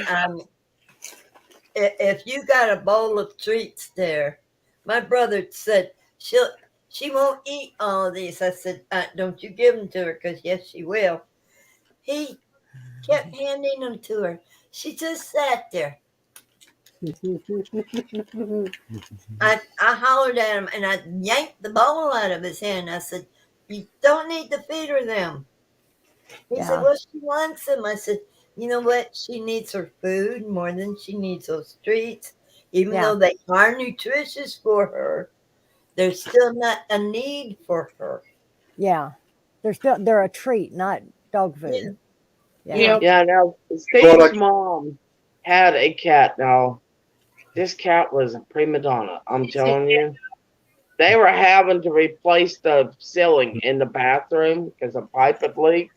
if you got a bowl of treats there, my brother said she won't eat all of these. I said, don't you give them to her, because yes, she will. He kept handing them to her. She just sat there. I hollered at him and I yanked the bowl out of his hand. I said, you don't need to feed her them. He said, Yeah. well, she wants them. I said, you know what? She needs her food more than she needs those treats. Even Yeah. though they are nutritious for her, there's still not a need for her. Yeah. They're a treat, not dog food. Yeah. Yep. Yeah, now Steve's mom had a cat. Now, this cat was a prima donna. I'm telling you. They were having to replace the ceiling in the bathroom because a pipe had leaked.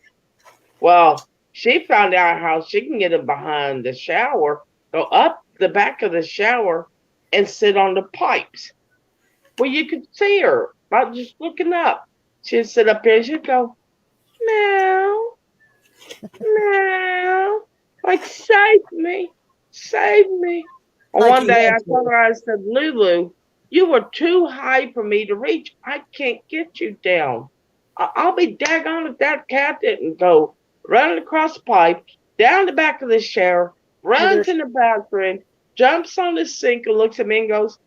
Well, she found out how she can get in behind the shower, go up the back of the shower, and sit on the pipes. Well, you could see her by just looking up. She'd sit up here and she'd go, meow, meow, like, save me, save me. And Like one he day I had told to. her, I said, Lulu, you were too high for me to reach. I can't get you down. I'll be daggone if that cat didn't go running across the pipe, down the back of the shower, runs in the bathroom, jumps on the sink and looks at me and goes,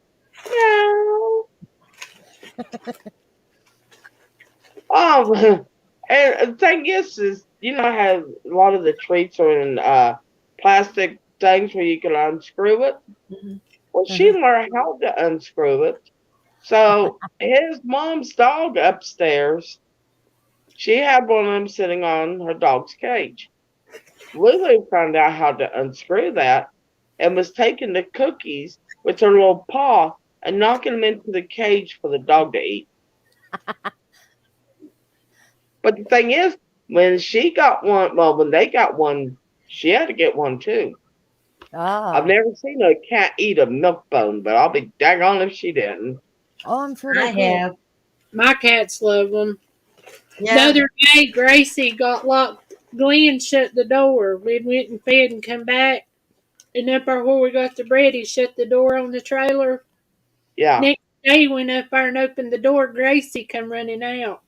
meow. Oh, and the thing is, you know how a lot of the treats are in plastic things where you can unscrew it? Mhm. Well, she learned how to unscrew it. So his mom's dog upstairs, she had one of them sitting on her dog's cage. Lulu found out how to unscrew that and was taking the cookies with her little paw and knocking them into the cage for the dog to eat. But the thing is, when she got one, well, when they got one, she had to get one too. I've Ah. never seen a cat eat a milk bone, but I'll be daggone if she didn't. Oh, I'm sure I they could. have. My cats love them. The Yeah. other day, Gracie got locked. Glenn shut the door. We went and fed and come back. And up there where we got the bread, he shut the door on the trailer. Yeah. Next day, he went up there and opened the door. Gracie come running out.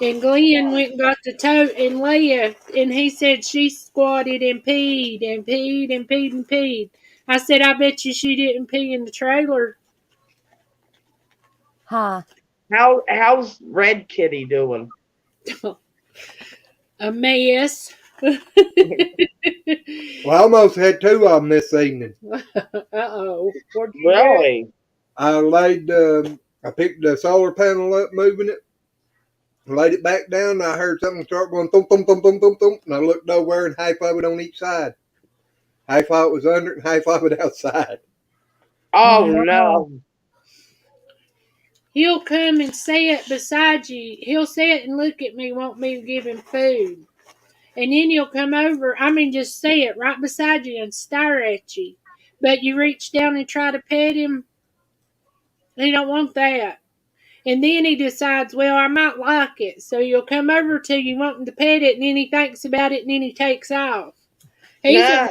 And Glenn went and got the tote and left. And he said she squatted and peed and peed and peed and peed. I said, I bet you she didn't pee in the trailer. Huh. How's Red Kitty doing? A mess. Well, I almost had two of them this evening. Uh-oh. What'd you do? Really? I picked the solar panel up, moving it, laid it back down, and I heard something start going thump, thump, thump, thump, thump, thump, and I looked over and half of it on each side. Half of it was under and half of it outside. Oh no. He'll come and sit beside you. He'll sit and look at me, want me to give him food. And then he'll come over, just sit right beside you and stare at you. But you reach down and try to pet him, he don't want that. And then he decides, well, I might like it. So he'll come over to you wanting to pet it, and then he thinks about it, and then he takes off. Yeah.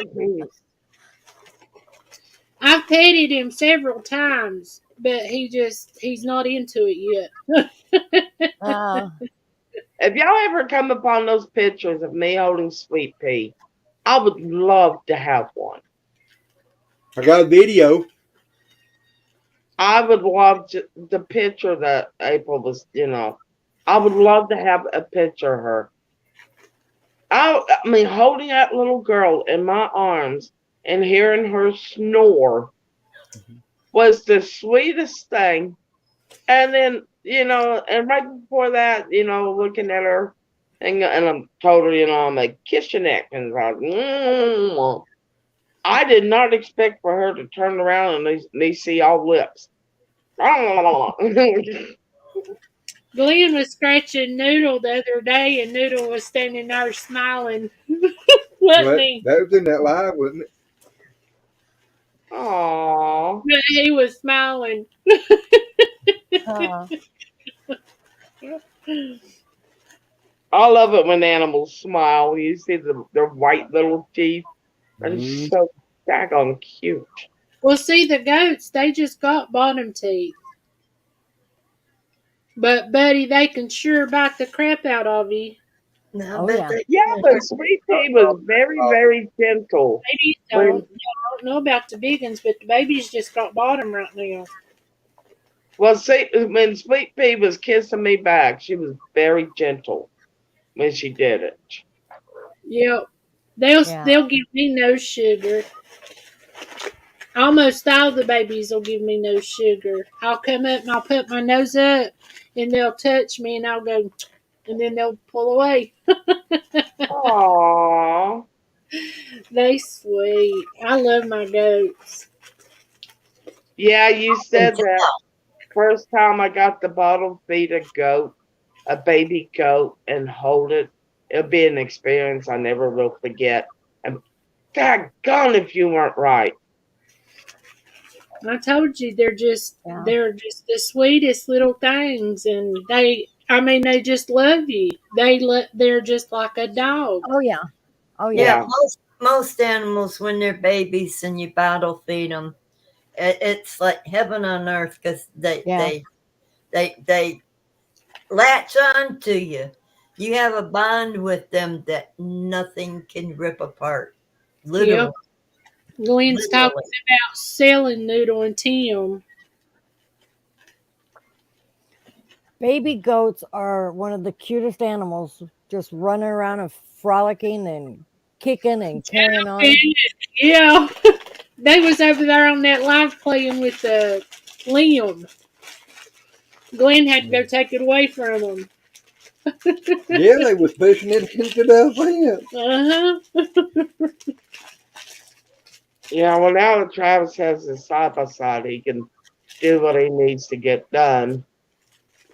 I've petted him several times, but he's not into it yet. If y'all ever come upon those pictures of me holding Sweet Pea, I would love to have one. I got a video. I would love the picture that April was, I would love to have a picture of her. Holding that little girl in my arms and hearing her snore was the sweetest thing. And then, and right before that, looking at her and I'm told her, I'm a kiss your neck. And I did not expect for her to turn around and they see all lips. Glenn was scratching Noodle the other day, and Noodle was standing there smiling, wasn't What? he? That was in that live, wasn't it? Aww. But he was smiling. Uh, I love it when animals smile. You see their white little teeth. They're Mm. so daggone cute. Well, see, the goats, they just got bottom teeth. But, buddy, they can sure bite the crap out of you. No, I oh bet yeah. they Yeah, can. but Sweet Pea was very, very gentle. Babies When don't. I don't know about the big ones, but the babies just got bottom right now. well, see, when Sweet Pea was kissing me back, she was very gentle when she did it. Yep. They'll Yeah. they'll give me no sugar. Almost all the babies will give me no sugar. I'll come up and I'll put my nose up and they'll touch me and I'll go and then they'll pull away. Aww. They sweet. I love my goats. Yeah, you And said that first time I got the bottle feed a baby goat, and hold it. It'll be an experience I never will forget. And daggone if you weren't right. I told you Yeah. they're just the sweetest little things and they just love you. They're just like a dog. Oh yeah. Oh yeah, yeah. Yeah. most animals when they're babies and you bottle feed them, it's like heaven on earth because Yeah. they latch on to you. You have a bond with them that nothing can rip apart. Yep. Literally, Glenn's talking literally. about selling Noodle and Tim. Baby goats are one of the cutest animals, just running around and frolicking and kicking and carrying on. Yeah. They was over there on that live playing with Liam. Glenn had to go take it away from him. Yeah, they was pushing it into the fence. Uh-huh. Yeah, well, now that Travis has his side by side, he can do what he needs to get done.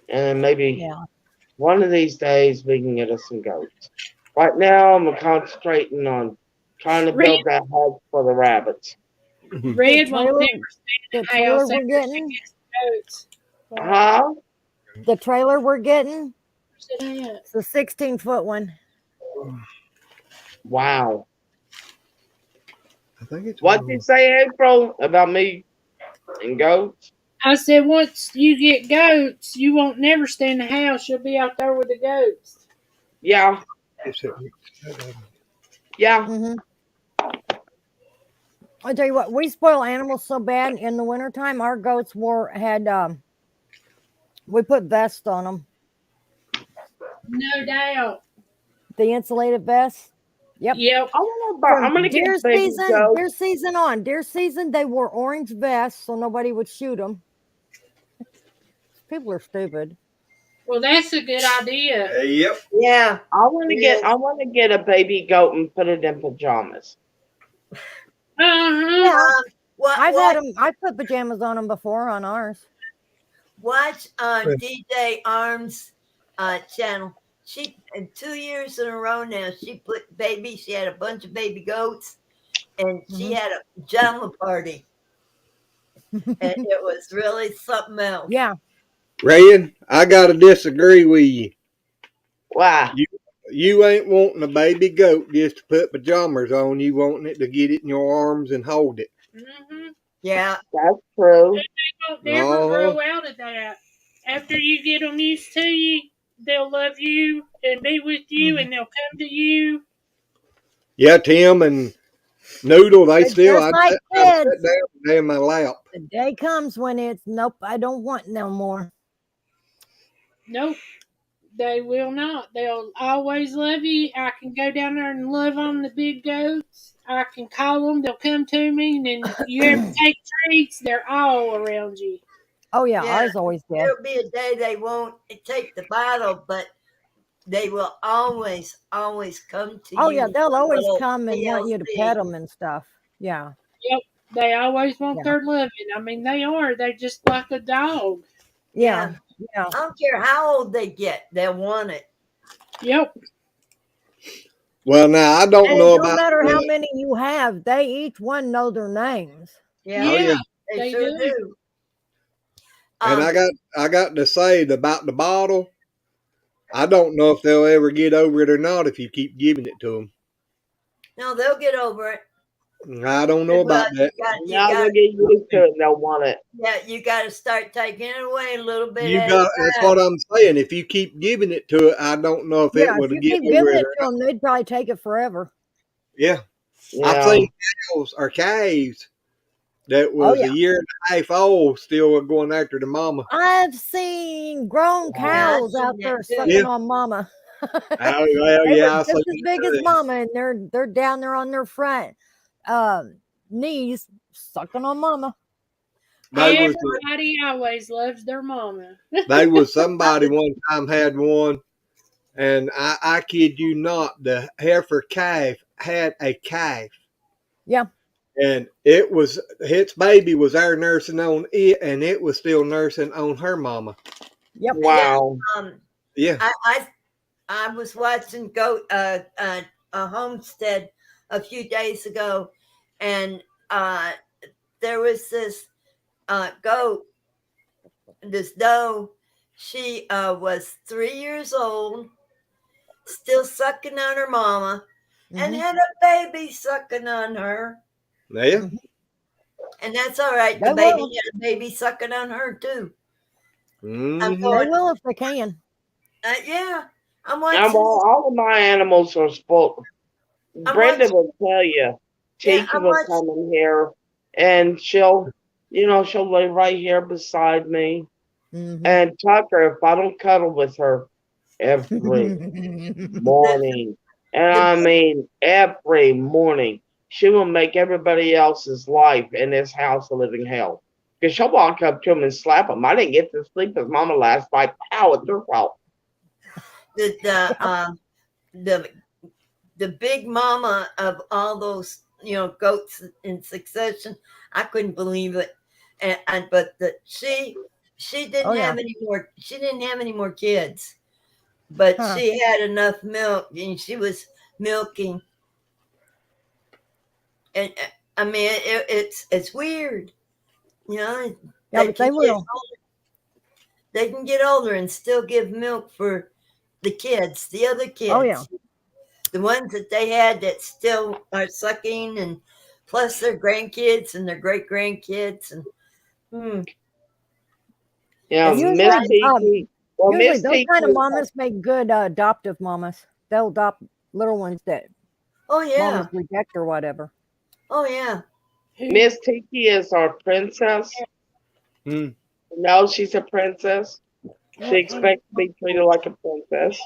And maybe Yeah. one of these days we can get us some goats. Right now, I'm concentrating on trying to Red, build that house for the rabbits. The Red won't trailer, never stay the in the trailer house we're after she getting, gets goats. Huh? the trailer we're getting, Sit down. it's a 16-foot one. Wow. I think it's What'd you say, April, about me and goats? I said, once you get goats, you won't never stay in the house. You'll be out there with the goats. Yeah, yeah. Mm-hmm. I tell you what, we spoil animals so bad in the wintertime. Our goats we put vests on them, No doubt. the insulated vests. Yep. Yep. I'm gonna get baby goats. Deer season, they wore orange vests so nobody would shoot them. People are stupid. Well, that's a good idea. Yep. Yeah, I want to yes. get a baby goat and put it in pajamas. Uh-huh. Yeah, I've What had them. I put pajamas on them before on ours. watch on DJ Arms channel. She 2 years in a row now. She had a bunch of baby goats, and she had a pajama party, and it was really something else. Yeah. Rayan, I gotta disagree with you. Why? You ain't wanting a baby goat just to put pajamas on. You wanting it to get it in your arms and hold it. Mm-hmm. Yeah, That's true. They won't never grow out of that. After you get them used to you, they'll love you and be with you, and they'll come to you. Yeah, Tim and Noodle, they But still, just like I'd sit kids, down and in my lap. the day comes when it's nope, I don't want no more. Nope, they will not. They'll always love you. I can go down there and love on the big goats. I can call them. They'll come to me, and then you ever take treats, they're all around you. Oh yeah, yeah. ours always did. There'll be a day they won't take the bottle, but they will always come to Oh you. yeah, they'll always Little come and want you to TLC. pet them and stuff. Yeah. Yep, they always want Yeah. their loving. I mean, they are. They're just like a dog. Yeah. Yeah. Yeah. I don't care how old they get, they'll want it. Yep. Well, now I don't And know it don't about. matter how many you have, they each one know their names. Yeah, Oh Yeah, yeah, they they sure do. do. and Um, I got to say about the bottle. I don't know if they'll ever get over it or not if you keep giving it to no, they'll get over it. them. I don't They know will. about that. You Now got, they'll get used to it and they'll want it. yeah, you got to start taking it away a little bit You at a got. That's time. what I'm saying. If you keep giving it to it, I don't know if it Yeah, if would you get keep over giving it it or to them, they'd probably take it forever. yeah. I've Yeah. seen cows or calves that Oh was yeah. a year and a half old still going after the mama. I've seen grown Yeah, I've cows seen out that there too. Yeah. sucking on mama. Oh well, They were yeah. I seen just as big as that too. mama, and they're down there on their front knees sucking on mama. They was Everybody always loves their mama. they was somebody one time had one, and I kid you not, the heifer calf had a calf, Yeah. and it was its baby was there nursing on it, and it was still nursing on her mama. Yep. Yeah. Wow. Um, Yeah. I was watching a homestead a few days ago, and there was this goat, this doe. She was 3 years old, still sucking on her mama, and Hmm. had a baby sucking on her. Yeah. And that's all right. The They baby will. had a baby sucking on her too. I'm Mm-hmm. They going, will if they can. yeah. I'm And watching. all of my animals are spoiled. I'm Brenda watching. will tell you, Yeah, Tiki I'm will watching. come in here and she'll lay right here beside me. Hmm. And Tucker, if I don't cuddle with her every The, morning, and the I mean every morning, she will make everybody else's life in this house a living hell. Because she'll walk up to him and slap him. I didn't get to sleep with Mama last night. How it's her fault. the the um the the big mama of all those goats in succession. I couldn't believe it, and but she Oh didn't yeah. have any more. She didn't have any more kids, but Huh. she had enough milk, and she was milking. And I mean, it's weird, you know. Yeah, They but can they get will. they can get older and still give milk for the kids, the other Oh yeah. kids, the ones that they had that still are sucking, and plus their grandkids and their great grandkids, and Yeah, it's Usually, Miss exciting. Tiki. Well, usually Miss those Tiki kind of is mamas make good adoptive mamas. They'll adopt little ones that Oh yeah, mamas reject or whatever. oh yeah. Who? Miss Tiki is our princess. Mm. No, she's a princess. She What kind of expects to be treated like a princess.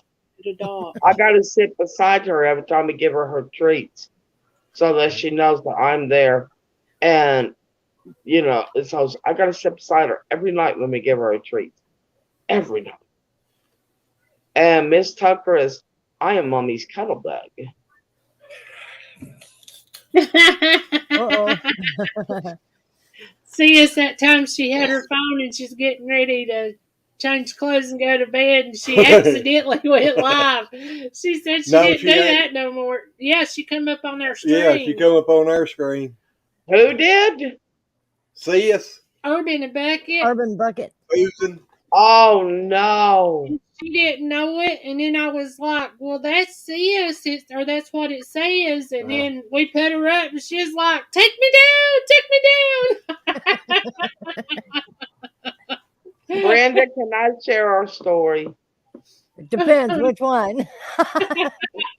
to adopt? I got to sit beside her every time we give her treats so that she knows that I'm there. And, so I got to sit beside her every night when we give her a treat. Every night. And Miss Tucker I am mommy's cuddle bug. Uh oh. See us that time she had her phone and she's getting ready to change clothes and go to bed and she accidentally went live. She said she No, didn't she do ain't. that no more. Yeah, she come up on our Yeah, she stream. come up on our screen. Who did? See us Urban and Beckett. Urban bucket. boozing. Oh, no. She didn't know it, and then I was like, "Well, that's CS, or that's what it says." And then we put her up, and she was like, "Take me down, take me Brenda, can I share our story? It depends which one.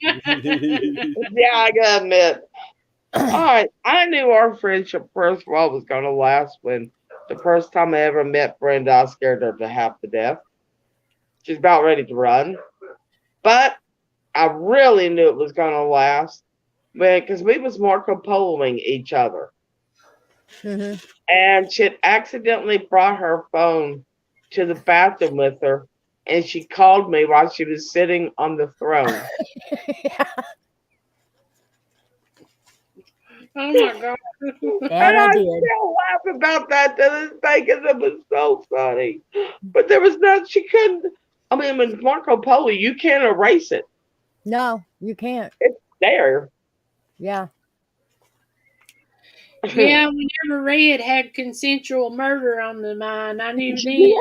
Yeah, I gotta admit. All right, I knew our friendship first of all was gonna last when the first time I ever met Brenda, I scared her to half to death. She's about ready to run, but I really knew it was gonna last because we was Marco Poloing each other, Hmm. and she had accidentally brought her phone to the bathroom with her, and she called me while she was sitting on the throne. Oh my God. That And I I did. still laugh about that to this day because it was so funny. But there was nothing she couldn't. I mean, with Marco Polo, you can't erase it. No, you can't. It's there. Yeah. Yeah, whenever Red had consensual murder on the mind, I knew then.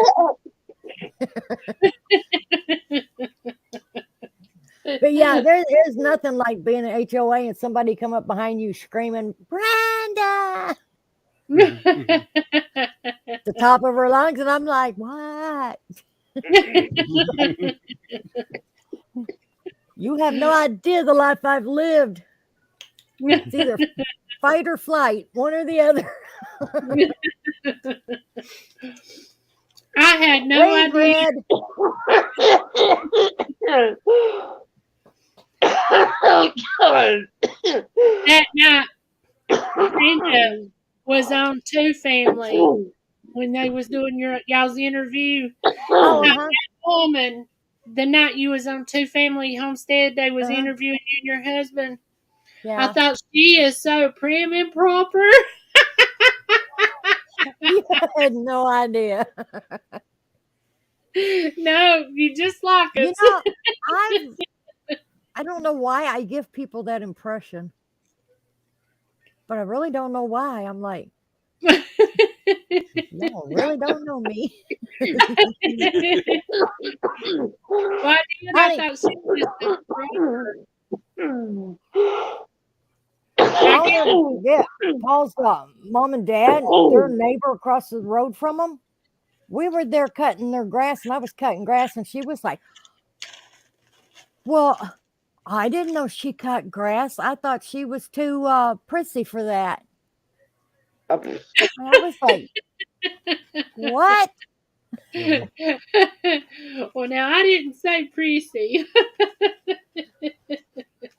But yeah, there's nothing like being an HOA and somebody come up behind you screaming, Brenda, the top of her lungs, and I'm like, what? You have no idea the life I've lived. It's either fight or flight, one or the other. I had no Wave idea red. that night Brenda was on Two Family when they was doing y'all's interview. Oh, Now, uh-huh. that woman, the night you was on Two Family Homestead, they was Uh-huh. interviewing you and your husband. I Yeah. thought she is so prim and proper. You had no idea. No, you just like You us. know, I don't know why I give people that impression, but I really don't know why. I'm like, y'all really don't know me. Well, I did. I Honey, thought she was so proper. I'll never forget Paul's mom and dad, their neighbor across the road from them. We were there cutting their grass, and I was cutting grass, and she was like, well, I didn't know she cut grass. I thought she was too prissy for that. And I was like, what? Well, now I didn't say prissy,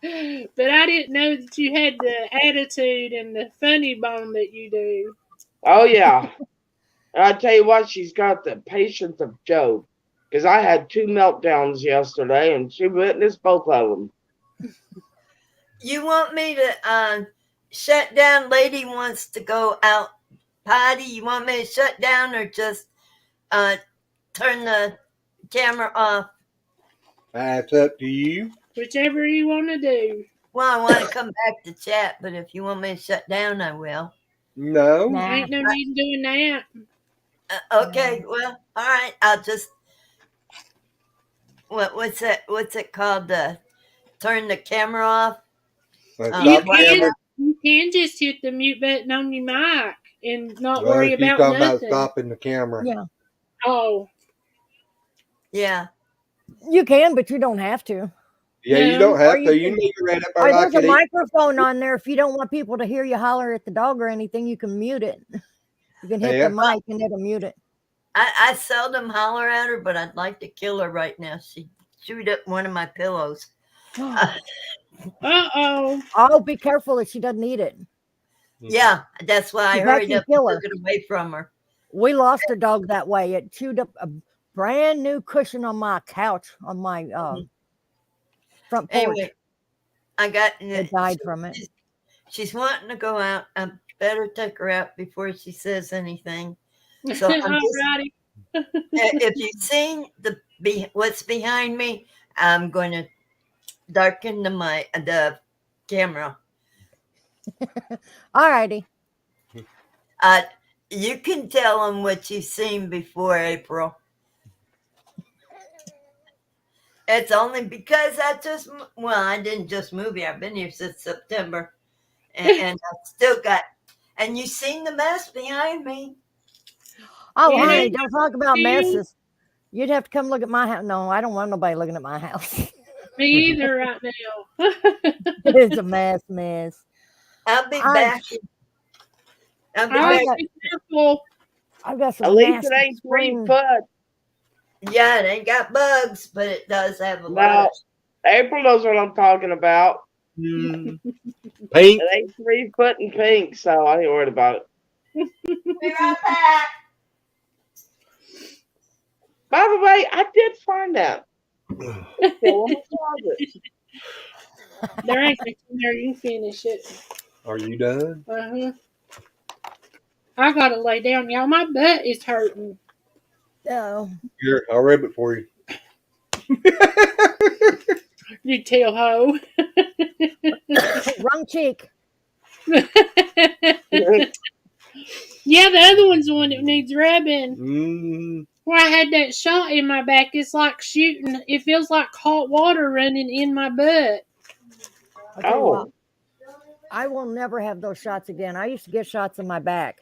but I didn't know that you had the attitude and the funny bone that you do. Oh, yeah. And I tell you what, she's got the patience of Job. Because I had 2 meltdowns yesterday, and she witnessed both of them. You want me to shut down? Lady wants to go out potty. You want me to shut down or just turn the camera off? That's up to you. Whichever you want to do. Well, I want to come back to chat, but if you want me to shut down, I will. No. Nah. Ain't no need in doing that. Okay, well, all right. I'll just what's it called? Turn the camera off. Let's You stop the camera. can just hit the mute button on your mic and not Well, worry she's about talking about nothing. stopping the camera. Yeah, Oh, Yeah. you can, but you don't have to. Yeah, you No. don't have Or to. you You can- need to right up Or there there's like a it. microphone on there. If you don't want people to hear you holler at the dog or anything, you can mute it. You can hit Yeah. the mic and it'll mute it. I seldom holler at her, but I'd like to kill her right now. She chewed up one of my pillows. Uh-oh. Oh, be careful if she doesn't eat it. Yeah, that's why I That hurried can up kill and her. took it away from her. We lost a dog that way. It chewed up a brand new cushion on my couch on my front porch. Anyway, I got It died from it. She's wanting to go out. I better take her out before she says anything. So I'm just, Alrighty. if you've seen what's behind me, I'm going to darken the camera. Alrighty. You can tell them what you've seen before, April. It's only because I didn't just move here. I've been here since September, and I've still got. And you've seen the mess behind me. Oh, Yeah. honey, don't talk about You? messes. You'd have to come look at my house. No, I don't want nobody looking at my house. Me either right now. It's a mess. I'll be I- back. I'll be Alright, back. be careful. I've got some At least nasty it ain't 3 spring. foot. Yeah, it ain't got bugs, but it does have a lot No, of. April knows what I'm talking about. Pink. It ain't 3 foot and pink, so I ain't worried about it. Be right back. By the way, I did find out. Still in the closet. There ain't much in there. You finish it. Are you done? Uh-huh. I gotta lay down, y'all. My butt is hurting. Oh, Here, I'll rub it for you. You tell ho. wrong cheek. Yeah, the other one's the one that needs rubbing. Mm. Where I had that shot in my back, it's like shooting. It feels like hot water running in my butt. I'll tell you what, Oh, I will never have those shots again. I used to get shots in my back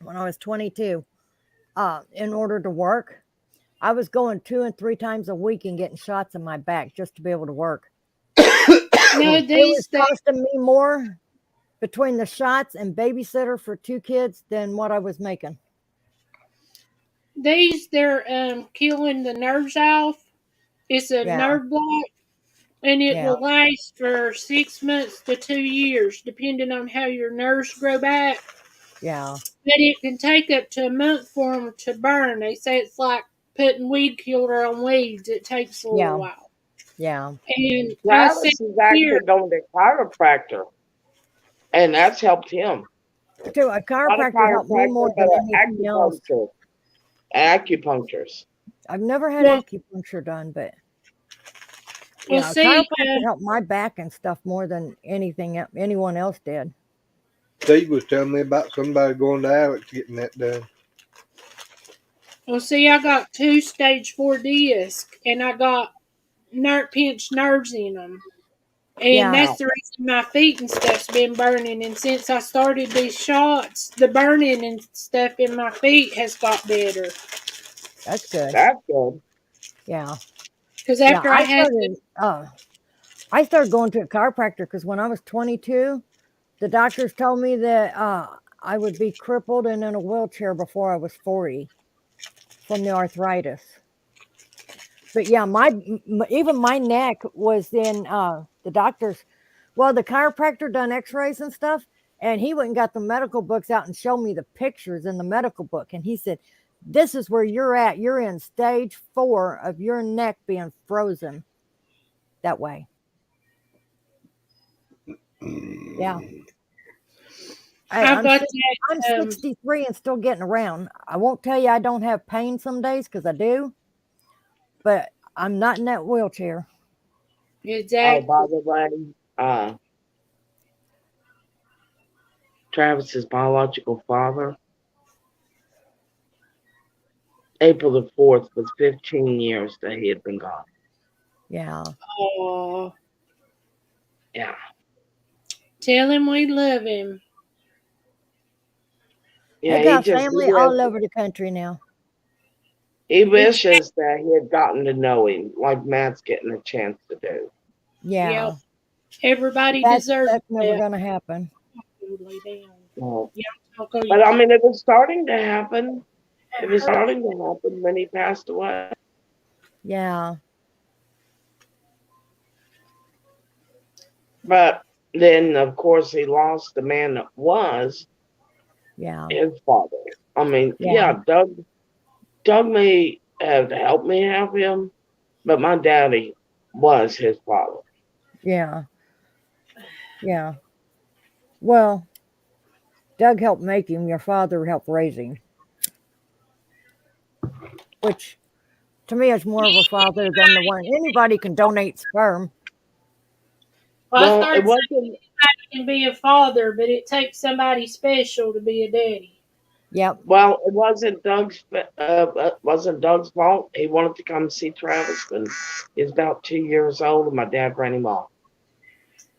when I was 22. In order to work, I was going 2 and 3 times a week and getting shots in my back just to be able to work. No, It was these they costing me more between the shots and babysitter for 2 kids than what I was making. they're killing the nerves off. It's a Yeah, nerve block, and it yeah, will last for 6 months to 2 years, depending on how your nerves grow back. yeah, But it can take up to a month for them to burn. They say it's like putting weed killer on weeds. It takes a little yeah, while. yeah. And I said Travis is here, actually going to chiropractor, and that's helped him. Too, a Not a chiropractor helped me more chiropractor, but than an anything else. acupuncturist. I've never had well, acupuncture done, but well, yeah, a see, chiropractor helped my back and stuff more than anyone else did. Steve was telling me about somebody going to Alex getting that done. I got 2 stage 4 disc, and I got pinched nerves in them. And Yeah, that's Wow. the reason my feet and stuff's been burning. And since I started these shots, the burning and stuff in my feet has got better. that's good. That's good. Yeah, Because yeah. after I had the, I started going to a chiropractor because when I was 22, the doctors told me that I would be crippled and in a wheelchair before I was 40 from the arthritis. But yeah, even my neck was in the doctors. Well, the chiropractor done X-rays and stuff, and he went and got the medical books out and showed me the pictures in the medical book, and he said, "This is where you're at. You're in stage 4 of your neck being frozen that way." Yeah, hey, I got I'm that, 63 and still getting around. I won't tell you I don't have pain some days because I do, but I'm not in that wheelchair. Oh, by exactly. the way, uh, Travis's biological father, April the 4th, was 15 years that he had been gone. Yeah, Oh, Yeah. tell him we love him. they Yeah, got family all over the country now. he Exactly. wishes that he had gotten to know him like Matt's getting a chance to do. Yep. Yeah, Everybody deserves that's never that. gonna happen. Lay down. Well, Yeah, I'll call you but I back. mean, it was starting to happen. It was starting to happen when he passed away. Yeah, But then, of course, he lost the man that was yeah, his father. I mean, yeah, yeah, Doug may have helped me have him, but my daddy was his father. yeah, yeah. Well, Doug helped make him. Your father helped raise him, which to me is more of a father than the one anybody can donate sperm. Well, I Well, it started saying wasn't. anybody can be a father, but it takes somebody special to be a daddy. Yep. Well, it wasn't Doug's fault. He wanted to come see Travis when he was about 2 years old, and my dad ran him off.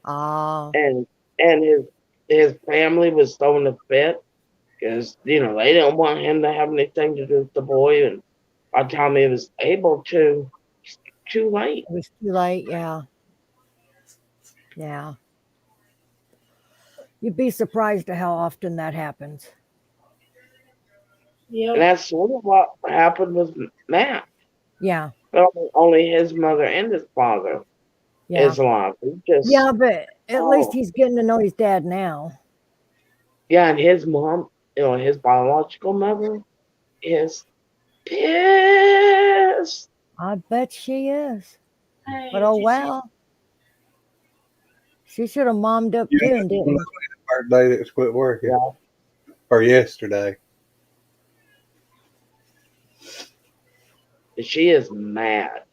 Ah, And and his family was throwing a fit because they didn't want him to have anything to do with the boy. And by the time he was able to, it's too late. it was too late. Yeah, yeah. You'd be surprised at how often that happens. And Yep. that's sort of what happened with Matt. Yeah, But only his mother and his father yeah, is alive. He just yeah. But at least oh he's getting to know his dad now. yeah, and his mom, his biological mother is pissed. I bet she is. But Hey, oh did you see? well. She should have mommed up Yeah, too and that's didn't. the first day that was quit working. Yeah. Or yesterday. She is mad Oh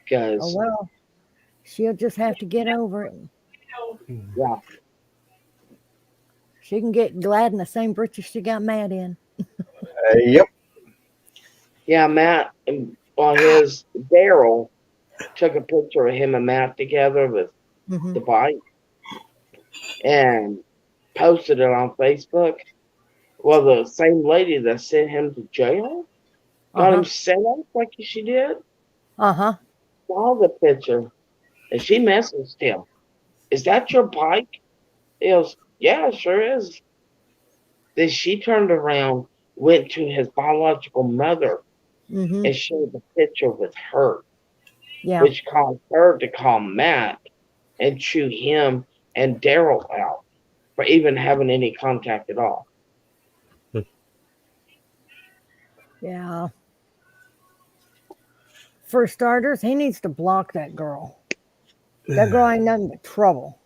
because, well, she'll just have to get over it. yeah, She can get glad in the same britches she got mad in. Yep. yeah, Matt, well, his Daryl took a picture of him and Matt together with Hmm. the bike and posted it on Facebook. Well, the same lady that sent him to jail Uh got him huh. set up like she did. Uh huh. Saw the picture and she messaged him. Is that your bike? He goes, yeah, it sure is. Then she turned around, went to his biological mother, Hmm. and showed the picture with her, Yeah. which caused her to call Matt and chew him and Daryl out for even having any contact at all. Yeah. For starters, he needs to block that girl. That girl ain't nothing but trouble.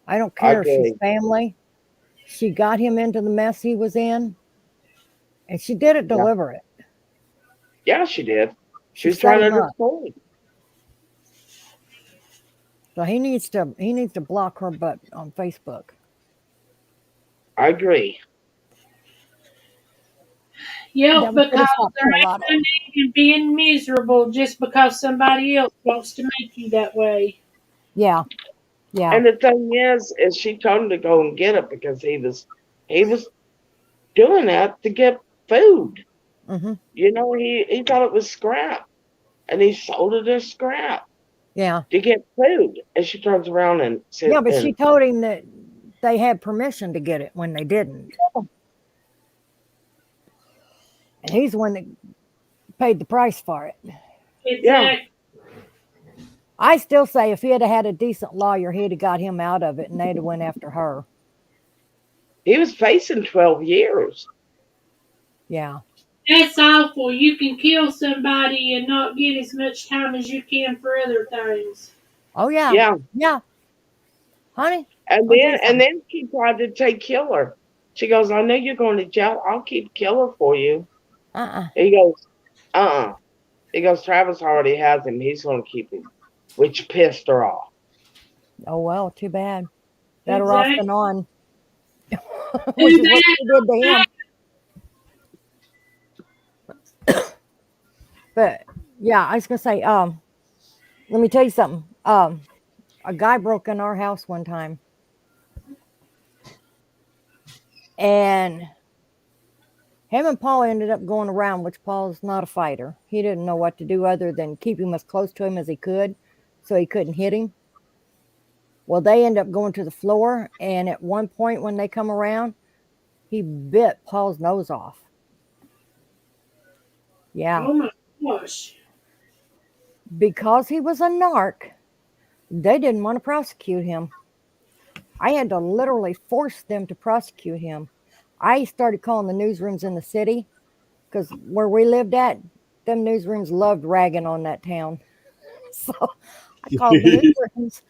I don't I care if she's agree. family. She got him into the mess he was in, and she did it Yeah, deliberate. yeah, she did. She She was set trying him to up. destroy. So he needs to block her butt on Facebook. I agree. Yep, That would put a because stop there to a ain't lot no of. need in being miserable just because somebody else wants to make you that way. Yeah. Yeah. And the thing is she told him to go and get it because he was doing that to get food. Hmm. He thought it was scrap, and he sold it as scrap Yeah. to get food. And she turns around and said, Yeah, but she "And told him that they had permission to get it when they didn't. And he's the one that paid the price for it. yeah, Exactly. I still say if he had a decent lawyer, he'd have got him out of it and they'd have went after her. he was facing 12 years." Yeah. That's awful. You can kill somebody and not get as much time as you can for other things. Oh yeah. Yeah, Yeah. Honey, and let me tell then you and something. then she tried to take Killer. She goes, "I know you're going to jail. I'll keep Killer for you." Uh-uh. He goes, "Uh-uh." He goes, "Travis already has him. He's going to keep him," which pissed her off. Oh well, too bad. Better off Exactly. than on, which Too is what bad. she did to him. But yeah, I was gonna say, let me tell you something. A guy broke in our house one time and him and Paul ended up going around, which Paul's not a fighter. He didn't know what to do other than keep him as close to him as he could so he couldn't hit him. Well, they end up going to the floor, and at one point when they come around, he bit Paul's nose off. Yeah, Oh my gosh. because he was a narc, they didn't want to prosecute him. I had to literally force them to prosecute him. I started calling the newsrooms in the city because where we lived at, them newsrooms loved ragging on that town. So I called the newsrooms,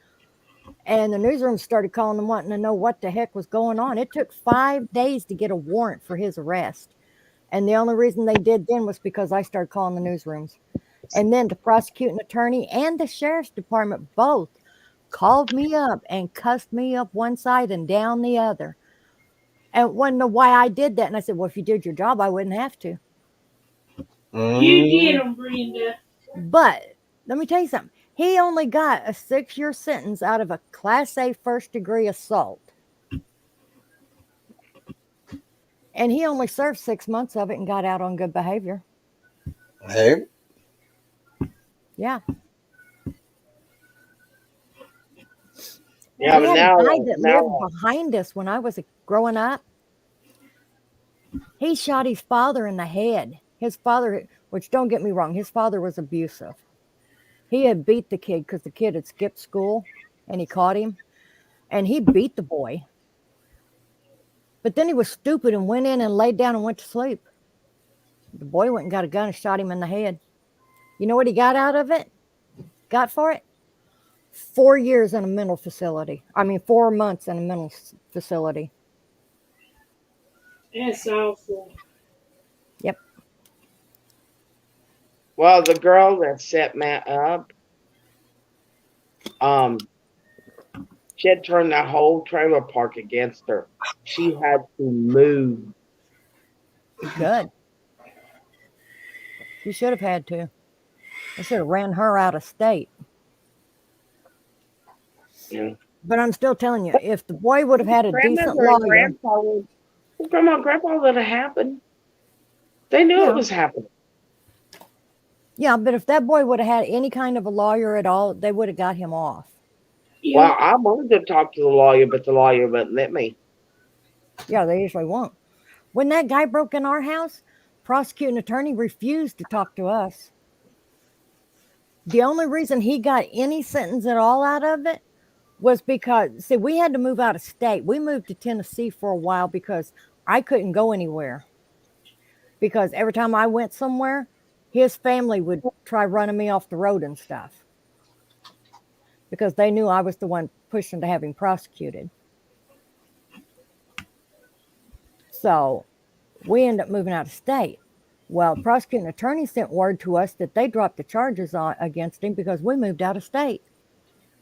and the newsrooms started calling them, wanting to know what the heck was going on. It took 5 days to get a warrant for his arrest. And the only reason they did then was because I started calling the newsrooms. And then the prosecuting attorney and the sheriff's department both called me up and cussed me up one side and down the other. And wouldn't know why I did that. And I said, well, if you did your job, I wouldn't have to. You get Mm, them, Brenda. But let me tell you something. He only got a 6-year sentence out of a Class A first degree assault. And he only served 6 months of it and got out on good behavior. hey, Yeah. Yeah, We but had a guy now, that lived now, behind us when I was growing up. He shot his father in the head. His father, which don't get me wrong, his father was abusive. He had beat the kid because the kid had skipped school and he caught him and he beat the boy. But then he was stupid and went in and laid down and went to sleep. The boy went and got a gun and shot him in the head. You know what he got out of it? Got for it? 4 years in a mental facility. I mean, 4 months in a mental facility. That's awful. Yep. Well, the girl that set Matt up, um, she had turned that whole trailer park against her. She had to move. Good. She should have had to. They should have ran her out of state. Yeah. But I'm still telling you, if the boy would have had a decent Grandmother and lawyer, grandpa would, well, grandma and grandpa let it happen. They knew it yeah, was happening. yeah. But if that boy would have had any kind of a lawyer at all, they would have got him off. Well, Yep. I wanted to talk to the lawyer, but the lawyer wouldn't let me. Yeah, they usually won't. When that guy broke in our house, prosecuting attorney refused to talk to us. The only reason he got any sentence at all out of it was because, see, we had to move out of state. We moved to Tennessee for a while because I couldn't go anywhere. Because every time I went somewhere, his family would try running me off the road and stuff because they knew I was the one pushing to have him prosecuted. So we ended up moving out of state. Well, the prosecuting attorney sent word to us that they dropped the charges against him because we moved out of state.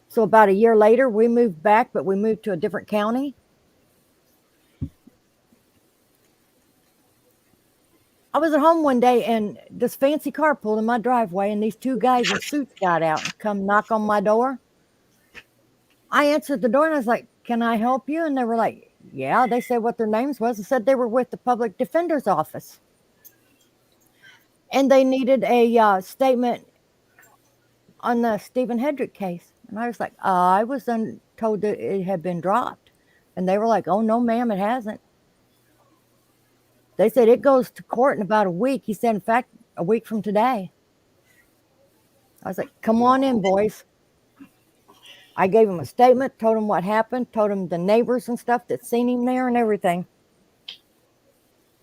So about a year later, we moved back, but we moved to a different county. I was at home one day and this fancy car pulled in my driveway and these two guys in suits got out and come knock on my door. I answered the door and I was like, "Can I help you?" And they were like, "Yeah." They said what their names was and said they were with the public defender's office. And they needed a statement on the Stephen Hedrick case. And I was like, I was told that it had been dropped. And they were like, "Oh, no, ma'am, it hasn't." They said it goes to court in about a week. He said, in fact, a week from today. I was like, "Come on in, boys." I gave him a statement, told him what happened, told him the neighbors and stuff that seen him there and everything.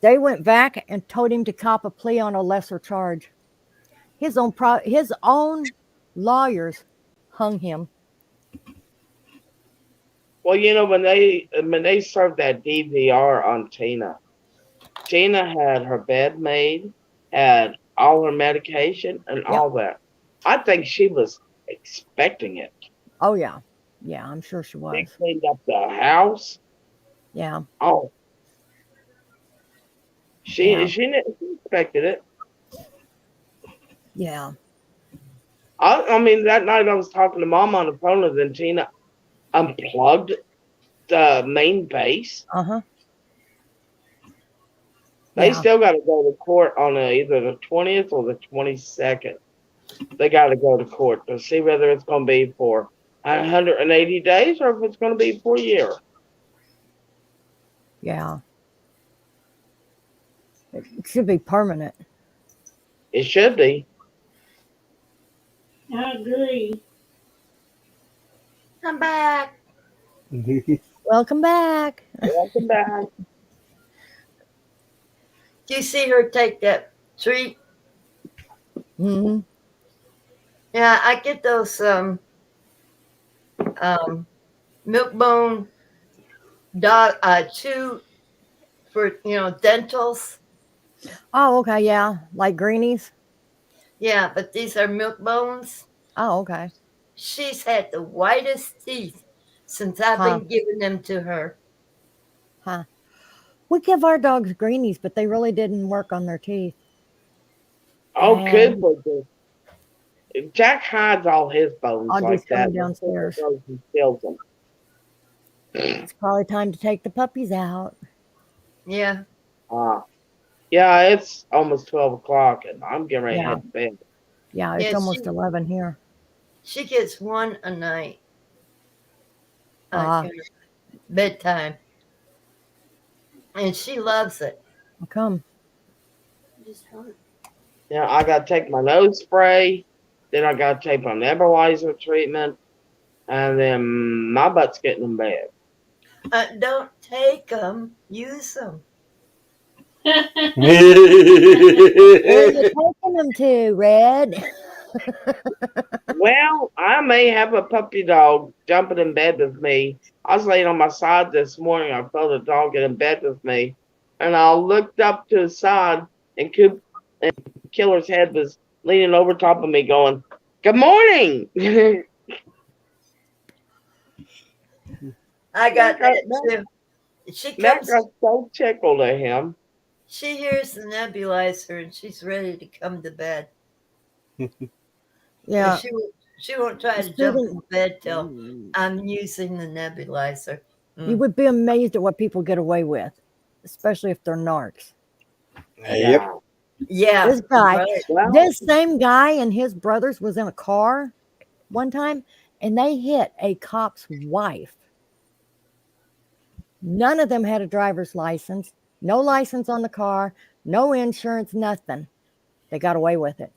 They went back and told him to cop a plea on a lesser charge. His own lawyers hung him. Well, when they served that DVR on Tina, Tina had her bed made, had all her medication and Yep. all that. I think she was expecting it. Oh, yeah. Yeah, I'm sure she They was. cleaned up the house. Yeah. Oh, Yeah. she expected it. Yeah. I mean, that night I was talking to Mom on the phone, and then Tina unplugged the main base. Uh-huh. They Yeah. still got to go to court on either the 20th or the 22nd. They got to go to court to see whether it's going to be for 180 days or if it's going to be for a year. Yeah. It should be permanent. It should be. I agree. I'm back. Welcome back. Welcome back. Do you see her take that treat? Mm-hmm. Yeah, I get those milk bone dog chew for dentals. Oh, okay. Yeah. Like greenies. Yeah, but these are milk bones. Oh, okay. She's had the whitest teeth since I've Huh. been giving them to her. Huh. We give our dogs greenies, but they really didn't work on their teeth. Oh, Dang. good for this. Jack hides all his bones Audrey's like that. coming downstairs. Goes and steals them. It's probably time to take the puppies out. Yeah. Yeah, it's almost 12 o'clock, and I'm getting ready to Yeah. head to bed. Yeah, it's Yeah, almost 11 here. She gets one a night. Ah. Bedtime. And she loves it. I'll come. Yeah, I got to take my nose spray, then I got to take my nebulizer treatment, and then my butt's getting in bed. Don't take them. Use them. Where are you taking them to, Red? Well, I may have a puppy dog jumping in bed with me. I was laying on my side this morning. I felt a dog get in bed with me, and I looked up to the side, and Killer's head was leaning over top of me, going, "Good morning." I got Mac, that too. She Mac comes, got so tickled at him. she hears the nebulizer and she's ready to come to bed. And Yeah. she won't try to jump Susan, in bed till I'm using the nebulizer. you would be amazed at what people get away with, especially if they're narcs. Yep. Yeah. Yeah, This guy, right. Well, this same guy and his brothers was in a car one time and they hit a cop's wife. None of them had a driver's license, no license on the car, no insurance, nothing. They got away with it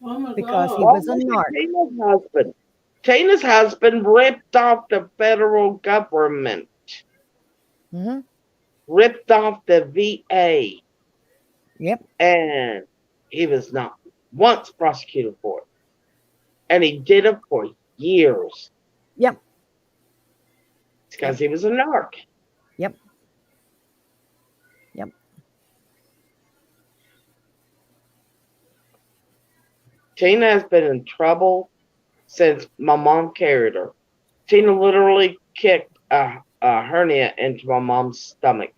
Oh my because he God. was a look at narc. Tina's husband. Tina's husband ripped off the federal government, Hmm. ripped off the VA, Yep. and he was not once prosecuted for it. And he did it for years Yep. because he was a narc. Yep. Yep. Tina has been in trouble since my mom carried her. Tina literally kicked a hernia into my mom's stomach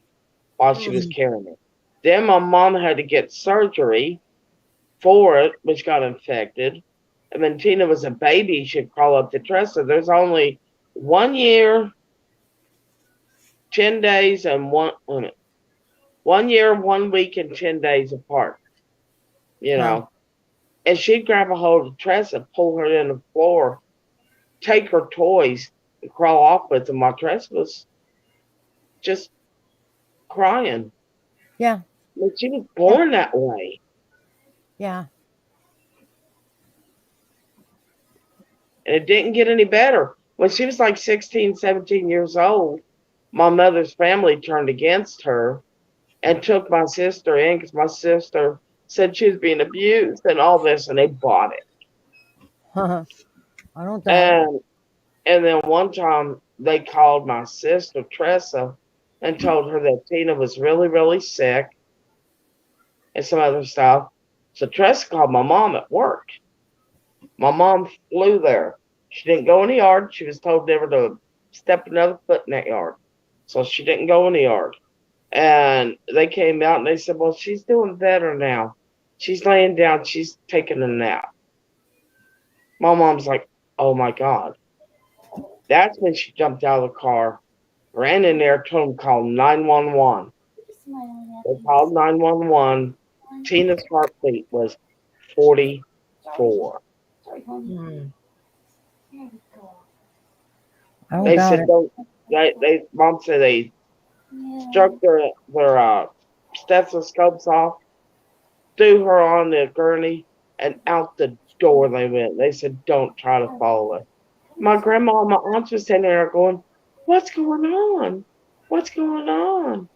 while she was carrying it. Then my mom had to get surgery for it, which got infected. And when Tina was a baby, she'd crawl up the dresser. There's only 1 year, 10 days, and 1 year, 1 week, and 10 days apart. You Huh. know, and she'd grab a hold of Tress and pull her in the floor, take her toys, and crawl off with them while Tress was just crying. Yeah. But she was born that way. Yeah. And it didn't get any better. When she was like 16, 17 years old, my mother's family turned against her and took my sister in because my sister said she was being abused and all this, and they bought it. I don't doubt it. And then one time they called my sister Tressa and told her that Tina was really, really sick and some other stuff. So Tressa called my mom at work. My mom flew there. She didn't go in the yard. She was told never to step another foot in that yard. So she didn't go in the yard. And they came out and they said, well, she's doing better now. She's laying down. She's taking a nap. My mom's like, oh my God. That's when she jumped out of the car, ran in there, told them to call 911. They called 911. Tina's heartbeat was 44. Mm. I don't They doubt said it. don't. Mom said they struck their stethoscopes off, threw her on the gurney, and out the door they went. They said don't try to follow her. My grandma and my aunts were sitting there going, "What's going on? What's going on?"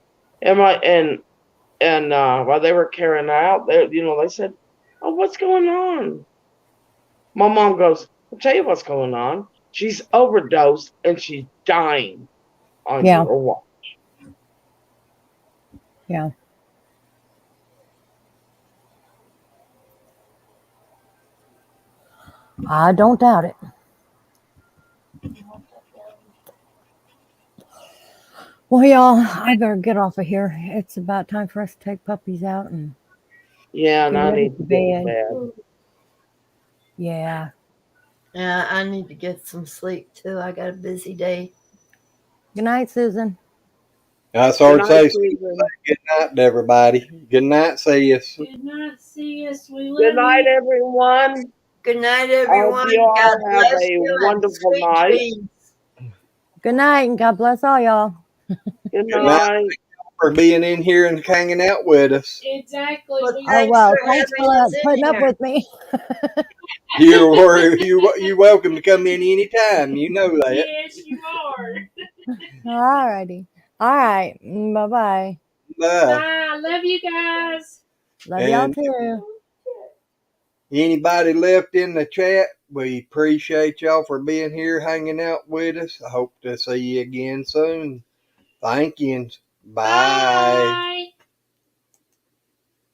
And while they were carrying her out, they said, "Oh, what's going on?" My mom goes, "I'll tell you what's going on. She's overdosed and she's dying on Yeah. your watch." Yeah. I don't doubt it. Well, y'all, I better get off of here. It's about time for us to take puppies out and Yeah, and get I ready need for to get to bed. bed. Yeah. Yeah, I need to get some sleep too. I got a busy day. Good night, Susan. That's Good hard to night, say. Susan. Good night to everybody. Good night. See us. Good night. See us. We Good love night, you. everyone. Good night, I hope everyone. you God all have bless a you and wonderful sweet night. dreams. Good night and God bless all y'all. Good Good night night. for being in here and hanging out with us. Exactly. Well, We Oh, thanks well, for thanks having for us in putting up here. with me. You're welcome to come in anytime. You know that. Yes, you are. All righty. All right. Bye-bye. Bye. Bye. Love you guys. Love y'all And too. Anybody left in the chat, we appreciate y'all for being here, hanging out with us. I hope to see you again soon. Thank you. Bye. Bye.